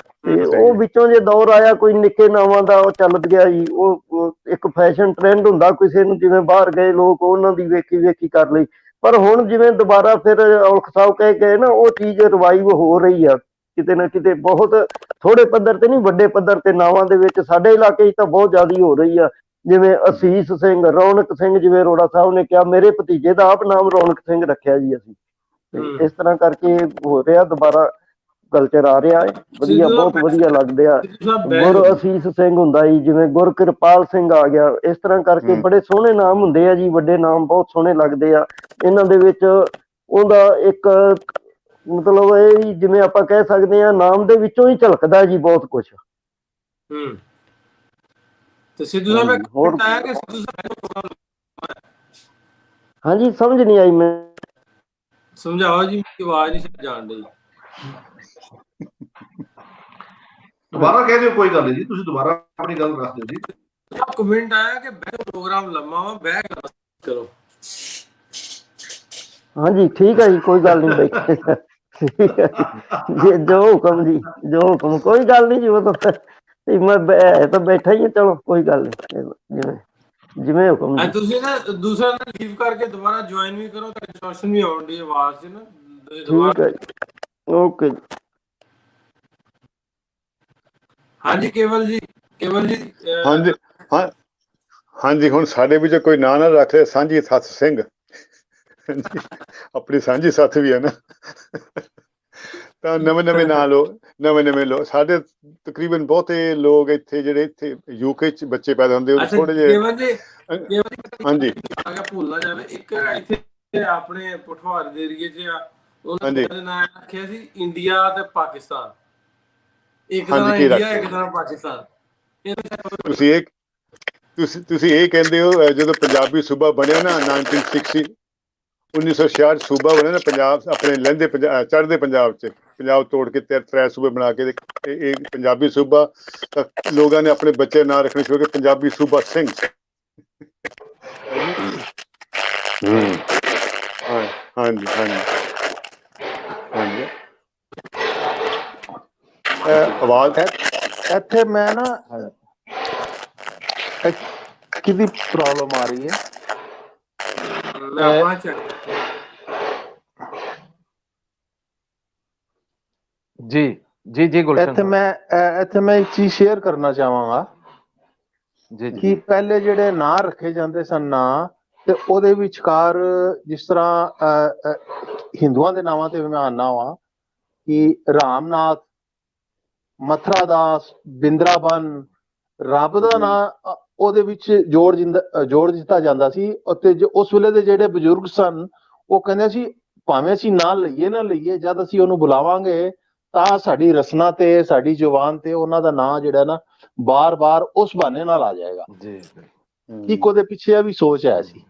ਤੇ ਉਹ ਵਿੱਚੋਂ ਜੇ ਦੌਰ ਆਇਆ ਕੋਈ ਨਿੱਕੇ ਨਾਵਾਂ ਦਾ, ਉਹ ਚੱਲ ਗਿਆ ਜੀ। ਉਹ ਇੱਕ ਫੈਸ਼ਨ ਟ੍ਰੈਂਡ ਹੁੰਦਾ ਕਿਸੇ ਨੂੰ, ਜਿਵੇਂ ਬਾਹਰ ਗਏ ਲੋਕ ਉਹਨਾਂ ਦੀ ਵੇਖੀ ਕਰ ਲਈ। ਪਰ ਹੁਣ ਜਿਵੇਂ ਦੁਬਾਰਾ ਫਿਰ ਔਲਖ ਸਾਹਿਬ ਕਹਿ ਗਏ ਨਾ, ਉਹ ਚੀਜ਼ ਰਿਵਾਈਵ ਹੋ ਰਹੀ ਆ ਕਿਤੇ ਨਾ ਕਿਤੇ। ਬਹੁਤ ਥੋੜੇ ਪੱਧਰ ਤੇ ਨਹੀਂ, ਵੱਡੇ ਪੱਧਰ ਤੇ ਨਾਵਾਂ ਦੇ ਵਿੱਚ ਸਾਡੇ ਇਲਾਕੇ 'ਚ ਤਾਂ ਬਹੁਤ ਜ਼ਿਆਦਾ ਹੋ ਰਹੀ ਆ। ਜਿਵੇਂ ਅਸੀਸ ਸਿੰਘ, ਰੌਣਕ ਸਿੰਘ, ਜਿਵੇਂ ਅਰੋੜਾ ਸਾਹਿਬ ਨੇ ਕਿਹਾ, ਮੇਰੇ ਭਤੀਜੇ ਦਾ ਆਪ ਨਾਮ ਰੌਣਕ ਸਿੰਘ ਰੱਖਿਆ ਜੀ ਅਸੀਂ। ਤੇ ਇਸ ਤਰ੍ਹਾਂ ਕਰਕੇ ਹੋ ਰਿਹਾ, ਦੁਬਾਰਾ ਕਲਚਰ ਆ ਰਿਹਾ ਹੈ। ਵਧੀਆ, ਬਹੁਤ ਵਧੀਆ ਲੱਗਦੇ ਆ। ਗੁਰ ਅਸੀਸ ਸਿੰਘ ਹੁੰਦਾ ਜੀ, ਜਿਵੇਂ ਗੁਰ ਕਿਰਪਾਲ ਸਿੰਘ ਆ ਗਿਆ। ਇਸ ਤਰ੍ਹਾਂ ਕਰਕੇ ਬੜੇ ਸੋਹਣੇ ਨਾਮ ਹੁੰਦੇ ਆ ਜੀ, ਵੱਡੇ ਨਾਮ ਬਹੁਤ ਸੋਹਣੇ ਲੱਗਦੇ ਆ। ਇਹਨਾਂ ਦੇ ਵਿੱਚ ਉਹਦਾ ਇੱਕ ਮਤਲਬ ਇਹ ਵੀ ਜਿਵੇਂ ਆਪਾਂ ਕਹਿ ਸਕਦੇ ਹਾਂ ਨਾਮ ਦੇ ਵਿੱਚੋਂ ਹੀ ਝਲਕਦਾ ਜੀ ਬਹੁਤ ਕੁਝ। ਤੇ ਸਿੱਧੂ ਸਾਹਿਬ ਹਾਂਜੀ, ਹੋਰ ਆਇਆ ਕਿ ਸਿੱਧੂ ਸਾਹਿਬ ਹਾਂਜੀ ਸਮਝ ਨਹੀਂ ਆਈ ਮੈਂ। ਸਮਝਾਓ ਜੀ, ਮੇਰੀ ਆਵਾਜ਼ ਨਹੀਂ ਜਾਣ ਡਈ। ਦੁਬਾਰਾ ਕਹਿ ਦਿਓ, ਕੋਈ ਗੱਲ ਨਹੀਂ ਜੀ, ਤੁਸੀਂ ਦੁਬਾਰਾ ਆਪਣੀ ਗੱਲ ਰੱਖ ਦਿਓ ਜੀ। ਕਮੈਂਟ ਆਇਆ ਕਿ ਪ੍ਰੋਗਰਾਮ ਲੰਮਾ ਵਾ, ਬਹਿ ਕੇ ਕਰੋ। ਹਾਂਜੀ ਠੀਕ ਹੈ ਜੀ, ਕੋਈ ਗੱਲ ਨਹੀਂ ਬੈਠੇ ਠੀਕ ਹੈ ਜੀ, ਜੋ ਹੁਕਮ ਜੀ, ਜੋ ਹੁਕਮ, ਕੋਈ ਗੱਲ ਨਹੀਂ ਜੀ, ਉਹ ਤਾਂ ਮੈਂ ਤਾਂ ਬੈਠਾ ਹੀ ਹਾਂ, ਚਲੋ ਕੋਈ ਗੱਲ ਨਹੀਂ, ਜਿਵੇਂ ਜਿਵੇਂ ਹੁਕਮ ਜੀ। ਤੁਸੀਂ ਨਾ ਦੂਸਰਾ ਲੀਵ ਕਰਕੇ ਦੁਬਾਰਾ ਜੁਆਇਨ ਵੀ ਕਰੋ, ਤਾਂ ਇੰਸਟਰਕਸ਼ਨ ਵੀ ਆਉਣ ਦੀ ਆਵਾਜ਼ 'ਚ ਨਾ। ਠੀਕ ਹੈ ਜੀ, ਓਕੇ ਜੀ। ਹਾਂਜੀ ਕੇਵਲ ਜੀ, ਕੇਵਲ ਜੀ। ਹਾਂਜੀ ਹਾਂਜੀ, ਹੁਣ ਸਾਡੇ ਵਿੱਚ ਕੋਈ ਨਾਂ ਨਾ ਰੱਖ ਲੈ, ਸਾਂਝੀ ਸੱਥ ਸਿੰਘ। ਆਪਣੀ ਸਾਂਝੀ ਸੱਥ ਵੀ ਹੈ ਨਾ, ਤਾਂ ਨਵੇਂ ਨਾਂ ਲਓ, ਨਵੇਂ ਲਓ। ਸਾਡੇ ਤਕਰੀਬਨ ਬਹੁਤੇ ਲੋਕ ਇੱਥੇ ਜਿਹੜੇ ਇੱਥੇ UK 'ਚ ਬੱਚੇ ਪੈਦਾ ਹੁੰਦੇ, ਉਹ ਥੋੜੇ ਜਿਹੇ। ਹਾਂਜੀ, ਭੁੱਲ ਨਾ ਜਾਵੇ, ਇੱਕ ਇੱਥੇ ਆਪਣੇ ਪਠਵਾਰ ਦੇ ਏਰੀਏ 'ਚ ਆ, ਉਹਨਾਂ ਦਾ ਨਾਂ ਰੱਖਿਆ ਸੀ ਇੰਡੀਆ ਤੇ ਪਾਕਿਸਤਾਨ। ਇੱਕ ਤਰ੍ਹਾਂ ਇੰਡੀਆ, ਇੱਕ ਤਰ੍ਹਾਂ ਪਾਕਿਸਤਾਨ। ਤੁਸੀਂ ਇਹ ਕਹਿੰਦੇ ਹੋ, ਜਦੋਂ ਪੰਜਾਬੀ ਸੂਬਾ ਬਣਿਆ ਨਾ 1966 ਸੂਬਾ ਬਣਿਆ ਨਾ ਪੰਜਾਬ, ਆਪਣੇ ਲਹਿੰਦੇ ਚੜ੍ਹਦੇ ਪੰਜਾਬ 'ਚ, ਪੰਜਾਬ ਤੋੜ ਕੇ 3 ਸੂਬੇ ਬਣਾ ਕੇ ਇਹ ਪੰਜਾਬੀ ਸੂਬਾ, ਤਾਂ ਲੋਕਾਂ ਨੇ ਆਪਣੇ ਬੱਚੇ ਨਾਂ ਰੱਖਣੇ ਸ਼ੁਰੂ ਕੀਤੇ ਪੰਜਾਬੀ ਸੂਬਾ ਸਿੰਘ। ਹਾਂਜੀ ਹਾਂਜੀ ਹਾਂਜੀ। ਆਵਾਜ਼ ਇੱਥੇ ਮੈਂ ਨਾ ਕਿਹਦੀ ਪ੍ਰੋਬਲਮ ਆ ਰਹੀ ਹੈ? ਜੀ ਜੀ ਜੀ ਗੁਲਸ਼ਨ, ਇੱਥੇ ਮੈਂ ਇੱਕ ਚੀਜ਼ ਸ਼ੇਅਰ ਕਰਨਾ ਚਾਹਾਂਗਾ ਜੀ ਕਿ ਪਹਿਲੇ ਜਿਹੜੇ ਨਾਂ ਰੱਖੇ ਜਾਂਦੇ ਸਨ ਨਾਂ, ਤੇ ਉਹਦੇ ਵਿਚਕਾਰ ਜਿਸ ਤਰ੍ਹਾਂ ਹਿੰਦੂਆਂ ਦੇ ਨਾਵਾਂ ਤੇ ਮੈਂ ਆਨਾ ਵਾਂ ਕਿ ਰਾਮਨਾਥ, ਮਥਰਾ ਦਾਸ, ਬਿੰਦਰਾਬਨ, ਰੱਬ ਦਾ ਨਾਂ ਉਹਦੇ ਵਿੱਚ ਜੋੜ ਦਿੱਤਾ ਜਾਂਦਾ ਸੀ। ਅਤੇ ਉਸ ਵੇਲੇ ਦੇ ਜਿਹੜੇ ਬਜ਼ੁਰਗ ਸਨ, ਉਹ ਕਹਿੰਦੇ ਸੀ ਭਾਵੇਂ ਅਸੀਂ ਨਾਂ ਲਈਏ ਨਾ ਲਈਏ, ਜਦ ਅਸੀਂ ਉਹਨੂੰ ਬੁਲਾਵਾਂਗੇ ਤਾਂ ਸਾਡੀ ਰਸਨਾ ਤੇ ਸਾਡੀ ਜ਼ੁਬਾਨ ਤੇ ਉਹਨਾਂ ਦਾ ਨਾਂ ਜਿਹੜਾ ਨਾ ਬਾਰ-ਬਾਰ ਉਸ ਬਹਾਨੇ ਨਾਲ ਆ ਜਾਏਗਾ। ਇੱਕ ਉਹਦੇ ਪਿੱਛੇ ਇਹ ਵੀ ਸੋਚ ਹੈ ਸੀ।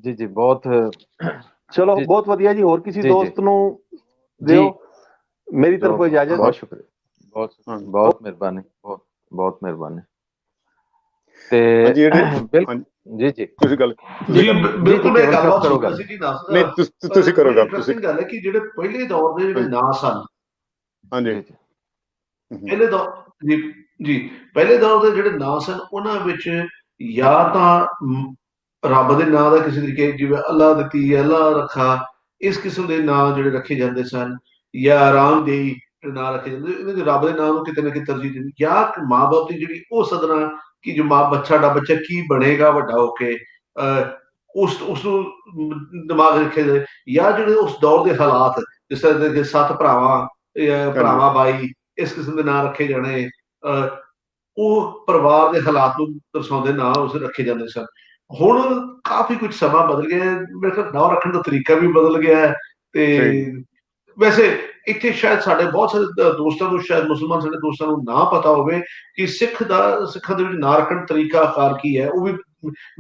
ਜੀ ਜੀ, ਬਹੁਤ ਚਲੋ ਬਹੁਤ ਵਧੀਆ ਜੀ। ਹੋਰ ਕਿਸੇ ਦੋਸਤ ਨੂੰ ਦਿਓ, ਮੇਰੀ ਤਰਫੋਂ ਇਜਾਜ਼ਤ। ਬਹੁਤ ਸ਼ੁਕਰੀਆ, ਬਹੁਤ ਮਿਹਰਬਾਨੀ, ਬਹੁਤ ਮਿਹਰਬਾਨੀ। ਤੇ ਜੀ ਜੀ ਤੁਸੀਂ ਗੱਲ ਬਿਲਕੁਲ ਮੈਂ ਗੱਲਬਾਤ ਕਰੂੰਗਾ ਸੀ ਜੀ, ਦੱਸ ਨਹੀਂ ਤੁਸੀਂ ਕਰੋ ਗੱਲ। ਤੁਸੀਂ ਗੱਲ ਹੈ ਕਿ ਜਿਹੜੇ ਪਹਿਲੇ ਦੌਰ ਦੇ ਜਿਹੜੇ ਨਾਂ ਸਨ, ਹਾਂਜੀ, ਪਹਿਲੇ ਦੌਰ ਜੀ ਪਹਿਲੇ ਦੌਰ ਦੇ ਜਿਹੜੇ ਨਾਂ ਸਨ, ਉਹਨਾਂ ਵਿੱਚ ਜਾਂ ਤਾਂ ਰੱਬ ਦੇ ਨਾਂ ਦਾ ਕਿਸੇ ਤਰੀਕੇ, ਜਿਵੇਂ ਅੱਲਾ ਦਿੱਤੀ, ਅੱਲਾ ਰੱਖਾ, ਇਸ ਕਿਸਮ ਦੇ ਨਾਂ ਜਿਹੜੇ ਰੱਖੇ ਜਾਂਦੇ ਸਨ, ਜਾਂ ਰਾਮਦੇਈ ਨਾਂ ਰੱਖੇ ਜਾਂਦੇ, ਇਹਨਾਂ ਦੇ ਰੱਬ ਦੇ ਨਾਂ ਨੂੰ ਕਿਤੇ ਨਾ ਕਿਤੇ ਤਰਜੀਹ ਦਿੰਦੀ, ਜਾਂ ਮਾਂ ਬਾਪ ਦੀ ਜਿਹੜੀ ਉਹ ਸਦਨਾ ਕਿ ਜੋ ਸਾਡਾ ਬੱਚਾ ਕੀ ਬਣੇਗਾ ਵੱਡਾ ਹੋ ਕੇ, ਉਸ ਨੂੰ ਦਿਮਾਗ ਰੱਖੇ ਜਾਏ, ਜਾਂ ਜਿਹੜੇ ਉਸ ਦੌਰ ਦੇ ਹਾਲਾਤ, ਜਿਸ ਤਰ੍ਹਾਂ ਦੇ 7 ਭਰਾਵਾਂ ਬਾਈ, ਇਸ ਕਿਸਮ ਦੇ ਨਾਂ ਰੱਖੇ ਜਾਣੇ, ਉਹ ਪਰਿਵਾਰ ਦੇ ਹਾਲਾਤ ਨੂੰ ਦਰਸਾਉਂਦੇ ਨਾਂ ਉਸ ਰੱਖੇ ਜਾਂਦੇ ਸਨ। ਹੁਣ ਕਾਫੀ ਕੁਝ ਸਮਾਂ ਬਦਲ ਗਿਆ, ਮੇਰੇ ਖਿਆਲ ਨਾਂ ਰੱਖਣ ਦਾ ਤਰੀਕਾ ਵੀ ਬਦਲ ਗਿਆ ਹੈ। ਤੇ ਵੈਸੇ ਇੱਥੇ ਸ਼ਾਇਦ ਸਾਡੇ ਬਹੁਤ ਸਾਰੇ ਦੋਸਤਾਂ ਨੂੰ, ਸ਼ਾਇਦ ਮੁਸਲਮਾਨ ਸਾਡੇ ਦੋਸਤਾਂ ਨੂੰ ਨਾ ਪਤਾ ਹੋਵੇ ਕਿ ਸਿੱਖਾਂ ਦੇ ਵਿੱਚ ਨਾਂ ਰੱਖਣ ਦਾ ਤਰੀਕਾ ਆਕਾਰ ਕੀ ਹੈ। ਉਹ ਵੀ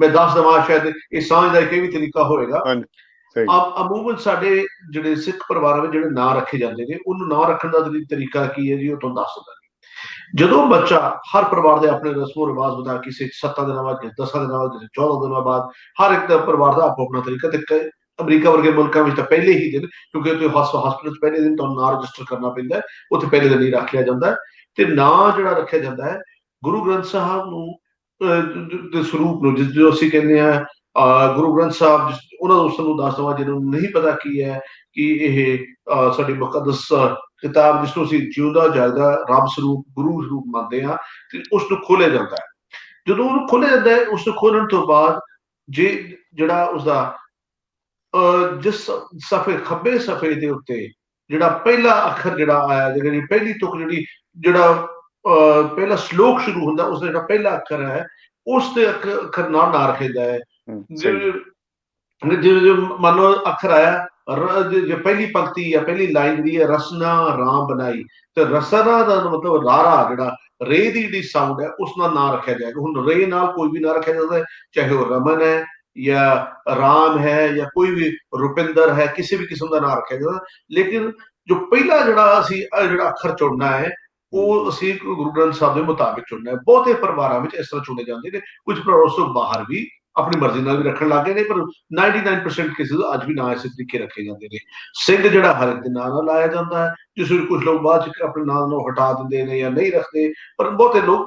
ਮੈਂ ਦੱਸ ਦੇਵਾਂ, ਸ਼ਾਇਦ ਇਹ ਸਾਂਝ ਦਾ ਇੱਕ ਵੀ ਤਰੀਕਾ ਹੋਏਗਾ। ਅਮੂਮਨ ਸਾਡੇ ਜਿਹੜੇ ਸਿੱਖ ਪਰਿਵਾਰਾਂ ਵਿੱਚ ਜਿਹੜੇ ਨਾਂ ਰੱਖੇ ਜਾਂਦੇ ਨੇ, ਉਹਨੂੰ ਨਾਂ ਰੱਖਣ ਦਾ ਤਰੀਕਾ ਕੀ ਹੈ ਜੀ, ਉਹ ਤੁਹਾਨੂੰ ਦੱਸ ਦਿੰਦਾ। ਜਦੋਂ ਬੱਚਾ, ਹਰ ਪਰਿਵਾਰ ਦੇ ਆਪਣੇ ਰਸਮੋ ਰਿਵਾਜ ਬਤਾ, ਕਿਸੇ 7 ਦਿਨਾਂ ਬਾਅਦ, 10 ਦਿਨਾਂ ਬਾਅਦ, ਕਿਸੇ 14 ਦਿਨਾਂ ਬਾਅਦ, ਹਰ ਇੱਕ ਦਾ ਪਰਿਵਾਰ ਦਾ ਆਪੋ ਆਪਣਾ ਤਰੀਕਾ। ਤੇ ਅਮਰੀਕਾ ਵਰਗੇ ਮੁਲਕਾਂ ਵਿੱਚ ਤਾਂ ਪਹਿਲੇ ਹੀ ਦਿਨ, ਕਿਉਂਕਿ ਉੱਥੇ ਹਸਪੀਟਲ ਪਹਿਲੇ ਦਿਨ ਤੁਹਾਨੂੰ ਨਾਂ ਰਜਿਸਟਰ ਕਰਨਾ ਪੈਂਦਾ, ਉੱਥੇ ਪਹਿਲੇ ਦਿਨ ਹੀ ਰੱਖ ਲਿਆ ਜਾਂਦਾ। ਤੇ ਨਾਂ ਜਿਹੜਾ ਰੱਖਿਆ ਜਾਂਦਾ ਹੈ, ਗੁਰੂ ਗ੍ਰੰਥ ਸਾਹਿਬ ਨੂੰ ਦੇ ਸਰੂਪ ਨੂੰ, ਜੋ ਅਸੀਂ ਕਹਿੰਦੇ ਹਾਂ ਗੁਰੂ ਗ੍ਰੰਥ ਸਾਹਿਬ, ਉਹਨਾਂ ਦੋਸਤਾਂ ਨੂੰ ਦੱਸ ਦੇਵਾਂ ਜਿਹਨਾਂ ਨੂੰ ਨਹੀਂ ਪਤਾ ਕੀ ਹੈ, ਕਿ ਇਹ ਸਾਡੀ ਮੁਕੱਦਸ ਕਿਤਾਬ, ਜਿਸ ਨੂੰ ਅਸੀਂ ਜਿਉਂਦਾ ਜਾਗਦਾ ਰੱਬ ਸਰੂਪ, ਗੁਰੂ ਸਰੂਪ ਮੰਨਦੇ ਹਾਂ, ਤੇ ਉਸ ਨੂੰ ਖੋਲਿਆ ਜਾਂਦਾ ਹੈ। ਜਦੋਂ ਉਹਨੂੰ ਖੋਲਿਆ ਜਾਂਦਾ ਹੈ, ਉਸ ਨੂੰ ਖੋਲਣ ਤੋਂ ਬਾਅਦ ਜਿਹੜਾ ਉਸਦਾ ਜਿਸ ਖੱਬੇ ਸਫ਼ੇ ਦੇ ਉੱਤੇ ਜਿਹੜਾ ਪਹਿਲਾ ਅੱਖਰ ਜਿਹੜਾ ਆਇਆ, ਜਿਹੜੀ ਪਹਿਲੀ ਤੁਕ, ਜਿਹੜਾ ਪਹਿਲਾ ਸ਼ਲੋਕ ਸ਼ੁਰੂ ਹੁੰਦਾ, ਉਸਦਾ ਜਿਹੜਾ ਪਹਿਲਾ ਅੱਖਰ ਹੈ, ਉਸ ਦੇ ਅੱਖਰ ਨਾਲ ਨਾਂ ਰੱਖਿਆ ਹੈ। ਜਿਵੇਂ ਮੰਨ ਲਓ ਅੱਖਰ ਆਇਆ ਜੇ ਪਹਿਲੀ ਪੰਕਤੀ ਜਾਂ ਪਹਿਲੀ ਲਾਈਨ ਜਿਹੜੀ ਹੈ ਰਸਨਾ ਰਾਮ ਬਣਾਈ, ਤੇ ਰਸਨਾ ਦਾ ਮਤਲਬ ਰਾਰਾ ਜਿਹੜਾ ਰੇ ਦੀ ਜਿਹੜੀ ਸਾਊਂਡ ਹੈ ਉਸ ਨਾਲ ਨਾਂ ਰੱਖਿਆ ਜਾਏਗਾ। ਹੁਣ ਰੇ ਨਾਲ ਕੋਈ ਵੀ ਨਾਂ ਰੱਖਿਆ ਜਾਂਦਾ ਹੈ, ਚਾਹੇ ਉਹ ਰਮਨ ਹੈ ਜਾਂ ਰਾਮ ਹੈ ਜਾਂ ਕੋਈ ਵੀ ਰੁਪਿੰਦਰ ਹੈ, ਕਿਸੇ ਵੀ ਕਿਸਮ ਦਾ ਨਾਂ ਰੱਖਿਆ ਜਾਂਦਾ, ਲੇਕਿਨ ਜੋ ਪਹਿਲਾ ਜਿਹੜਾ ਅਸੀਂ ਜਿਹੜਾ ਅੱਖਰ ਚੁਣਨਾ ਹੈ ਉਹ ਅਸੀਂ ਗੁਰੂ ਗ੍ਰੰਥ ਸਾਹਿਬ ਦੇ ਮੁਤਾਬਿਕ ਚੁਣਨਾ ਹੈ। ਬਹੁਤੇ ਪਰਿਵਾਰਾਂ ਵਿੱਚ ਇਸ ਤਰ੍ਹਾਂ ਚੁਣੇ ਜਾਂਦੇ ਨੇ, ਕੁਝ ਪਰਿਵਾਰ ਉਸ ਤੋਂ ਬਾਹਰ ਵੀ ਆਪਣੀ ਮਰਜ਼ੀ ਨਾਲ ਵੀ ਰੱਖਣ ਲੱਗ ਗਏ ਨੇ, ਪਰ 99% ਕੇਸਿਸ ਅੱਜ ਵੀ ਨਾਂ ਇਸੇ ਤਰੀਕੇ ਰੱਖੇ ਜਾਂਦੇ ਨੇ। ਸਿੰਘ ਜਿਹੜਾ ਹਰ ਇੱਕ ਦੇ ਨਾਂ ਨਾਲ ਲਾਇਆ ਜਾਂਦਾ ਹੈ, ਜਿਸ ਵਿੱਚ ਕੁਝ ਲੋਕ ਬਾਅਦ ਚ ਆਪਣੇ ਨਾਂ ਨੂੰ ਹਟਾ ਦਿੰਦੇ ਨੇ ਜਾਂ ਨਹੀਂ ਰੱਖਦੇ, ਪਰ ਬਹੁਤੇ ਲੋਕ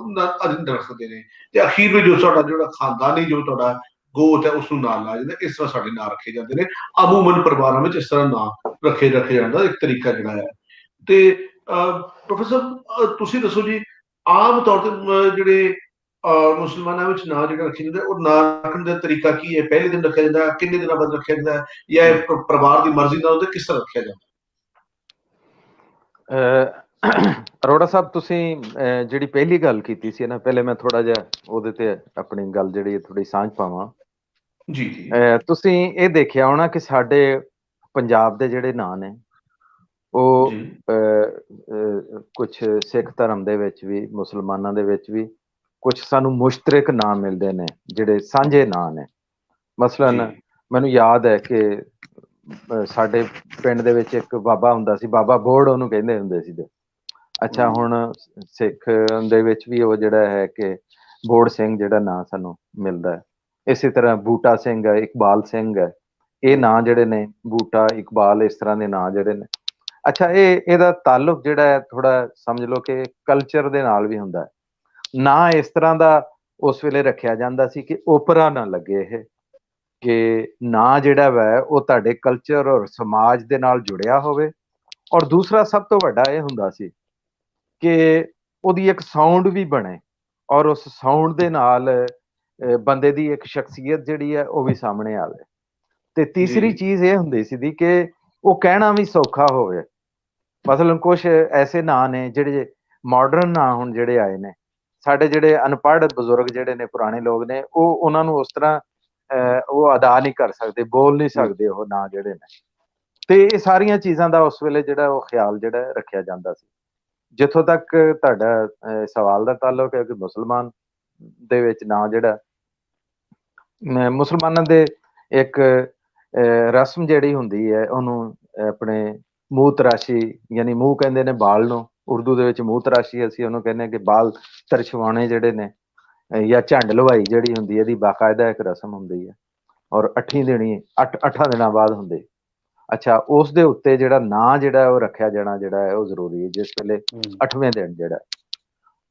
ਅਜਿੰਦ ਰੱਖਦੇ ਨੇ। ਤੇ ਅਖੀਰ ਵਿੱਚ ਜੋ ਤੁਹਾਡਾ ਜਿਹੜਾ ਖਾਨਦਾਨੀ ਜੋ ਤੁਹਾਡਾ ਗੋਤ ਹੈ ਉਸ ਨੂੰ ਨਾਂ ਲਾਇਆ ਜਾਂਦਾ, ਇਸ ਤਰ੍ਹਾਂ ਸਾਡੇ ਨਾਂ ਰੱਖੇ ਜਾਂਦੇ ਨੇ। ਅਮੂਮਨ ਪਰਿਵਾਰਾਂ ਵਿੱਚ ਇਸ ਤਰ੍ਹਾਂ ਨਾਂ ਰੱਖੇ ਜਾਂਦਾ ਇੱਕ ਤਰੀਕਾ ਜਿਹੜਾ ਹੈ। ਤੇ ਪ੍ਰੋਫੈਸਰ ਤੁਸੀਂ ਦੱਸੋ ਜੀ, ਆਮ ਤੌਰ ਤੇ ਜਿਹੜੇ ਮੁਸਲਮਾਨਾਂ ਵਿੱਚ ਨਾਂ ਜਿਹੜਾ ਰੱਖਿਆ ਜਾਂਦਾ ਉਹ ਨਾਂ ਰੱਖਣ ਦਾ ਤਰੀਕਾ ਕੀ ਹੈ? ਪਹਿਲੇ ਦਿਨ ਰੱਖਿਆ ਜਾਂਦਾ, ਕਿੰਨੇ ਦਿਨਾਂ ਬਾਅਦ ਰੱਖਿਆ ਜਾਂਦਾ, ਜਾਂ ਪਰਿਵਾਰ ਦੀ ਮਰਜ਼ੀ ਨਾਲ ਉਹਦੇ ਕਿਸ ਤਰ੍ਹਾਂ ਰੱਖਿਆ ਜਾਂਦਾ? ਅਰੋੜਾ ਸਾਹਿਬ, ਤੁਸੀਂ ਜਿਹੜੀ ਪਹਿਲੀ ਗੱਲ ਕੀਤੀ ਸੀ ਨਾ, ਪਹਿਲੇ ਮੈਂ ਥੋੜਾ ਜਿਹਾ ਉਹਦੇ ਤੇ ਆਪਣੀ ਗੱਲ ਜਿਹੜੀ ਥੋੜੀ ਸਾਂਝ ਪਾਵਾਂ ਜੀ ਜੀ। ਤੁਸੀਂ ਇਹ ਦੇਖਿਆ ਹੋਣਾ ਕਿ ਸਾਡੇ ਪੰਜਾਬ ਦੇ ਜਿਹੜੇ ਨਾਂ ਨੇ ਉਹ ਕੁਝ ਸਿੱਖ ਧਰਮ ਦੇ ਵਿੱਚ ਵੀ, ਮੁਸਲਮਾਨਾਂ ਦੇ ਵਿੱਚ ਵੀ ਕੁਝ ਸਾਨੂੰ ਮੁਸ਼ਤਰਕ ਨਾਂ ਮਿਲਦੇ ਨੇ, ਜਿਹੜੇ ਸਾਂਝੇ ਨਾਂ ਨੇ। ਮਸਲਨ ਮੈਨੂੰ ਯਾਦ ਹੈ ਕਿ ਸਾਡੇ ਪਿੰਡ ਦੇ ਵਿੱਚ ਇੱਕ ਬਾਬਾ ਹੁੰਦਾ ਸੀ, ਬਾਬਾ ਬੋੜ ਉਹਨੂੰ ਕਹਿੰਦੇ ਹੁੰਦੇ ਸੀ। ਅੱਛਾ, ਹੁਣ ਸਿੱਖ ਦੇ ਵਿੱਚ ਵੀ ਉਹ ਜਿਹੜਾ ਹੈ ਕਿ ਬੋੜ ਸਿੰਘ ਜਿਹੜਾ ਨਾਂ ਸਾਨੂੰ ਮਿਲਦਾ ਹੈ। ਇਸੇ ਤਰ੍ਹਾਂ ਬੂਟਾ ਸਿੰਘ ਹੈ, ਇਕਬਾਲ ਸਿੰਘ ਹੈ, ਇਹ ਨਾਂ ਜਿਹੜੇ ਨੇ ਬੂਟਾ, ਇਕਬਾਲ, ਇਸ ਤਰ੍ਹਾਂ ਦੇ ਨਾਂ ਜਿਹੜੇ ਨੇ। ਅੱਛਾ, ਇਹਦਾ ਤਾਲੁਕ ਜਿਹੜਾ ਹੈ ਥੋੜਾ ਸਮਝ ਲਓ ਕਿ ਕਲਚਰ ਦੇ ਨਾਲ ਵੀ ਹੁੰਦਾ ਹੈ। ਨਾਂ ਇਸ ਤਰ੍ਹਾਂ ਦਾ ਉਸ ਵੇਲੇ ਰੱਖਿਆ ਜਾਂਦਾ ਸੀ ਕਿ ਓਪਰਾ ਨਾ ਲੱਗੇ ਇਹ, ਕਿ ਨਾਂ ਜਿਹੜਾ ਵੈ ਉਹ ਤੁਹਾਡੇ ਕਲਚਰ ਔਰ ਸਮਾਜ ਦੇ ਨਾਲ ਜੁੜਿਆ ਹੋਵੇ। ਔਰ ਦੂਸਰਾ ਸਭ ਤੋਂ ਵੱਡਾ ਇਹ ਹੁੰਦਾ ਸੀ ਕਿ ਉਹਦੀ ਇੱਕ ਸਾਊਂਡ ਵੀ ਬਣੇ, ਔਰ ਉਸ ਸਾਊਂਡ ਦੇ ਨਾਲ ਬੰਦੇ ਦੀ ਇੱਕ ਸ਼ਖਸੀਅਤ ਜਿਹੜੀ ਹੈ ਉਹ ਵੀ ਸਾਹਮਣੇ ਆਵੇ। ਤੇ ਤੀਸਰੀ ਚੀਜ਼ ਇਹ ਹੁੰਦੀ ਸੀ ਕਿ ਉਹ ਕਹਿਣਾ ਵੀ ਸੌਖਾ ਹੋਵੇ। ਮਸਲਨ ਕੁਛ ਐਸੇ ਨਾਂ ਨੇ ਜਿਹੜੇ ਮਾਡਰਨ ਨਾਂ ਹੁਣ ਜਿਹੜੇ ਆਏ ਨੇ, ਸਾਡੇ ਜਿਹੜੇ ਅਨਪੜ੍ਹ ਬਜ਼ੁਰਗ ਜਿਹੜੇ ਨੇ, ਪੁਰਾਣੇ ਲੋਕ ਨੇ, ਉਹ ਉਹਨਾਂ ਨੂੰ ਉਸ ਤਰ੍ਹਾਂ ਉਹ ਅਦਾ ਨਹੀਂ ਕਰ ਸਕਦੇ, ਬੋਲ ਨਹੀਂ ਸਕਦੇ ਉਹ ਨਾਂ ਜਿਹੜੇ ਨੇ। ਤੇ ਇਹ ਸਾਰੀਆਂ ਚੀਜ਼ਾਂ ਦਾ ਉਸ ਵੇਲੇ ਜਿਹੜਾ ਉਹ ਖਿਆਲ ਜਿਹੜਾ ਰੱਖਿਆ ਜਾਂਦਾ ਸੀ। ਜਿੱਥੋਂ ਤੱਕ ਤੁਹਾਡਾ ਸਵਾਲ ਦਾ ਤਾਲੁਕ ਹੈ ਕਿ ਮੁਸਲਮਾਨ ਦੇ ਵਿੱਚ ਨਾਂ ਜਿਹੜਾ, ਮੁਸਲਮਾਨਾਂ ਦੇ ਇੱਕ ਰਸਮ ਜਿਹੜੀ ਹੁੰਦੀ ਹੈ ਉਹਨੂੰ ਆਪਣੇ ਮੂੰਹ ਤਰਾਸ਼ੀ, ਯਾਨੀ ਮੂੰਹ ਕਹਿੰਦੇ ਨੇ ਬਾਲ ਨੂੰ, ਉਰਦੂ ਦੇ ਵਿੱਚ ਮੂੰਹ ਤਰਾਸ਼ੀ ਅਸੀਂ ਉਹਨੂੰ ਕਹਿੰਦੇ ਹਾਂ ਕਿ ਬਾਲ ਤਰਛਵਾਉਣੇ ਜਿਹੜੇ ਨੇ, ਜਾਂ ਝੰਡ ਲਵਾਈ ਜਿਹੜੀ ਹੁੰਦੀ ਹੈ, ਇਹਦੀ ਬਾਕਾਇਦਾ ਇੱਕ ਰਸਮ ਹੁੰਦੀ ਹੈ, ਔਰ 8 ਦਿਨਾਂ ਬਾਅਦ ਹੁੰਦੀ। ਅੱਛਾ, ਉਸ ਦੇ ਉੱਤੇ ਜਿਹੜਾ ਨਾਂ ਜਿਹੜਾ ਉਹ ਰੱਖਿਆ ਜਾਣਾ ਜਿਹੜਾ ਹੈ ਉਹ ਜ਼ਰੂਰੀ ਹੈ, ਜਿਸ ਵੇਲੇ 8ਵੇਂ ਦਿਨ ਜਿਹੜਾ।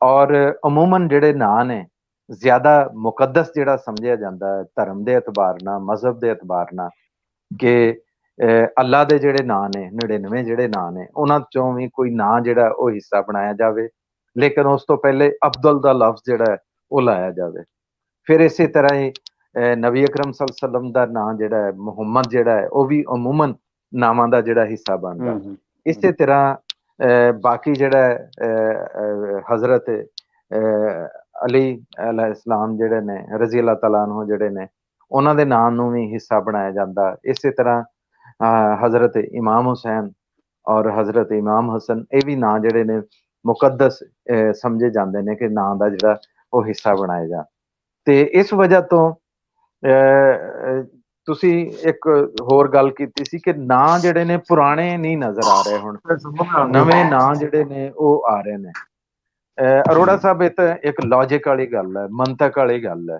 ਔਰ ਅਮੂਮਨ ਜਿਹੜੇ ਨਾਂ ਨੇ ਜ਼ਿਆਦਾ ਮੁਕੱਦਸ ਜਿਹੜਾ ਸਮਝਿਆ ਜਾਂਦਾ ਹੈ ਧਰਮ ਦੇ ਅਤਬਾਰ ਨਾਲ, ਮਜ਼ਹਬ ਦੇ ਅਤਬਾਰ ਨਾਲ, ਕਿ ਅੱਲਾ ਦੇ ਜਿਹੜੇ ਨਾਂ ਨੇ 99 ਜਿਹੜੇ ਨਾਂ ਨੇ, ਉਹਨਾਂ ਚੋਂ ਵੀ ਕੋਈ ਨਾਂ ਜਿਹੜਾ ਉਹ ਹਿੱਸਾ ਬਣਾਇਆ ਜਾਵੇ, ਲੇਕਿਨ ਉਸ ਤੋਂ ਪਹਿਲੇ ਅਬਦੁਲ ਦਾ ਲਫ਼ਜ਼ ਜਿਹੜਾ ਹੈ ਉਹ ਲਾਇਆ ਜਾਵੇ। ਫਿਰ ਇਸੇ ਤਰ੍ਹਾਂ ਹੀ ਨਬੀ ਅਕਰਮ ਸੱਲੱਲਾਹੁ ਅਲੈਹਿ ਵਸੱਲਮ ਦਾ ਨਾਂ ਜਿਹੜਾ ਹੈ ਮੁਹੰਮਦ ਜਿਹੜਾ ਹੈ ਉਹ ਵੀ ਅਮੂਮਨ ਨਾਵਾਂ ਦਾ ਜਿਹੜਾ ਹਿੱਸਾ ਬਣਦਾ। ਇਸੇ ਤਰ੍ਹਾਂ ਬਾਕੀ ਜਿਹੜਾ ਹਜ਼ਰਤ ਅਲੀ ਅਲੈਹਿਸਲਾਮ ਜਿਹੜੇ ਨੇ, ਰਜ਼ੀ ਅੱਲਾਹ ਤਆਲਾ ਅਨਹੂ ਜਿਹੜੇ ਨੇ, ਉਹਨਾਂ ਦੇ ਨਾਂ ਨੂੰ ਵੀ ਹਿੱਸਾ ਬਣਾਇਆ ਜਾਂਦਾ। ਇਸੇ ਤਰ੍ਹਾਂ ਹਜ਼ਰਤ ਇਮਾਮ ਹੁਸੈਨ ਔਰ ਹਜ਼ਰਤ ਇਮਾਮ ਹਸਨ, ਇਹ ਵੀ ਨਾਂ ਜਿਹੜੇ ਨੇ ਮੁਕੱਦਸ ਸਮਝੇ ਜਾਂਦੇ ਨੇ ਕਿ ਨਾਂ ਦਾ ਜਿਹੜਾ ਉਹ ਹਿੱਸਾ ਬਣਾਇਆ ਜਾ। ਤੇ ਇਸ ਵਜ੍ਹਾ ਤੋਂ ਤੁਸੀਂ ਇੱਕ ਹੋਰ ਗੱਲ ਕੀਤੀ ਸੀ ਕਿ ਨਾਂ ਜਿਹੜੇ ਨੇ ਪੁਰਾਣੇ ਨਹੀਂ ਨਜ਼ਰ ਆ ਰਹੇ, ਹੁਣ ਨਵੇਂ ਨਾਂ ਜਿਹੜੇ ਨੇ ਉਹ ਆ ਰਹੇ ਨੇ। ਅਰੋੜਾ ਸਾਹਿਬ, ਇਹ ਤਾਂ ਇੱਕ ਲੌਜਿਕ ਵਾਲੀ ਗੱਲ ਹੈ, ਮੰਤਕ ਵਾਲੀ ਗੱਲ ਹੈ।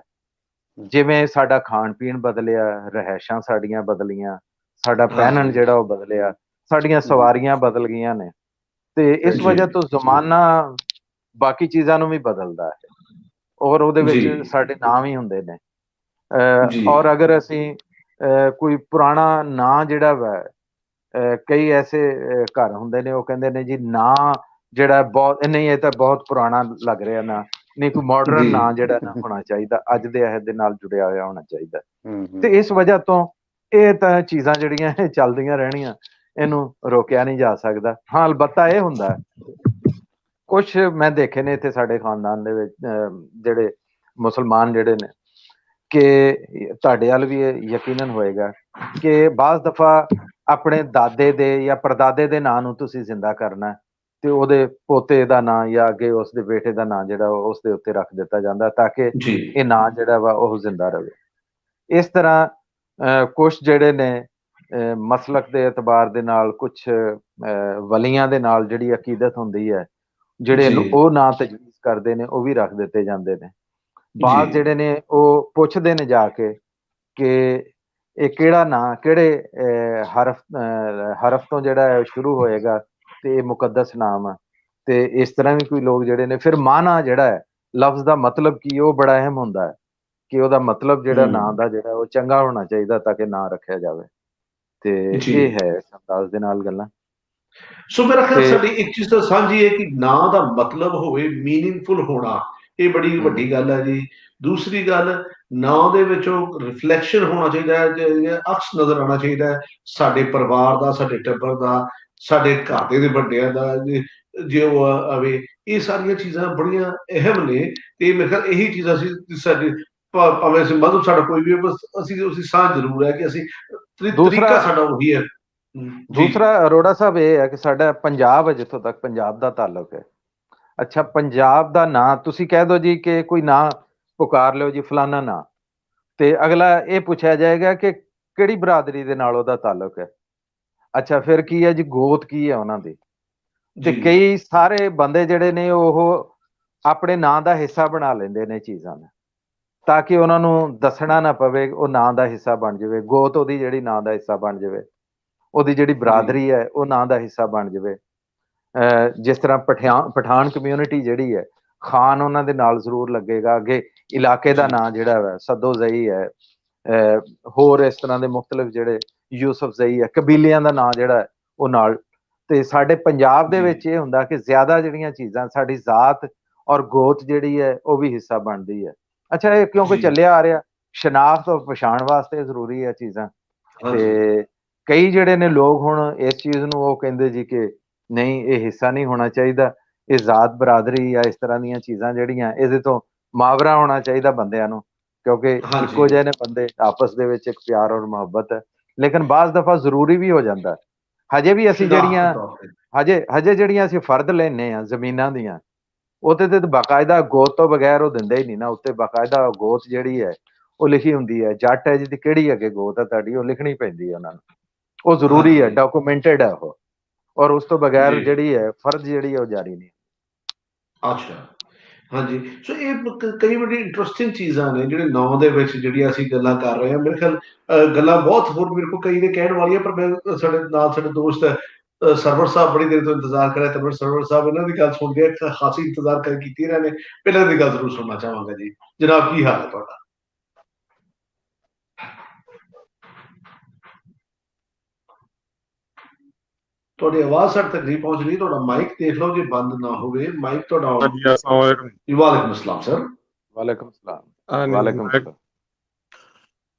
ਜਿਵੇਂ ਸਾਡਾ ਖਾਣ ਪੀਣ ਬਦਲਿਆ, ਰਹਿائشਾਂ ਸਾਡੀਆਂ ਬਦਲੀਆਂ, ਸਾਡਾ ਪਹਿਨਣ ਜਿਹੜਾ ਉਹ ਬਦਲਿਆ, ਸਾਡੀਆਂ ਸਵਾਰੀਆਂ ਬਦਲ ਗਈਆਂ ਨੇ, ਤੇ ਇਸ ਵਜ੍ਹਾ ਤੋਂ ਜ਼ਮਾਨਾ ਬਾਕੀ ਚੀਜ਼ਾਂ ਨੂੰ ਵੀ ਬਦਲਦਾ ਹੈ, ਔਰ ਉਹਦੇ ਵਿੱਚ ਸਾਡੇ ਨਾਂ ਵੀ ਹੁੰਦੇ ਨੇ। ਔਰ ਅਗਰ ਅਸੀਂ ਕੋਈ ਪੁਰਾਣਾ ਨਾਂ ਜਿਹੜਾ ਵਾ, ਕਈ ਐਸੇ ਘਰ ਹੁੰਦੇ ਨੇ ਉਹ ਕਹਿੰਦੇ ਨੇ ਜੀ ਨਾਂ ਜਿਹੜਾ ਬਹੁਤ ਨਹੀਂ, ਇਹ ਤਾਂ ਬਹੁਤ ਪੁਰਾਣਾ ਲੱਗ ਰਿਹਾ ਨਾ, ਨਹੀਂ ਕੋਈ ਮਾਡਰਨ ਨਾਂ ਜਿਹੜਾ ਨਾ ਹੋਣਾ ਚਾਹੀਦਾ, ਅੱਜ ਦੇ ਅਹਿਦ ਦੇ ਨਾਲ ਜੁੜਿਆ ਹੋਇਆ ਹੋਣਾ ਚਾਹੀਦਾ। ਤੇ ਇਸ ਵਜ੍ਹਾ ਤੋਂ ਇਹ ਤਾਂ ਚੀਜ਼ਾਂ ਜਿਹੜੀਆਂ ਇਹ ਚੱਲਦੀਆਂ ਰਹਿਣੀਆਂ, ਇਹਨੂੰ ਰੋਕਿਆ ਨਹੀਂ ਜਾ ਸਕਦਾ। ਹਾਂ, ਅਲਬੱਤਾ ਇਹ ਹੁੰਦਾ ਕੁਛ ਮੈਂ ਦੇਖੇ ਨੇ ਇੱਥੇ ਸਾਡੇ ਖਾਨਦਾਨ ਦੇ ਵਿੱਚ ਜਿਹੜੇ ਮੁਸਲਮਾਨ ਜਿਹੜੇ ਨੇ, ਕਿ ਤੁਹਾਡੇ ਵੱਲ ਵੀ ਇਹ ਯਕੀਨਨ ਹੋਏਗਾ ਕਿ ਬਾਜ਼ ਦਫਾ ਆਪਣੇ ਦਾਦੇ ਦੇ ਜਾਂ ਪਰਦਾਦੇ ਦੇ ਨਾਂ ਨੂੰ ਤੁਸੀਂ ਜ਼ਿੰਦਾ ਕਰਨਾ ਤੇ ਉਹਦੇ ਪੋਤੇ ਦਾ ਨਾਂ ਜਾਂ ਅੱਗੇ ਉਸਦੇ ਬੇਟੇ ਦਾ ਨਾਂ ਜਿਹੜਾ ਉਸ ਦੇ ਉੱਤੇ ਰੱਖ ਦਿੱਤਾ ਜਾਂਦਾ ਤਾਂ ਕਿ ਇਹ ਨਾਂ ਜਿਹੜਾ ਵਾ ਉਹ ਜ਼ਿੰਦਾ ਰਹੇ। ਇਸ ਤਰ੍ਹਾਂ ਕੁਛ ਜਿਹੜੇ ਨੇ ਮਸਲਕ ਦੇ ਇਤਬਾਰ ਦੇ ਨਾਲ, ਕੁਛ ਵਲੀਆਂ ਦੇ ਨਾਲ ਜਿਹੜੀ ਅਕੀਦਤ ਹੁੰਦੀ ਹੈ, ਜਿਹੜੇ ਉਹ ਨਾਂ ਤਜਵੀਜ਼ ਕਰਦੇ ਨੇ ਉਹ ਵੀ ਰੱਖ ਦਿੱਤੇ ਜਾਂਦੇ ਨੇ। ਬਾਅਦ ਜਿਹੜੇ ਨੇ ਉਹ ਪੁੱਛਦੇ ਨੇ ਜਾ ਕੇ ਕਿ ਇਹ ਕਿਹੜਾ ਨਾਂ ਕਿਹੜੇ ਹਰਫ ਤੋਂ ਜਿਹੜਾ ਸ਼ੁਰੂ ਹੋਏਗਾ ਤੇ ਇਹ ਮੁਕੱਦਸ ਨਾਮ ਆ। ਤੇ ਇਸ ਤਰ੍ਹਾਂ ਵੀ ਕੋਈ ਲੋਕ ਜਿਹੜੇ ਨੇ ਫਿਰ ਮਾਨਾ ਜਿਹੜਾ ਹੈ ਲਫ਼ਜ਼ ਦਾ ਮਤਲਬ ਕੀ ਉਹ ਬੜਾ ਅਹਿਮ ਹੁੰਦਾ ਹੈ ਕਿ ਉਹਦਾ ਮਤਲਬ ਜਿਹੜਾ ਨਾਂ ਦਾ ਜਿਹੜਾ ਉਹ ਚੰਗਾ ਹੋਣਾ ਚਾਹੀਦਾ ਤਾਂ ਕਿ ਨਾਂ ਰੱਖਿਆ ਜਾਵੇ। ਤੇ ਇਹ ਹੈ ਅੰਦਾਜ਼ ਦੇ ਨਾਲ ਗੱਲਾਂ। ਸੋ ਮੇਰਾ ਖਿਆਲ ਸਾਡੀ ਇੱਕ ਚੀਜ਼ ਤਾਂ ਸਾਂਝੀ ਹੈ ਕਿ ਨਾਂ ਦਾ ਮਤਲਬ ਹੋਵੇ, ਮੀਨਿੰਗਫੁਲ ਹੋਣਾ, ਇਹ ਬੜੀ ਵੱਡੀ ਗੱਲ ਹੈ ਜੀ। ਦੂਸਰੀ ਗੱਲ, ਨਾਂ ਦੇ ਵਿੱਚ ਉਹ ਰਿਫਲੈਕਸ਼ਨ ਹੋਣਾ ਚਾਹੀਦਾ ਹੈ, ਅਕਸ ਨਜ਼ਰ ਆਉਣਾ ਚਾਹੀਦਾ ਹੈ ਸਾਡੇ ਪਰਿਵਾਰ ਦਾ, ਸਾਡੇ ਟੱਬਰ ਦਾ, ਸਾਡੇ ਘਰ ਦੇ ਵੱਡਿਆਂ ਦਾ ਜੇ ਉਹ ਆਵੇ। ਇਹ ਸਾਰੀਆਂ ਚੀਜ਼ਾਂ ਬੜੀਆਂ ਅਹਿਮ ਨੇ ਤੇ ਮੇਰੇ ਖਿਆਲ ਇਹੀ ਚੀਜ਼ਾਂ ਸਾਡੀ ਭਾਵੇਂ ਅਸੀਂ ਮਜ਼ਹਬ ਸਾਡਾ ਕੋਈ ਵੀ ਅਸੀਂ ਸਾਂਝ ਜ਼ਰੂਰ ਹੈ ਕਿ ਅਸੀਂ ਤਰੀਕਾ ਸਾਡਾ ਉਹੀ ਹੈ। ਦੂਸਰਾ ਅਰੋੜਾ ਸਾਹਿਬ ਇਹ ਹੈ ਕਿ ਸਾਡਾ ਪੰਜਾਬ ਹੈ, ਜਿੱਥੋਂ ਤੱਕ ਪੰਜਾਬ ਦਾ ਤਾਲੁਕ ਹੈ। ਅੱਛਾ, ਪੰਜਾਬ ਦਾ ਨਾਂ ਤੁਸੀਂ ਕਹਿ ਦਿਓ ਜੀ ਕਿ ਕੋਈ ਨਾਂ ਪੁਕਾਰ ਲਿਓ ਜੀ ਫਲਾਨਾ ਨਾਂ, ਤੇ ਅਗਲਾ ਇਹ ਪੁੱਛਿਆ ਜਾਏਗਾ ਕਿ ਕਿਹੜੀ ਬਰਾਦਰੀ ਦੇ ਨਾਲ ਉਹਦਾ ਤਾਲੁਕ ਹੈ। ਅੱਛਾ, ਫਿਰ ਕੀ ਹੈ ਜੀ, ਗੋਤ ਕੀ ਹੈ ਉਹਨਾਂ ਦੀ। ਤੇ ਕਈ ਸਾਰੇ ਬੰਦੇ ਜਿਹੜੇ ਨੇ ਉਹ ਆਪਣੇ ਨਾਂ ਦਾ ਹਿੱਸਾ ਬਣਾ ਲੈਂਦੇ ਨੇ ਚੀਜ਼ਾਂ ਨੂੰ ਤਾਂ ਕਿ ਉਹਨਾਂ ਨੂੰ ਦੱਸਣਾ ਨਾ ਪਵੇ, ਉਹ ਨਾਂ ਦਾ ਹਿੱਸਾ ਬਣ ਜਾਵੇ। ਗੋਤ ਉਹਦੀ ਜਿਹੜੀ ਨਾਂ ਦਾ ਹਿੱਸਾ ਬਣ ਜਾਵੇ, ਉਹਦੀ ਜਿਹੜੀ ਬਰਾਦਰੀ ਹੈ ਉਹ ਨਾਂ ਦਾ ਹਿੱਸਾ ਬਣ ਜਾਵੇ। ਜਿਸ ਤਰ੍ਹਾਂ ਪਠਾਨ ਕਮਿਊਨਿਟੀ ਜਿਹੜੀ ਹੈ, ਖਾਨ ਉਹਨਾਂ ਦੇ ਨਾਲ ਜ਼ਰੂਰ ਲੱਗੇਗਾ। ਅੱਗੇ ਇਲਾਕੇ ਦਾ ਨਾਂ ਜਿਹੜਾ ਵਾ ਸੱਦੋ ਜ਼ਈ ਹੈ, ਹੋਰ ਇਸ ਤਰ੍ਹਾਂ ਦੇ ਮੁਖਤਲਿਫ ਜਿਹੜੇ ਯੂਸਫ ਜ਼ਈ ਹੈ, ਕਬੀਲਿਆਂ ਦਾ ਨਾਂ ਜਿਹੜਾ ਉਹ ਨਾਲ। ਤੇ ਸਾਡੇ ਪੰਜਾਬ ਦੇ ਵਿੱਚ ਇਹ ਹੁੰਦਾ ਕਿ ਜ਼ਿਆਦਾ ਜਿਹੜੀਆਂ ਚੀਜ਼ਾਂ ਸਾਡੀ ਜ਼ਾਤ ਔਰ ਗੋਤ ਜਿਹੜੀ ਹੈ ਉਹ ਵੀ ਹਿੱਸਾ ਬਣਦੀ ਹੈ। ਅੱਛਾ, ਇਹ ਕਿਉਂਕਿ ਚੱਲਿਆ ਆ ਰਿਹਾ, ਸ਼ਨਾਖਤ ਔਰ ਪਛਾਣ ਵਾਸਤੇ ਜ਼ਰੂਰੀ ਹੈ ਚੀਜ਼ਾਂ। ਤੇ ਕਈ ਜਿਹੜੇ ਨੇ ਲੋਕ ਹੁਣ ਇਸ ਚੀਜ਼ ਨੂੰ ਉਹ ਕਹਿੰਦੇ ਜੀ ਕਿ ਨਹੀਂ, ਇਹ ਹਿੱਸਾ ਨਹੀਂ ਹੋਣਾ ਚਾਹੀਦਾ, ਇਹ ਜ਼ਾਤ ਬਰਾਦਰੀ ਜਾਂ ਇਸ ਤਰ੍ਹਾਂ ਦੀਆਂ ਚੀਜ਼ਾਂ ਜਿਹੜੀਆਂ ਇਹਦੇ ਤੋਂ ਮਾਵਰਾ ਹੋਣਾ ਚਾਹੀਦਾ ਬੰਦਿਆਂ ਨੂੰ, ਕਿਉਂਕਿ ਇੱਕੋ ਜਿਹੇ ਨੇ ਬੰਦੇ, ਆਪਸ ਦੇ ਵਿੱਚ ਇੱਕ ਪਿਆਰ ਔਰ ਮੁਹੱਬਤ ਹੈ। ਲੇਕਿਨ ਬਾਜ਼ ਦਫਾ ਜ਼ਰੂਰੀ ਵੀ ਹੋ ਜਾਂਦਾ। ਹਜੇ ਵੀ ਅਸੀਂ ਜਿਹੜੀਆਂ ਹਜੇ ਜਿਹੜੀਆਂ ਅਸੀਂ ਫਰਦ ਲੈਂਦੇ ਹਾਂ ਜ਼ਮੀਨਾਂ ਦੀਆਂ, ਉਹਦੇ ਤੇ ਬਾਕਾਇਦਾ ਗੋਤ ਤੋਂ ਬਗੈਰ ਉਹ ਦਿੰਦੇ ਹੀ ਨਹੀਂ ਨਾ। ਉੱਤੇ ਬਾਕਾਇਦਾ ਗੋਤ ਜਿਹੜੀ ਹੈ ਉਹ ਲਿਖੀ ਹੁੰਦੀ ਹੈ। ਜੱਟ ਹੈ ਜਿਹਦੀ ਕਿਹੜੀ ਅੱਗੇ ਗੋਤ ਹੈ ਤੁਹਾਡੀ, ਉਹ ਲਿਖਣੀ ਪੈਂਦੀ ਹੈ ਉਹਨਾਂ ਨੂੰ, ਉਹ ਜ਼ਰੂਰੀ ਹੈ, ਡਾਕੂਮੈਂਟਡ ਹੈ ਉਹ। ਔਰ ਉਸ ਤੋਂ ਬਗੈਰ ਜਿਹੜੀ ਹੈ ਫਰਜ਼ ਜਿਹੜੀ ਹੈ ਉਹ ਜਾਰੀ ਨਹੀਂ। ਅੱਛਾ, ਹਾਂਜੀ। ਸੋ ਇਹ ਕਈ ਬੜੀ ਇੰਟਰਸਟਿੰਗ ਚੀਜ਼ਾਂ ਨੇ ਜਿਹੜੇ ਨਾਂ ਦੇ ਵਿੱਚ ਜਿਹੜੀਆਂ ਅਸੀਂ ਗੱਲਾਂ ਕਰ ਰਹੇ ਹਾਂ। ਮੇਰੇ ਖਿਆਲ ਗੱਲਾਂ ਬਹੁਤ ਹੋਰ ਮੇਰੇ ਕੋਲ ਕਈ ਨੇ ਕਹਿਣ ਵਾਲੀਆਂ, ਪਰ ਮੈਂ ਸਾਡੇ ਨਾਲ ਸਾਡੇ ਦੋਸਤ ਸਰਵਰ ਸਾਹਿਬ ਬੜੀ ਦੇਰ ਤੋਂ ਇੰਤਜ਼ਾਰ ਕਰ ਰਹੇ ਤੇ ਸਰਵਰ ਸਾਹਿਬ ਇਹਨਾਂ ਦੀ ਗੱਲ ਸੁਣਦੇ ਖਾਸੀ ਇੰਤਜ਼ਾਰ ਕੀਤੀ ਰਹੇ ਨੇ। ਪਹਿਲਾਂ ਦੀ ਗੱਲ ਜ਼ਰੂਰ ਸੁਣਨਾ ਚਾਹਾਂਗਾ ਜੀ। ਜਨਾਬ, ਕੀ ਹਾਲ ਹੈ ਤੁਹਾਡਾ? ਤੁਹਾਡੀ ਆਵਾਜ਼ ਸਾਡੇ ਤੱਕ ਨਹੀਂ ਪਹੁੰਚ ਰਹੀ। ਤੁਹਾਡਾ ਮਾਈਕ ਦੇਖ ਲਓ ਜੇ ਬੰਦ ਨਾ ਹੋਵੇ। ਮਾਈਕ ਤੁਹਾਡਾ। ਵਾਲੇਕੁਮ ਅਸਲਾਮ ਸਰ। ਵਾਲੇਕੁਮ ਸਲਾਮ। ਵਾਲੇਕੁਮ ਸਲਾਮ।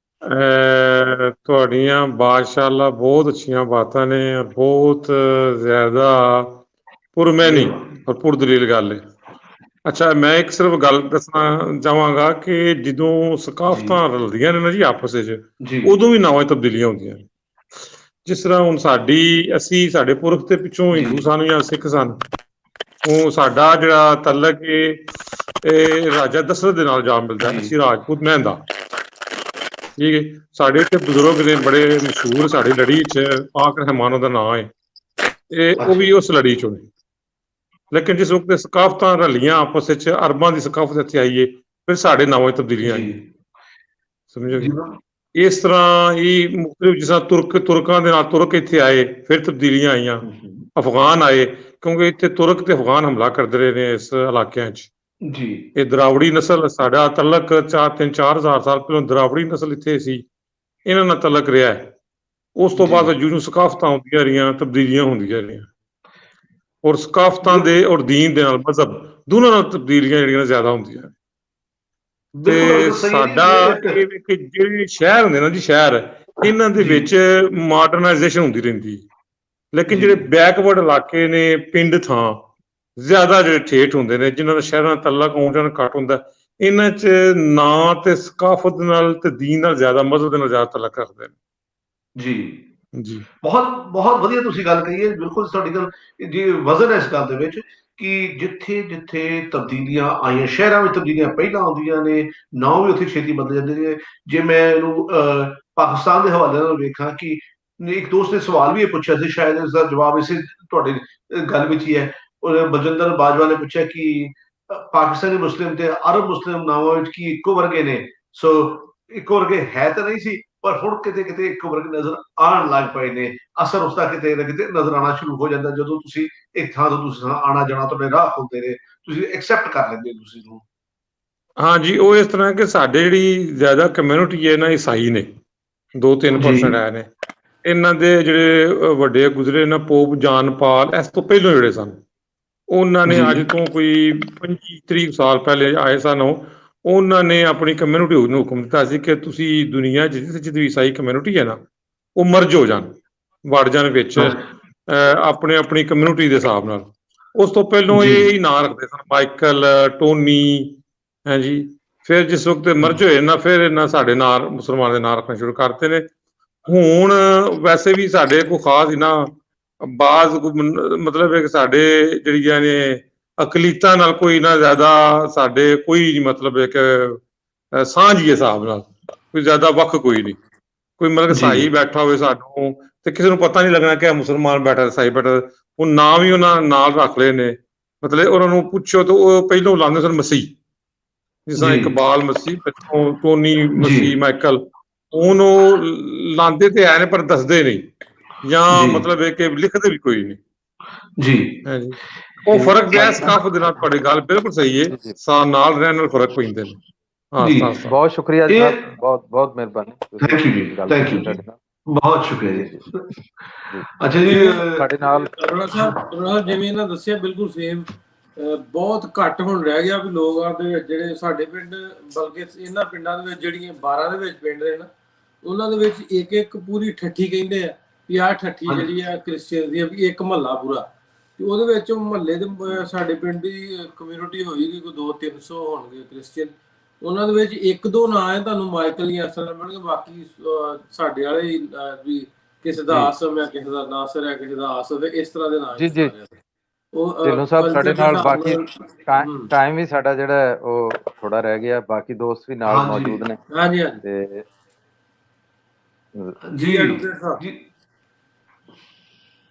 ਤੁਹਾਡੀਆਂ ਮਾਸ਼ਾਅੱਲਾ ਬਹੁਤ ਅੱਛੀਆਂ ਬਾਤਾਂ ਨੇ, ਬਹੁਤ ਜ਼ਿਆਦਾ ਪੁਰਮੈਨੀ ਔਰ ਪੁਰਦਲੀਲ ਗੱਲ ਹੈ। ਅੱਛਾ, ਮੈਂ ਇੱਕ ਸਿਰਫ ਗੱਲ ਦੱਸਣਾ ਚਾਹਾਂਗਾ ਕਿ ਜਦੋਂ ਸਕਾਫਤਾਂ ਰਲਦੀਆਂ ਨੇ ਨਾ ਜੀ ਆਪਸ ਵਿੱਚ, ਉਦੋਂ ਵੀ ਨਾਵਾਂ ਤਬਦੀਲੀਆਂ ਹੁੰਦੀਆਂ ਨੇ। ਜਿਸ ਤਰ੍ਹਾਂ ਹੁਣ ਅਸੀਂ ਸਾਡੇ ਪੁਰਖ ਦੇ ਪਿੱਛੋਂ ਹਿੰਦੂ ਸਨ ਜਾਂ ਸਿੱਖ ਸਨ, ਉਹ ਸਾਡਾ ਜਿਹੜਾ ਤਲਕ ਇਹ ਰਾਜਾ ਦਸ਼ਰਥ ਦੇ ਨਾਲ ਜਾ ਮਿਲਦਾ। ਅਸੀਂ ਰਾਜਪੂਤ ਮਹਿੰਦਾ, ਠੀਕ ਹੈ। ਸਾਡੇ ਇੱਥੇ ਬਜ਼ੁਰਗ ਨੇ ਬੜੇ ਮਸ਼ਹੂਰ, ਸਾਡੀ ਲੜੀ 'ਚ ਪਾਕ ਰਹਿਮਾਨ ਦਾ ਨਾਂ ਹੈ, ਉਹ ਵੀ ਉਸ ਲੜੀ 'ਚੋਂ ਨੇ। ਲੇਕਿਨ ਜਿਸ ਵਕਤ ਸਕਾਫਤਾਂ ਰਲੀਆਂ ਆਪਸ ਵਿੱਚ, ਅਰਬਾਂ ਦੀ ਸਕਾਫਤ ਇੱਥੇ ਆਈਏ, ਫਿਰ ਸਾਡੇ ਨਾਵਾਂ ਤਬਦੀਲੀਆਂ ਆਈਆਂ, ਸਮਝੋ। ਇਸ ਤਰ੍ਹਾਂ ਹੀ ਮੁਖਤਲਿਫ, ਜਿਸ ਤਰ੍ਹਾਂ ਤੁਰਕਾਂ ਦੇ ਨਾਲ ਤੁਰਕ ਇੱਥੇ ਆਏ, ਫਿਰ ਤਬਦੀਲੀਆਂ ਆਈਆਂ। ਅਫਗਾਨ ਆਏ, ਕਿਉਂਕਿ ਇੱਥੇ ਤੁਰਕ ਤੇ ਅਫਗਾਨ ਹਮਲਾ ਕਰਦੇ ਰਹੇ ਨੇ ਇਸ ਇਲਾਕਿਆਂ 'ਚ। ਇਹ ਦਰਾਵੜੀ ਨਸਲ, ਸਾਡਾ ਤਲਕ 3-4 ਹਜ਼ਾਰ ਸਾਲ ਪਹਿਲਾਂ ਦਰਾਵੜੀ ਨਸਲ ਇੱਥੇ ਸੀ, ਇਹਨਾਂ ਨਾਲ ਤਲਕ ਰਿਹਾ। ਉਸ ਤੋਂ ਬਾਅਦ ਜਿਹਨੂੰ ਸਕਾਫਤਾਂ ਹੁੰਦੀਆਂ ਰਹੀਆਂ, ਤਬਦੀਲੀਆਂ ਹੁੰਦੀਆਂ ਰਹੀਆਂ, ਔਰ ਸਕਾਫਤਾਂ ਦੇ ਔਰ ਦੀਨ ਦੇ ਨਾਲ, ਮਜ਼ਹਬ ਦੋਨਾਂ ਨਾਲ ਤਬਦੀਲੀਆਂ ਜਿਹੜੀਆਂ ਜ਼ਿਆਦਾ ਹੁੰਦੀਆਂ। ਤੇ ਸਾਡਾ ਜਿਹੜੇ ਸ਼ਹਿਰ ਹੁੰਦੇ ਨਾ ਜੀ, ਸ਼ਹਿਰ, ਇਹਨਾਂ ਦੇ ਵਿੱਚ ਮਾਡਰਨਾਈਜੇਸ਼ਨ ਹੁੰਦੀ ਰਹਿੰਦੀ। ਲੇਕਿਨ ਜਿਹੜੇ ਬੈਕਵਰਡ ਇਲਾਕੇ ਨੇ, ਪਿੰਡ ਥਾਂ ਜ਼ਿਆਦਾ ਜਿਹੜੇ ਠੇਠ ਹੁੰਦੇ ਨੇ, ਜਿਨ੍ਹਾਂ ਦਾ ਸ਼ਹਿਰਾਂ ਦਾ ਤਲਕ ਆਉਣ ਜਾਣ ਘੱਟ ਹੁੰਦਾ, ਇਹਨਾਂ 'ਚ ਨਾਂ ਤੇ ਸਕਾਫਤ ਨਾਲ ਤੇ ਦੀਨ ਨਾਲ ਜ਼ਿਆਦਾ, ਮਜ਼ਹਬ ਦੇ ਨਾਲ ਜ਼ਿਆਦਾ ਤਲਕ ਰੱਖਦੇ ਨੇ। ਜੀ ਜੀ ਬਹੁਤ ਵਧੀਆ ਤੁਸੀਂ ਗੱਲ ਕਹੀ ਹੈ, ਬਿਲਕੁਲ ਤੁਹਾਡੀ ਗੱਲ ਜੀ ਵਜ਼ਨ ਹੈ ਇਸ ਗੱਲ ਦੇ ਵਿੱਚ ਕਿ ਜਿੱਥੇ ਜਿੱਥੇ ਤਬਦੀਲੀਆਂ ਆਈਆਂ, ਸ਼ਹਿਰਾਂ ਵਿੱਚ ਤਬਦੀਲੀਆਂ ਪਹਿਲਾਂ ਆਉਂਦੀਆਂ ਨੇ, ਨਾਂ ਵੀ ਉੱਥੇ ਛੇਤੀ ਬਦਲ ਜਾਂਦੇ ਨੇ। ਜੇ ਮੈਂ ਇਹਨੂੰ ਪਾਕਿਸਤਾਨ ਦੇ ਹਵਾਲੇ ਨਾਲ ਵੇਖਾਂ ਕਿ ਇੱਕ ਦੋਸਤ ਨੇ ਸਵਾਲ ਵੀ ਇਹ ਪੁੱਛਿਆ ਸੀ, ਸ਼ਾਇਦ ਇਸ ਦਾ ਜਵਾਬ ਇਸੇ ਤੁਹਾਡੀ ਗੱਲ ਵਿੱਚ ਹੀ ਹੈ। ਬਲਜਿੰਦਰ ਬਾਜਵਾ ਨੇ ਪੁੱਛਿਆ ਕਿ ਪਾਕਿਸਤਾਨੀ ਮੁਸਲਿਮ ਤੇ ਅਰਬ ਮੁਸਲਿਮ ਨਾਵਾਂ ਵਿੱਚ ਕੀ ਇੱਕੋ ਵਰਗੇ ਨੇ? ਸੋ ਇੱਕੋ ਵਰਗੇ ਹੈ ਤਾਂ ਨਹੀਂ ਸੀ, ਪਰ ਹੁਣ ਕਿਤੇ ਕਿਤੇ ਇੱਕੋ ਵਰਗੇ ਨਜ਼ਰ ਆਉਣ ਲੱਗ ਪਏ ਨੇ। ਅਸਰ ਉਸਦਾ ਕਿਤੇ ਨਾ ਕਿਤੇ ਨਜ਼ਰ ਆਉਣਾ ਸ਼ੁਰੂ ਹੋ ਜਾਂਦਾ ਜਦੋਂ ਤੁਸੀਂ ਇੱਕ ਥਾਂ ਤੋਂ ਦੂਸਰੀ ਥਾਂ ਆਉਣਾ ਜਾਣਾ, ਤੁਹਾਡੇ ਰਾਹ ਖੁੱਲਦੇ ਨੇ, ਤੁਸੀਂ ਐਕਸੈਪਟ ਕਰ ਲੈਂਦੇ ਹੋ ਤੁਸੀਂ ਨੂੰ। ਹਾਂਜੀ, ਉਹ ਇਸ ਤਰ੍ਹਾਂ ਕਿ ਸਾਡੇ ਜਿਹੜੀ ਜ਼ਿਆਦਾ ਕਮਿਊਨਿਟੀ ਹੈ ਨਾ, ਈਸਾਈ ਨੇ, 2-3% ਆਏ ਨੇ। ਇਹਨਾਂ ਦੇ ਜਿਹੜੇ ਵੱਡੇ ਗੁਜ਼ਰੇ ਨਾ, ਪੋਪ ਜਾਨ ਪਾਲ, ਇਸ ਤੋਂ ਪਹਿਲਾਂ ਜਿਹੜੇ ਸਨ, ਉਹਨਾਂ ਨੇ ਅੱਜ ਤੋਂ ਕੋਈ 25-30 ਸਾਲ ਪਹਿਲੇ ਆਏ ਸਨ। ਉਹਨਾਂ ਨੇ ਆਪਣੀ ਕਮਿਊਨਿਟੀ ਨੂੰ ਹੁਕਮ ਦਿੱਤਾ ਸੀ ਕਿ ਤੁਸੀਂ ਦੁਨੀਆ ਜਿੱਥੇ ਈਸਾਈ ਕਮਿਊਨਿਟੀ ਹੈ ਨਾ, ਉਹ ਮਰਜ ਹੋ ਜਾਣ, ਵੜ ਜਾਣ ਵਿੱਚ ਆਪਣੀ ਕਮਿਊਨਿਟੀ ਦੇ ਹਿਸਾਬ ਨਾਲ। ਉਸ ਤੋਂ ਪਹਿਲਾਂ ਇਹ ਹੀ ਨਾਂ ਰੱਖਦੇ ਸਨ, ਮਾਈਕਲ, ਟੋਨੀ, ਹਾਂਜੀ। ਫਿਰ ਜਿਸ ਵਕਤ ਮਰਜ ਹੋਏ ਨਾ, ਫਿਰ ਇਹਨਾਂ ਸਾਡੇ ਨਾਂ ਮੁਸਲਮਾਨ ਦੇ ਨਾਂ ਰੱਖਣੇ ਸ਼ੁਰੂ ਕਰਤੇ ਨੇ। ਹੁਣ ਵੈਸੇ ਵੀ ਸਾਡੇ ਕੋਈ ਖਾਸ ਨਾ ਬਾਜ਼ ਮਤਲਬ ਹੈ ਕਿ ਸਾਡੇ ਜਿਹੜੀਆਂ ਨੇ ਅਕਲੀਤਾਂ ਨਾਲ ਕੋਈ ਨਾ ਜ਼ਿਆਦਾ ਸਾਡੇ ਕੋਈ ਮਤਲਬ ਇੱਕ ਸਾਂਝੀ ਹਿਸਾਬ ਨਾਲ ਕੋਈ ਜ਼ਿਆਦਾ ਵੱਖ ਕੋਈ ਨਹੀਂ। ਕੋਈ ਮਤਲਬ ਸਾਈ ਬੈਠਾ ਹੋਵੇ ਸਾਨੂੰ ਤੇ ਕਿਸੇ ਨੂੰ ਪਤਾ ਨਹੀਂ ਲੱਗਣਾ ਕਿ ਮੁਸਲਮਾਨ ਬੈਠਾ ਸਾਈ ਬੈਠਾ। ਉਹ ਨਾਂ ਵੀ ਉਹਨਾਂ ਨਾਲ ਰੱਖ ਲਏ ਨੇ, ਮਤਲਬ ਉਹਨਾਂ ਨੂੰ ਪੁੱਛੋ ਤਾਂ ਉਹ ਪਹਿਲੋਂ ਲਾਉਂਦੇ ਸਨ ਮਸੀਹ, ਜਿਸ ਤਰ੍ਹਾਂ ਇਕਬਾਲ ਮਸੀਹ, ਟੋਨੀ ਮਸੀਹ, ਮਾਈਕਲ। ਹੁਣ ਉਹ ਲਾਉਂਦੇ ਤੇ ਹੈ ਨੇ ਪਰ ਦੱਸਦੇ ਨਹੀਂ, ਜਾਂ ਮਤਲਬ ਇਹ ਕਿ ਲਿਖਦੇ ਵੀ ਕੋਈ ਨਹੀਂ ਜੀ। ਹਾਂਜੀ, ਉਹ ਫਰਕ ਹੈ ਸਕਾਫਤ ਦੇ ਨਾਲ। ਤੁਹਾਡੀ ਗੱਲ ਬਿਲਕੁਲ ਸਹੀ ਹੈ, ਨਾਲ ਰਹਿਣ ਨਾਲ ਫਰਕ ਪੈਂਦੇ ਨੇ। ਬਹੁਤ ਸ਼ੁਕਰੀਆ ਸਾਹਿਬ, ਬਹੁਤ ਬਹੁਤ ਮਿਹਰਬਾਨੀ। ਥੈਂਕ ਯੂ ਜੀ, ਥੈਂਕ ਯੂ ਜੀ, ਬਹੁਤ ਸ਼ੁਕਰੀਆ ਜੀ। ਅੱਛਾ ਜੀ, ਸਾਡੇ ਨਾਲ ਅਰੋੜਾ ਸਾਹਿਬ ਜਿਵੇਂ ਇਹਨਾਂ ਦੱਸਿਆ ਬਿਲਕੁਲ ਸੇਮ। ਬਹੁਤ ਘੱਟ ਹੁਣ ਰਹਿ ਗਿਆ ਵੀ ਲੋਕ ਆਪਦੇ ਵਿੱਚ ਜਿਹੜੇ ਸਾਡੇ ਪਿੰਡ, ਬਲਕਿ ਇਹਨਾਂ ਪਿੰਡਾਂ ਦੇ ਵਿੱਚ ਜਿਹੜੀਆਂ 12 ਦੇ ਵਿੱਚ ਪਿੰਡ ਨੇ ਨਾ, ਉਹਨਾਂ ਦੇ ਵਿੱਚ ਇੱਕ ਇੱਕ ਪੂਰੀ ਠੱਠੀ ਕਹਿੰਦੇ ਆ ਵੀ ਆਹ ਠੱਠੀ ਜਿਹੜੀ ਆ ਕ੍ਰਿਸਚੀਅਨ ਦੀ, ਵੀ ਇੱਕ ਮਹੱਲਾ ਪੂਰਾ। ਤੇ ਉਹਦੇ ਵਿੱਚ ਮਹੱਲੇ ਦੇ ਸਾਡੇ ਪਿੰਡ ਦੀ ਕਮਿਊਨਿਟੀ ਹੋਏਗੀ ਕੋਈ 200-300 ਹੋਣਗੇ ਕ੍ਰਿਸਚੀਅਨ। ਉਹਨਾਂ ਦੇ ਵਿੱਚ 1-2 ਨਾਂ ਹੈ ਤੁਹਾਨੂੰ ਮਾਈਕਲ ਜਾਂ ਇਸ ਤਰ੍ਹਾਂ ਮਿਲਣਗੇ, ਬਾਕੀ ਸਾਡੇ ਵਾਲੇ ਵੀ ਕਿਸੇ ਦਾ ਆਸਮ ਹੈ, ਕਿਸੇ ਦਾ ਨਾਸਰ ਹੈ, ਕਿਸੇ ਦਾ ਆਸਫ ਹੈ, ਇਸ ਤਰ੍ਹਾਂ ਦੇ ਨਾਂ। ਜੀ ਜੀ, ਢਿੱਲੋਂ ਸਾਹਿਬ ਸਾਡੇ ਨਾਲ ਬਾਕੀ ਟਾਈਮ ਵੀ ਸਾਡਾ ਜਿਹੜਾ ਉਹ ਥੋੜਾ ਰਹਿ ਗਿਆ, ਬਾਕੀ ਦੋਸਤ ਵੀ ਨਾਲ ਮੌਜੂਦ ਨੇ। ਹਾਂਜੀ ਤੇ ਜੀ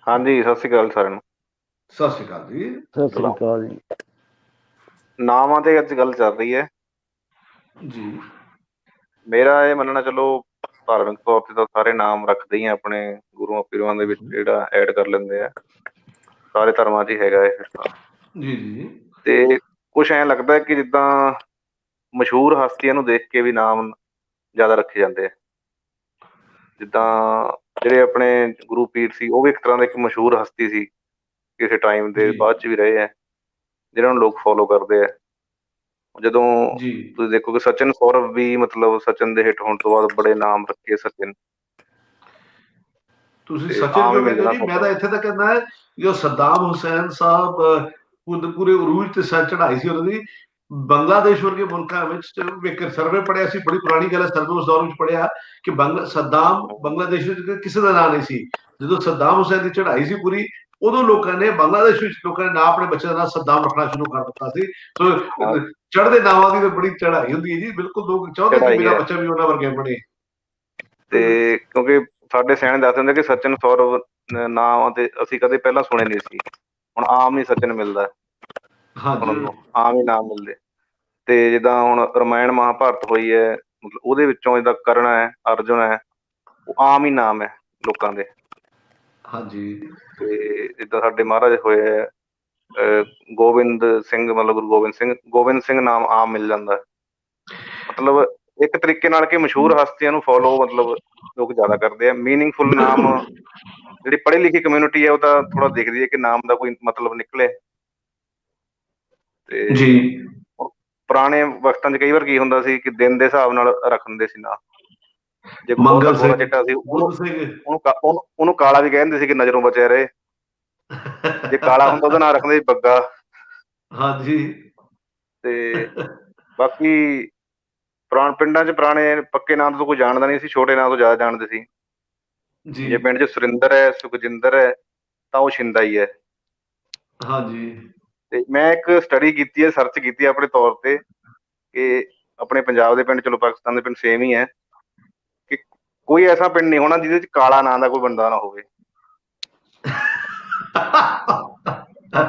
ਹਾਂਜੀ, ਸਤਿ ਸ਼੍ਰੀ ਅਕਾਲ ਸਾਰਿਆਂ ਨੂੰ। ਸਤਿ ਸ਼੍ਰੀ ਅਕਾਲ ਜੀ। ਸਤਿ ਸ਼੍ਰੀ ਅਕਾਲ ਜੀ। ਨਾਵਾਂ ਤੇ ਅੱਜ ਗੱਲ ਚੱਲ ਰਹੀ ਹੈ ਜੀ। ਮੇਰਾ ਇਹ ਮੰਨਣਾ, ਚਲੋ ਧਾਰਮਿਕ ਤੌਰ ਤੇ ਤਾਂ ਸਾਰੇ ਨਾਮ ਰੱਖਦੇ ਹੀ ਆ, ਆਪਣੇ ਗੁਰੂਆਂ ਪੀਰਾਂ ਦੇ ਵਿੱਚ ਜਿਹੜਾ ਐਡ ਕਰ ਲੈਂਦੇ ਆ, ਸਾਰੇ ਧਰਮਾਂ 'ਚ ਹੀ ਹੈਗਾ ਇਹ। ਜੀ ਜੀ। ਤੇ ਕੁਛ ਐਂ ਲੱਗਦਾ ਕਿ ਜਿੱਦਾਂ ਮਸ਼ਹੂਰ ਹਸਤੀਆਂ ਨੂੰ ਦੇਖ ਕੇ ਵੀ ਨਾਮ ਜ਼ਿਆਦਾ ਰੱਖੇ ਜਾਂਦੇ ਆ। ਜਿੱਦਾਂ ਜਿਹੜੇ ਆਪਣੇ ਗੁਰੂ ਪੀਰ ਸੀ, ਉਹ ਵੀ ਇੱਕ ਤਰ੍ਹਾਂ ਦਾ ਇੱਕ ਮਸ਼ਹੂਰ ਹਸਤੀ ਸੀ, ਕਿਸੇ ਟਾਈਮ ਦੇ ਬਾਅਦ 'ਚ ਵੀ ਰਹੇ ਆ, ਜਿਹਨਾਂ ਨੂੰ ਲੋਕ ਫੋਲੋ ਕਰਦੇ ਆ। ਜਦੋਂ ਤੁਸੀਂ ਦੇਖੋ ਕਿ ਸਚਿਨ ਸੌਰਵ ਵੀ, ਮਤਲਬ ਸਚਿਨ ਦੇ ਹਿੱਟ ਹੋਣ ਤੋਂ ਬਾਅਦ ਬੜੇ ਨਾਮ ਰੱਖੇ ਸਚਿਨ। ਤੁਸੀਂ ਸਚਿਨ ਕਿਉਂ ਕਹਿੰਦੇ ਹੋ ਜੀ? ਮੈਂ ਤਾਂ ਇੱਥੇ ਤੱਕ ਕਹਿੰਦਾ ਹੈ ਜੋ ਸੱਦਾਮ ਹੁਸੈਨ ਸਾਹਿਬ ਪੂਰੇ ਉਰੂਜ ਤੇ ਸਰ ਚੜਾਈ ਸੀ ਉਹਨਾਂ ਦੀ, ਬੰਗਲਾਦੇਸ਼ ਵਰਗੇ ਮੁਲਕਾਂ ਵਿੱਚ ਇੱਕ ਸਰਵੇ ਪੜਿਆ ਸੀ, ਬੜੀ ਪੁਰਾਣੀ ਗੱਲ ਹੈ, ਸਰਵੇ ਉਸ ਦੌਰ ਵਿੱਚ ਪੜਿਆ ਕਿ ਸੱਦਾਮ ਬੰਗਲਾਦੇਸ਼ ਵਿੱਚ ਕਿਸੇ ਦਾ ਨਾਂ ਨਹੀਂ ਸੀ। ਜਦੋਂ ਸੱਦਾਮ ਹੁਸੈਨ ਦੀ ਚੜਾਈ ਸੀ ਪੂਰੀ, ਉਦੋਂ ਲੋਕਾਂ ਨੇ ਬੰਗਲਾਦੇਸ਼ ਵਿੱਚ ਲੋਕਾਂ ਨੇ ਨਾਂ ਆਪਣੇ ਬੱਚੇ ਦਾ ਨਾਂ ਸੱਦਾਮ ਰੱਖਣਾ ਸ਼ੁਰੂ ਕਰ ਦਿੱਤਾ ਸੀ। ਸੋ ਚੜ੍ਹਦੇ ਨਾਵਾਂ ਦੀ ਤਾਂ ਬੜੀ ਚੜਾਈ ਹੁੰਦੀ ਹੈ ਜੀ। ਬਿਲਕੁਲ ਲੋਕ ਚਾਹੁੰਦੇ ਕਿ ਮੇਰਾ ਬੱਚਾ ਵੀ ਉਹਨਾਂ ਵਰਗੇ ਬਣੇ। ਤੇ ਕਿਉਂਕਿ ਸਾਡੇ ਸਿਆਣੇ ਦੱਸ ਦਿੰਦੇ ਕਿ ਸਚਿਨ ਸੌਰਵ ਨਾਮ ਤੇ ਅਸੀਂ ਕਦੇ ਪਹਿਲਾਂ ਸੁਣੇ ਨਹੀਂ ਸੀ। ਹੁਣ ਆਮ ਹੀ ਸਚਿਨ ਮਿਲਦਾ, ਆਮ ਹੀ ਨਾਮ ਮਿਲਦੇ। ਤੇ ਜਿੱਦਾਂ ਹੁਣ ਰਮਾਇਣ ਮਹਾਭਾਰਤ ਹੋਈ ਹੈ, ਮਤਲਬ ਉਹਦੇ ਵਿੱਚੋਂ ਜਿੱਦਾਂ ਕਰਨ ਹੈ, ਅਰਜੁਨ ਹੈ, ਉਹ ਆਮ ਹੀ ਨਾਮ ਹੈ ਲੋਕਾਂ ਦੇ। ਹਾਂਜੀ। ਤੇ ਜਿੱਦਾਂ ਸਾਡੇ ਮਹਾਰਾਜ ਹੋਏ ਹੈ ਗੋਬਿੰਦ ਸਿੰਘ, ਮਤਲਬ ਗੁਰੂ ਗੋਬਿੰਦ ਸਿੰਘ ਨਾਮ ਆਮ ਮਿਲ ਜਾਂਦਾ। ਮਤਲਬ ਇੱਕ ਤਰੀਕੇ ਨਾਲ ਕਿ ਮਸ਼ਹੂਰ ਹਸਤੀਆਂ ਨੂੰ ਫੋਲੋ ਮਤਲਬ ਲੋਕ ਜ਼ਿਆਦਾ ਕਰਦੇ ਆ। ਮੀਨਿੰਗਫੁਲ ਨਾਮ ਜਿਹੜੀ ਪੜ੍ਹੀ ਲਿਖੀ ਕਮਿਊਨਿਟੀ ਹੈ ਉਹ ਤਾਂ ਥੋੜਾ ਦੇਖਦੀ ਹੈ ਕਿ ਨਾਮ ਦਾ ਕੋਈ ਮਤਲਬ ਨਿਕਲੇ। ਤੇ ਪੁਰਾਣੇ ਵਕਤਾਂ 'ਚ ਕਈ ਵਾਰ ਕੀ ਹੁੰਦਾ ਸੀ ਕਿ ਦਿਨ ਦੇ ਹਿਸਾਬ ਨਾਲ ਰੱਖ ਦਿੰਦੇ ਸੀ ਨਾਂ। ਜੇ ਬਹੁਤਾ ਗੋਰਾ ਚਿੱਟਾ ਸੀ ਉਹਨੂੰ ਕਾਲਾ ਵੀ ਕਹਿ ਦਿੰਦੇ ਸੀ ਕਿ ਨਜ਼ਰੋਂ ਬਚਿਆ ਰਹੇ। ਜੇ ਕਾਲਾ ਹੁੰਦਾ ਉਹਦਾ ਨਾਂ ਰੱਖਦੇ ਸੀ ਬੱਗਾ। ਹਾਂਜੀ। ਤੇ ਬਾਕੀ ਪਿੰਡਾਂ 'ਚ ਪੁਰਾਣੇ ਪੱਕੇ ਨਾਂ ਤੋਂ ਕੋਈ ਜਾਣਦਾ ਨਹੀਂ ਸੀ, ਛੋਟੇ ਨਾਂ ਤੋਂ ਜ਼ਿਆਦਾ ਜਾਣਦੇ ਸੀ। ਜੀ ਜੇ ਪਿੰਡ 'ਚ ਸੁਰਿੰਦਰ ਹੈ, ਸੁਖਜਿੰਦਰ ਹੈ, ਤਾਂ ਉਹ ਛਿੰਦਾ ਹੀ ਹੈ। ਹਾਂਜੀ ਤੇ ਮੈਂ ਇੱਕ ਸਟੱਡੀ ਕੀਤੀ ਹੈ, ਸਰਚ ਕੀਤੀ ਹੈ ਆਪਣੇ ਤੌਰ ਤੇ, ਕਿ ਆਪਣੇ ਪੰਜਾਬ ਦੇ ਪਿੰਡ, ਚਲੋ ਪਾਕਿਸਤਾਨ ਦੇ ਪਿੰਡ ਸੇਮ ਹੀ ਹੈ, ਕਿ ਕੋਈ ਐਸਾ ਪਿੰਡ ਨਹੀਂ ਹੋਣਾ ਜਿਹਦੇ 'ਚ ਕਾਲਾ ਨਾਂ ਦਾ ਕੋਈ ਬੰਦਾ ਨਾ ਹੋਵੇ।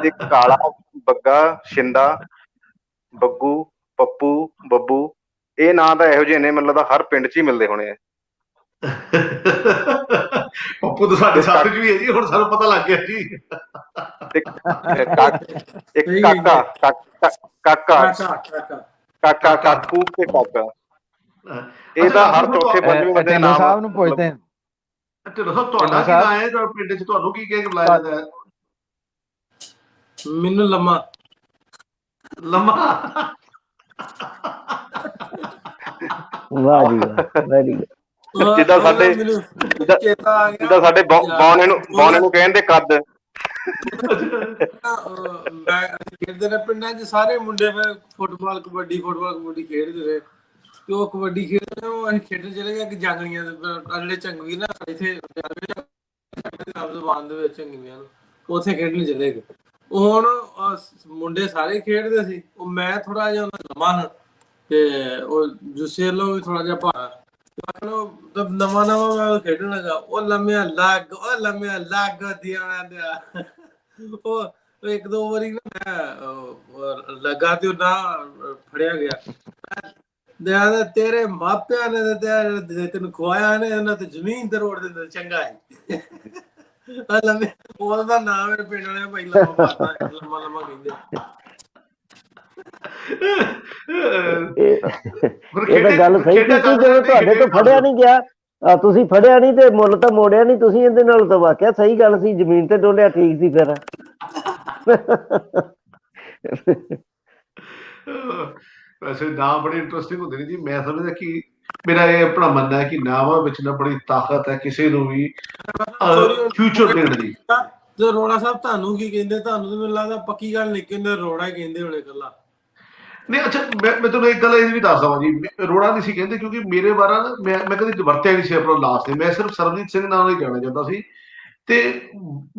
ਤੇ ਕਾਲਾ, ਬੱਗਾ, ਛਿੰਦਾ, ਬੱਗੂ, ਪੱਪੂ, ਬੱਬੂ, ਇਹ ਨਾਂ ਤਾਂ ਇਹੋ ਜਿਹੇ ਨੇ, ਮੈਨੂੰ ਲੱਗਦਾ ਹਰ ਪਿੰਡ 'ਚ ਹੀ ਮਿਲਦੇ ਹੋਣੇ ਆ। ਪੱਪੂ ਤਾਂ ਸਾਡੇ ਸਾਥ 'ਚ ਵੀ ਹੈ ਜੀ, ਹੁਣ ਸਾਨੂੰ ਪਤਾ ਲੱਗ ਗਿਆ ਜੀ। ਤੇ ਇੱਕ ਕਾਕਾ, ਕਾਕੂ ਤੇ ਕਾਕਾ, ਇਹ ਤਾਂ ਹਰ ਚੌਥੇ ਪੰਜਵੇਂ ਬੰਦੇ ਦਾ ਨਾਮ ਸਾਹਿਬ ਨੂੰ ਪੁੱਛਦੇ ਆ। ਢਿੱਲੋਂ ਸਾਹਿਬ, ਤੁਹਾਡਾ ਕੀ ਨਾਂ ਹੈ ਪਿੰਡ 'ਚ? ਤੁਹਾਨੂੰ ਕੀ ਕਹਿ ਕੇ ਬੁਲਾਇਆ ਜਾਂਦਾ ਹੈ? ਮੈਨੂੰ ਲੰਮਾ ਵਾਹ ਜੀ ਵਾਹ, ਵੈਰੀ ਗੁੱਡ। ਜਿੱਦਾਂ ਸਾਡੇ ਬੌਨੇ ਨੂੰ ਕਹਿੰਦੇ ਕੱਦ। ਮੈਂ ਖੇਡਦੇ ਰਹੇ ਪਿੰਡਾਂ 'ਚ, ਸਾਰੇ ਮੁੰਡੇ ਫੁੱਟਬਾਲ ਕਬੱਡੀ ਖੇਡਦੇ ਰਹੇ, ਤੇ ਉਹ ਕਬੱਡੀ ਖੇਡਦੇ, ਉਹ ਅਸੀਂ ਖੇਡਣ ਚਲੇ ਗਏ ਕਿ ਜੰਗਲੀਆਂ ਦੇ ਚੰਗੀ ਨਾ ਇੱਥੇ ਜ਼ਬਾਨ ਦੇ ਵਿੱਚ ਚੰਗੀਆਂ ਨੂੰ, ਉੱਥੇ ਖੇਡਣ ਚਲੇ ਗਏ। ਹੁਣ ਮੁੰਡੇ ਸਾਰੇ ਖੇਡਦੇ ਸੀ, ਉਹ ਮੈਂ ਥੋੜਾ ਜਿਹਾ ਲੰਮਾ ਹਾਂ, ਤੇ ਉਹ ਜੁਸੇ ਵੱਲੋਂ ਵੀ ਥੋੜਾ ਜਿਹਾ ਭਾਰਾ। ਨਵਾਂ ਮੈਂ ਖੇਡਣ ਲੱਗਾ, ਉਹ ਲੰਮਿਆਂ ਲੱਗ ਦਿਆ। ਉਹ ਇੱਕ ਦੋ ਵਾਰੀ ਨਾ ਮੈਂ ਲੱਗਾ ਤੇ ਉਹ ਨਾ ਫੜਿਆ ਗਿਆ। ਤੇਰੇ ਮਾਪਿਆਂ ਨੇ ਤੈਨੂੰ ਖਵਾਇਆ ਨੇ, ਉਹਨਾਂ ਤੇ ਜ਼ਮੀਨ ਤੇ ਰੋੜ ਦਿੰਦੇ, ਚੰਗਾ ਹੈ। ਉਹਦਾ ਨਾਮ ਮੇਰੇ ਪਿੰਡ ਵਾਲੇ ਭਾਈ ਲੰਮਾ ਕਹਿੰਦੇ। ਇਹ ਤਾਂ ਗੱਲ ਸਹੀ ਕੀਤੀ, ਜਦੋਂ ਤੁਹਾਡੇ ਤੋਂ ਫੜਿਆ ਨਹੀਂ ਗਿਆ, ਤੁਸੀਂ ਫੜਿਆ ਨਹੀਂ ਤੇ ਮੁੱਲ ਤਾਂ ਮੋੜਿਆ ਨਹੀਂ ਤੁਸੀਂ, ਇਹਦੇ ਨਾਲ ਤਾਂ ਵਾਕਿਆ ਸਹੀ ਗੱਲ ਸੀ, ਜ਼ਮੀਨ ਤੇ ਡੋਲਿਆ ਠੀਕ ਸੀ ਫਿਰ। ਵੈਸੇ ਨਾਮ ਬੜੇ ਇੰਟਰਸਟਿੰਗ ਹੁੰਦੇ ਨੇ ਜੀ। ਮੈਂ ਸਮਝਦਾ ਕਿ ਮੇਰਾ ਇਹ ਆਪਣਾ ਮੰਨਣਾ ਹੈ ਕਿ ਨਾਵਾਂ ਵਿੱਚ ਨਾ ਬੜੀ ਤਾਕਤ ਹੈ ਕਿਸੇ ਨੂੰ ਵੀ ਫਿਊਚਰ ਦੇਣ ਦੀ। ਤੇ ਰੋੜਾ ਸਾਹਿਬ ਤੁਹਾਨੂੰ ਕੀ ਕਹਿੰਦੇ? ਤੁਹਾਨੂੰ ਤਾਂ ਮੈਨੂੰ ਲੱਗਦਾ ਪੱਕੀ ਗੱਲ ਨਹੀਂ ਕਹਿੰਦੇ, ਰੋੜਾ ਹੀ ਕਹਿੰਦੇ ਹੋਣੇ ਇਕੱਲਾ। ਨਹੀਂ, ਅੱਛਾ, ਮੈਂ ਤੁਹਾਨੂੰ ਇੱਕ ਗੱਲ ਇਹ ਵੀ ਦੱਸ ਦਵਾਂ ਜੀ, ਰੋੜਾ ਨਹੀਂ ਸੀ ਕਹਿੰਦੇ, ਕਿਉਂਕਿ ਮੇਰੇ ਬਾਰੇ ਮੈਂ ਕਦੇ ਵਰਤਿਆ ਨਹੀਂ ਸੀ ਆਪਣਾ ਲਾਸਟ ਤੇ, ਮੈਂ ਸਿਰਫ ਸਰਬਜੀਤ ਸਿੰਘ ਨਾਮ ਹੀ ਜਾਣਿਆ ਜਾਂਦਾ ਸੀ। ਤੇ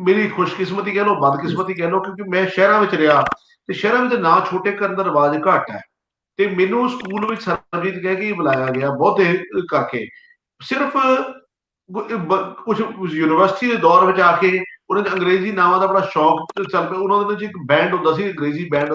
ਮੇਰੀ ਖੁਸ਼ਕਿਸਮਤੀ ਕਹਿ ਲਓ, ਬਦਕਿਸਮਤੀ ਕਹਿ ਲਓ, ਕਿਉਂਕਿ ਮੈਂ ਸ਼ਹਿਰਾਂ ਵਿੱਚ ਰਿਹਾ, ਤੇ ਸ਼ਹਿਰਾਂ ਵਿੱਚ ਨਾਂ ਛੋਟੇ ਕਰਨ ਦਾ ਰਿਵਾਜ ਘੱਟ ਹੈ, ਤੇ ਮੈਨੂੰ ਸਕੂਲ ਵਿੱਚ ਸਰਬਜੀਤ ਕਹਿ ਕੇ ਬੁਲਾਇਆ ਗਿਆ ਬਹੁਤੇ ਕਰਕੇ। ਸਿਰਫ ਕੁਝ ਯੂਨੀਵਰਸਿਟੀ ਦੇ ਦੌਰ ਵਿੱਚ ਆ ਕੇ ਉਹਨਾਂ ਦੇ ਅੰਗਰੇਜ਼ੀ ਨਾਵਾਂ ਦਾ ਬੜਾ ਸ਼ੌਕ ਚੱਲ ਪਿਆ। ਉਹਨਾਂ ਦੇ ਵਿੱਚ ਇੱਕ ਬੈਂਡ ਹੁੰਦਾ ਸੀ, ਅੰਗਰੇਜ਼ੀ ਬੈਂਡ,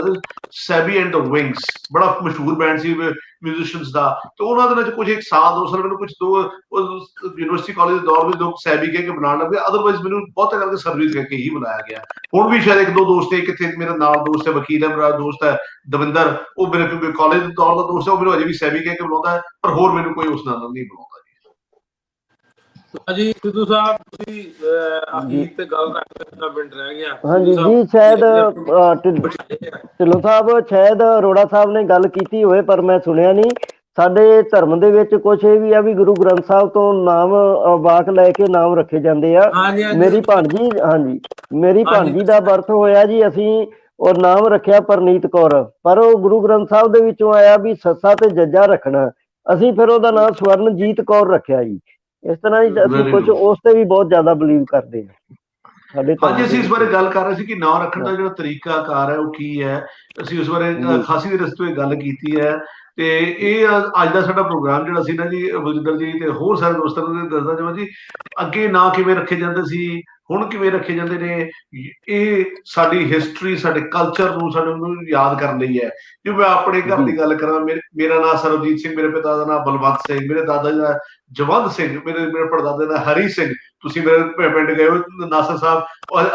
ਸੈਬੀ ਐਂਡ ਵਿੰਗਸ, ਬੜਾ ਮਸ਼ਹੂਰ ਬੈਂਡ ਸੀ ਮਿਊਜ਼ੀਸ਼ੀਅਨਸ ਦਾ। ਤੇ ਉਹਨਾਂ ਦੇ ਵਿੱਚ ਕੁਝ ਇੱਕ ਸਾਲ 2 ਸਾਲ ਮੈਨੂੰ ਕੁਝ ਯੂਨੀਵਰਸਿਟੀ ਕਾਲਜ ਦੇ ਦੌਰ ਵਿੱਚ ਲੋਕ ਸੈਬੀ ਕਹਿ ਕੇ ਬਣਾਉਣ ਲੱਗੇ, ਅਦਰਵਾਈਜ਼ ਮੈਨੂੰ ਬਹੁਤੇ ਕਰਕੇ ਸਰਬਜੀਤ ਕਹਿ ਕੇ ਹੀ ਬੁਲਾਇਆ ਗਿਆ। ਹੁਣ ਵੀ ਸ਼ਾਇਦ ਇੱਕ ਦੋ ਦੋਸਤ ਹੈ, ਕਿੱਥੇ ਮੇਰਾ ਨਾਲ ਦੋਸਤ ਹੈ, ਵਕੀਲ ਹੈ, ਮੇਰਾ ਦੋਸਤ ਹੈ ਦਵਿੰਦਰ, ਉਹ ਮੇਰੇ ਕਿਉਂਕਿ ਕਾਲਜ ਦੇ ਦੌਰ ਦਾ ਦੋਸਤ ਹੈ, ਉਹ ਮੈਨੂੰ ਅਜੇ ਵੀ ਸੈਬੀ ਕਹਿ ਕੇ ਬੁਲਾਉਂਦਾ ਹੈ, ਪਰ ਹੋਰ ਮੈਨੂੰ ਕੋਈ ਉਸ ਨਾਲ ਨਹੀਂ ਬੁਲਾਉਂਦਾ ਜੀ। ਸਿੱਧੂ ਸਾਹਿਬ, ਤੁਸੀਂ ਅਖੀਰ ਤੇ ਗੱਲ ਰੱਖਣਾ ਮਿੰਟ ਰਹਿ ਗਿਆ। ਹਾਂਜੀ ਜੀ, ਸ਼ਾਇਦ ਢਿੱਲੋਂ ਸਾਹਿਬ, ਸ਼ਾਇਦ ਅਰੋੜਾ ਸਾਹਿਬ ਨੇ ਗੱਲ ਕੀਤੀ ਹੋਵੇ, ਪਰ ਮੈਂ ਸੁਣਿਆ ਨਹੀਂ। ਸਾਡੇ ਧਰਮ ਦੇ ਵਿੱਚ ਕੁਛ ਇਹ ਵੀ ਆ ਵੀ ਗੁਰੂ ਗ੍ਰੰਥ ਸਾਹਿਬ ਤੋਂ ਨਾਮ ਵਾਕ ਲੈ ਕੇ ਨਾਮ ਰੱਖੇ ਜਾਂਦੇ ਆ। ਮੇਰੀ ਭਾਣਜੀ ਦਾ ਬਰਥ ਹੋਇਆ ਜੀ, ਅਸੀਂ ਉਹ ਨਾਮ ਰੱਖਿਆ ਪਰਨੀਤ ਕੌਰ, ਪਰ ਉਹ ਗੁਰੂ ਗ੍ਰੰਥ ਸਾਹਿਬ ਦੇ ਵਿੱਚੋਂ ਆਇਆ ਵੀ ਸੱਸਾ ਤੇ ਜੱਜਾ ਰੱਖਣਾ, ਅਸੀਂ ਫਿਰ ਉਹਦਾ ਨਾਮ ਸਵਰਨਜੀਤ ਕੌਰ ਰੱਖਿਆ ਜੀ। ਇਸ ਤਰ੍ਹਾਂ ਹੀ ਅਸੀਂ ਕੁਝ ਉਸ ਤੇ ਵੀ ਬਹੁਤ ਜ਼ਿਆਦਾ ਬਲੀਵ ਕਰਦੇ ਹਾਂ ਸਾਡੇ। ਹਾਂਜੀ, ਅਸੀਂ ਇਸ ਬਾਰੇ ਗੱਲ ਕਰ ਰਹੇ ਸੀ ਕਿ ਨਾਂ ਰੱਖਣ ਦਾ ਜਿਹੜਾ ਤਰੀਕਾਕਾਰ ਹੈ ਉਹ ਕੀ ਹੈ। ਅਸੀਂ ਉਸ ਬਾਰੇ ਖਾਸੀ ਦੇ ਰਸਤੇ ਗੱਲ ਕੀਤੀ ਹੈ, ਤੇ ਇਹ ਅੱਜ ਦਾ ਸਾਡਾ ਪ੍ਰੋਗਰਾਮ ਜਿਹੜਾ ਸੀ ਨਾ ਜੀ, ਬਲਜਿੰਦਰ ਜੀ ਤੇ ਹੋਰ ਸਾਰੇ ਦੋਸਤਾਂ ਨੂੰ ਦੱਸਦਾ ਜਾਵਾਂ ਜੀ, ਅੱਗੇ ਨਾਂ ਕਿਵੇਂ ਰੱਖੇ ਜਾਂਦੇ ਸੀ, ਹੁਣ ਕਿਵੇਂ ਰੱਖੇ ਜਾਂਦੇ ਨੇ। ਇਹ ਸਾਡੀ ਹਿਸਟਰੀ, ਸਾਡੇ ਕਲਚਰ ਨੂੰ, ਸਾਨੂੰ ਯਾਦ ਕਰਨ ਲਈ ਹੈ। ਜੇ ਮੈਂ ਆਪਣੇ ਘਰ ਦੀ ਗੱਲ ਕਰਾਂ, ਮੇਰਾ ਨਾਮ ਸਰਬਜੀਤ ਸਿੰਘ, ਮੇਰੇ ਪਿਤਾ ਦਾ ਨਾਮ ਬਲਵੰਤ ਸਿੰਘ, ਮੇਰੇ ਦਾਦਾ ਜੀ ਦਾ ਜਵੰਦ ਸਿੰਘ, ਮੇਰੇ ਪੜਦਾਦੇ ਦਾ ਹਰੀ ਸਿੰਘ। ਤੁਸੀਂ ਮੇਰੇ ਪਿੰਡ ਗਏ ਹੋ ਨਾਸਰ ਸਾਹਿਬ,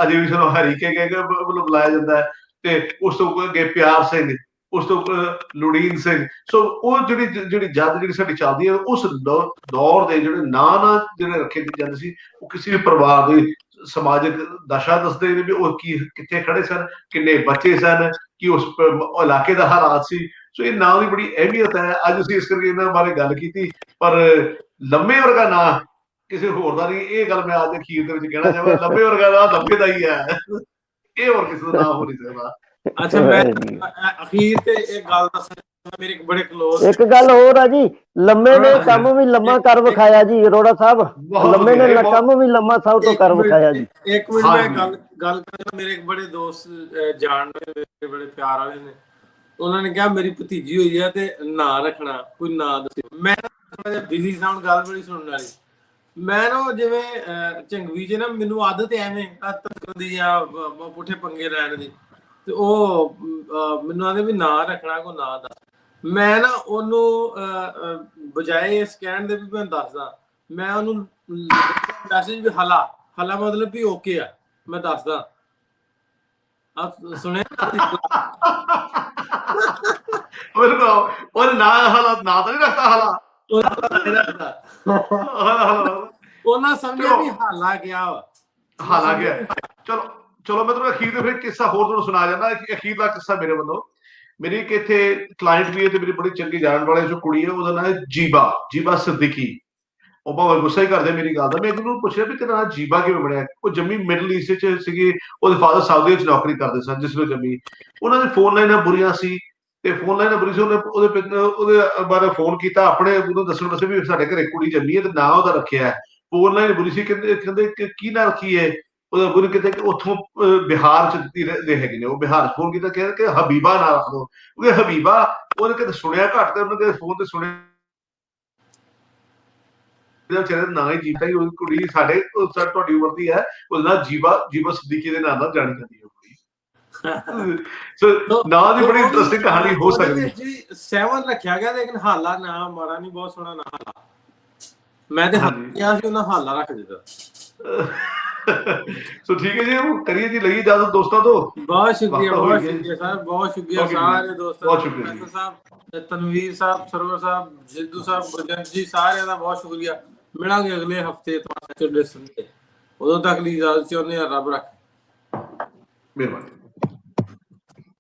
ਅਜੇ ਵੀ ਸਾਨੂੰ ਹਰੀ ਕੇ ਬੁਲਾਇਆ ਜਾਂਦਾ ਹੈ। ਤੇ ਉਸ ਤੋਂ ਅੱਗੇ ਪਿਆਰ ਸਿੰਘ, ਉਸ ਤੋਂ ਲੁੜੀਨ ਸਿੰਘ। ਸੋ ਉਹ ਜਿਹੜੀ ਜੱਦ ਜਿਹੜੀ ਸਾਡੀ ਚੱਲਦੀ ਹੈ, ਉਸ ਦੌਰ ਦੇ ਜਿਹੜੇ ਨਾਂ ਜਿਹੜੇ ਰੱਖੇ ਜਾਂਦੇ ਸੀ, ਉਹ ਕਿਸੇ ਵੀ ਪਰਿਵਾਰ ਦੀ ਸਮਾਜਿਕ ਦਸ਼ਾ ਦੱਸਦੇ ਨੇ ਵੀ ਉਹ ਕਿੱਥੇ ਖੜੇ ਸਨ, ਕਿੰਨੇ ਬੱਚੇ ਸਨ, ਕੀ ਉਸ ਇਲਾਕੇ ਦਾ ਹਾਲਾਤ ਸੀ। ਸੋ ਇਹ ਨਾਂ ਦੀ ਬੜੀ ਅਹਿਮੀਅਤ ਹੈ। ਅੱਜ ਅਸੀਂ ਇਸ ਕਰਕੇ ਇਹਨਾਂ ਬਾਰੇ ਗੱਲ ਕੀਤੀ, ਪਰ ਲੰਮੇ ਵਰਗਾ ਨਾਂ ਕਿਸੇ ਹੋਰ ਦਾ ਨਹੀਂ। ਇਹ ਗੱਲ ਮੈਂ ਅੱਜ ਅਖੀਰ ਦੇ ਵਿੱਚ ਕਹਿਣਾ ਚਾਹਾਂਗਾ, ਲੰਮੇ ਵਰਗਾ ਨਾਂ ਲੰਮੇ ਦਾ ਹੀ ਹੈ, ਇਹ ਹੋਰ ਕਿਸੇ ਦਾ ਨਾਂ ਹੋ ਨਹੀਂ ਸਕਦਾ। ਅੱਛਾ, ਮੈਂ ਅਖੀਰ ਤੇ ਇਹ ਗੱਲ ਦੱਸਣਾ ਮੇਰੇ ਬੜੇ ਕਲੋਜ਼ ਇੱਕ ਗੱਲ ਹੋਰ ਆ ਜੀ, ਲੰਮੇ ਨੇ ਕੰਮ ਵੀ ਲੰਮਾ ਕਰ ਵਿਖਾਇਆ ਜੀ ਅਰੋੜਾ ਸਾਹਿਬ, ਲੰਮੇ ਨੇ ਕੰਮ ਵੀ ਲੰਮਾ ਸਭ ਤੋਂ ਕਰ ਵਿਖਾਇਆ ਜੀ। ਇੱਕ ਮਿੰਟ ਮੈਂ ਗੱਲ ਕਰਾਂ, ਮੇਰੇ ਇੱਕ ਬੜੇ ਦੋਸਤ ਜਾਣਦੇ ਮੇਰੇ ਬੜੇ ਪਿਆਰ ਵਾਲੇ ਨੇ, ਉਹਨਾਂ ਨੇ ਕਿਹਾ ਮੇਰੀ ਭਤੀਜੀ ਹੋਈ ਆ ਤੇ ਨਾਂ ਰੱਖਣਾ, ਕੋਈ ਨਾਂ ਦੱਸਿਓ। ਮੈਂ ਥੋੜਾ ਜਿਹਾ ਬਿਜ਼ੀ ਸਾਂ, ਗੱਲ ਬੜੀ ਸੁਣਨ ਵਾਲੀ। ਮੈਂ ਨਾ ਜਿਵੇਂ ਝੰਗਵੀ ਚ ਨਾ ਮੈਨੂੰ ਆਦਤ ਐਵੇਂ ਦੀ ਜਾਂ ਪੁੱਠੇ ਪੰਗੇ ਲੈਣ ਦੀ, ਤੇ ਉਹ ਮੈਨੂੰ ਆਂਦੇ ਵੀ ਨਾਂ ਰੱਖਣਾ, ਕੋਈ ਨਾਂ ਦੱਸ। ਮੈਂ ਨਾ ਉਹਨੂੰ ਬਜਾਏ ਇਸ ਕਹਿਣ ਦੇ ਵੀ ਮੈਂ ਦੱਸਦਾ, ਮੈਂ ਉਹਨੂੰ ਮੈਸੇਜ ਵੀ ਹਲਾ ਮਤਲਬ ਵੀ ਓਕੇ ਆ, ਮੈਂ ਦੱਸਦਾ। ਆਪ ਸੁਣਿਆ ਉਹ ਨਾ ਤਾਂ ਨਹੀਂ ਰੱਖਦਾ ਹਲਾ, ਉਹਨਾਂ ਸਮਝਿਆ ਵੀ ਹਾਲਾ ਗਿਆ ਵਾ, ਹਾਲਾ ਗਿਆ। ਚਲੋ ਮੈਂ ਤੁਹਾਨੂੰ ਅਖੀਰ ਤੇ ਫਿਰ ਕਿੱਸਾ ਹੋਰ ਤੁਹਾਨੂੰ ਸੁਣਾ ਜਾਂਦਾ। ਅਖੀਰਲਾ ਕਿੱਸਾ ਮੇਰੇ ਵੱਲੋਂ, ਮੇਰੀ ਇੱਕ ਇੱਥੇ ਕਲਾਇੰਟ ਵੀ ਹੈ ਤੇ ਮੇਰੀ ਬੜੀ ਚੰਗੀ ਜਾਣ ਵਾਲੇ ਜੋ ਕੁੜੀ ਹੈ, ਉਹਦਾ ਨਾਮ ਹੈ ਜੀਬਾ ਸਿੱਦੀਕੀ। ਉਹ ਭਾਵੇਂ ਗੁੱਸਾ ਹੀ ਕਰਦੇ ਮੇਰੀ ਗੱਲ ਦਾ। ਮੈਂ ਉਹਨੂੰ ਪੁੱਛਿਆ ਵੀ ਤੇਰਾ ਨਾਮ ਜੀਬਾ ਕਿਵੇਂ ਬਣਿਆ? ਉਹ ਜੰਮੀ ਮਿਡਲ ਈਸਟ ਚ ਸੀਗੀ, ਉਹਦੇ ਫਾਦਰ ਸਾਊਦੀ ਵਿੱਚ ਨੌਕਰੀ ਕਰਦੇ ਸਨ ਜਿਸ ਨੂੰ ਜੰਮੀ। ਉਹਨਾਂ ਦੀ ਫੋਨ ਲਾਈਨਾਂ ਬੁਰੀਆਂ ਸੀ, ਤੇ ਫੋਨ ਲਾਈਨਾਂ ਬੁਰੀ ਸੀ। ਉਹਦੇ ਬਾਰੇ ਫੋਨ ਕੀਤਾ ਆਪਣੇ ਉਹਨੂੰ ਦੱਸਣ ਵਾਸਤੇ ਵੀ ਸਾਡੇ ਘਰੇ ਕੁੜੀ ਜੰਮੀ ਹੈ ਤੇ ਨਾਂ ਉਹਦਾ ਰੱਖਿਆ। ਫੋਨ ਲਾਈਨ ਬੁਰੀ ਸੀ, ਕਹਿੰਦੇ ਕੀ ਨਾਂ ਰੱਖੀ ਹੈ ਉਹਦਾ? ਗੁਰੂ ਕਿਤੇ ਉੱਥੋਂ ਬਿਹਾਰ ਚ ਦੇ ਹੈਗੇ ਨੇ, ਉਹ ਬਿਹਾਰ ਚ ਫੋਨ ਕੀਤਾ, ਕਹਿੰਦੇ ਕਿ ਹਬੀਬਾ ਨਾਂ ਰੱਖ ਦੋ, ਕਿਉਂਕਿ ਹਬੀਬਾ ਉਹਨੇ ਕਿਤੇ ਸੁਣਿਆ ਘੱਟ ਤੇ ਉਹਨੇ ਫੋਨ ਤੇ ਸੁਣਿਆ ਨਾਂ ਹੀ ਜੀਤਾ ਹੀ। ਉਹ ਕੁੜੀ ਸਾਡੇ ਤੁਹਾਡੀ ਉਮਰ ਦੀ ਹੈ, ਉਹਦਾ ਨਾਂ ਜੀਬਾ ਸਿੱਦੀਕੀ ਦੇ ਨਾਂ ਨਾਲ ਜਾਣੀ ਜਾਂਦੀ ਹੈ ਉਹ ਕੁੜੀ। ਸੋ ਨਾਂ ਦੀ ਬੜੀ ਇੰਟਰਸਟਿੰਗ ਕਹਾਣੀ ਹੋ ਸਕਦੀ ਹੈ। 7 ਰੱਖਿਆ ਗਿਆ, ਲੇਕਿਨ ਹਾਲਾ ਨਾਂ ਮਾੜਾ ਨਹੀਂ, ਬਹੁਤ ਸੋਹਣਾ ਨਾਂ ਹਾਲਾ। ਮੈਂ ਤੇ ਕਿਹਾ ਸੀ ਉਹਨਾਂ ਹਾਲਾ ਰੱਖ ਦਿੱਤਾ। ਸੋ ਠੀਕ ਹੈ ਜੀ, ਉਹ ਕਰੀਏ ਜੀ, ਲਈਏ ਇਜਾਜ਼ਤ ਦੋਸਤਾਂ ਤੋਂ। ਬਹੁਤ ਸ਼ੁਕਰੀਆ ਸਰ, ਬਹੁਤ ਸ਼ੁਕਰੀਆ ਸਾਰੇ ਦੋਸਤਾਂ ਬਹੁਤ ਸ਼ੁਕਰੀਆ ਸਾਹਿਬ, ਤਨਵੀਰ ਸਾਹਿਬ, ਸਰਵਰ ਸਾਹਿਬ, ਜਿੱਦੂ ਸਾਹਿਬ, ਗੁਰਜੰਟ ਜੀ, ਸਾਰਿਆਂ ਦਾ ਬਹੁਤ ਸ਼ੁਕਰੀਆ। ਮਿਲਾਂਗੇ ਅਗਲੇ ਹਫਤੇ ਤੋਂ, ਉਦੋਂ ਤੱਕ ਲਈ ਇਜਾਜ਼ਤ ਚਾਹੁੰਦੇ ਹਾਂ। ਰੱਬ ਰੱਖੇ। ਮਿਹਰਬਾਨੀ।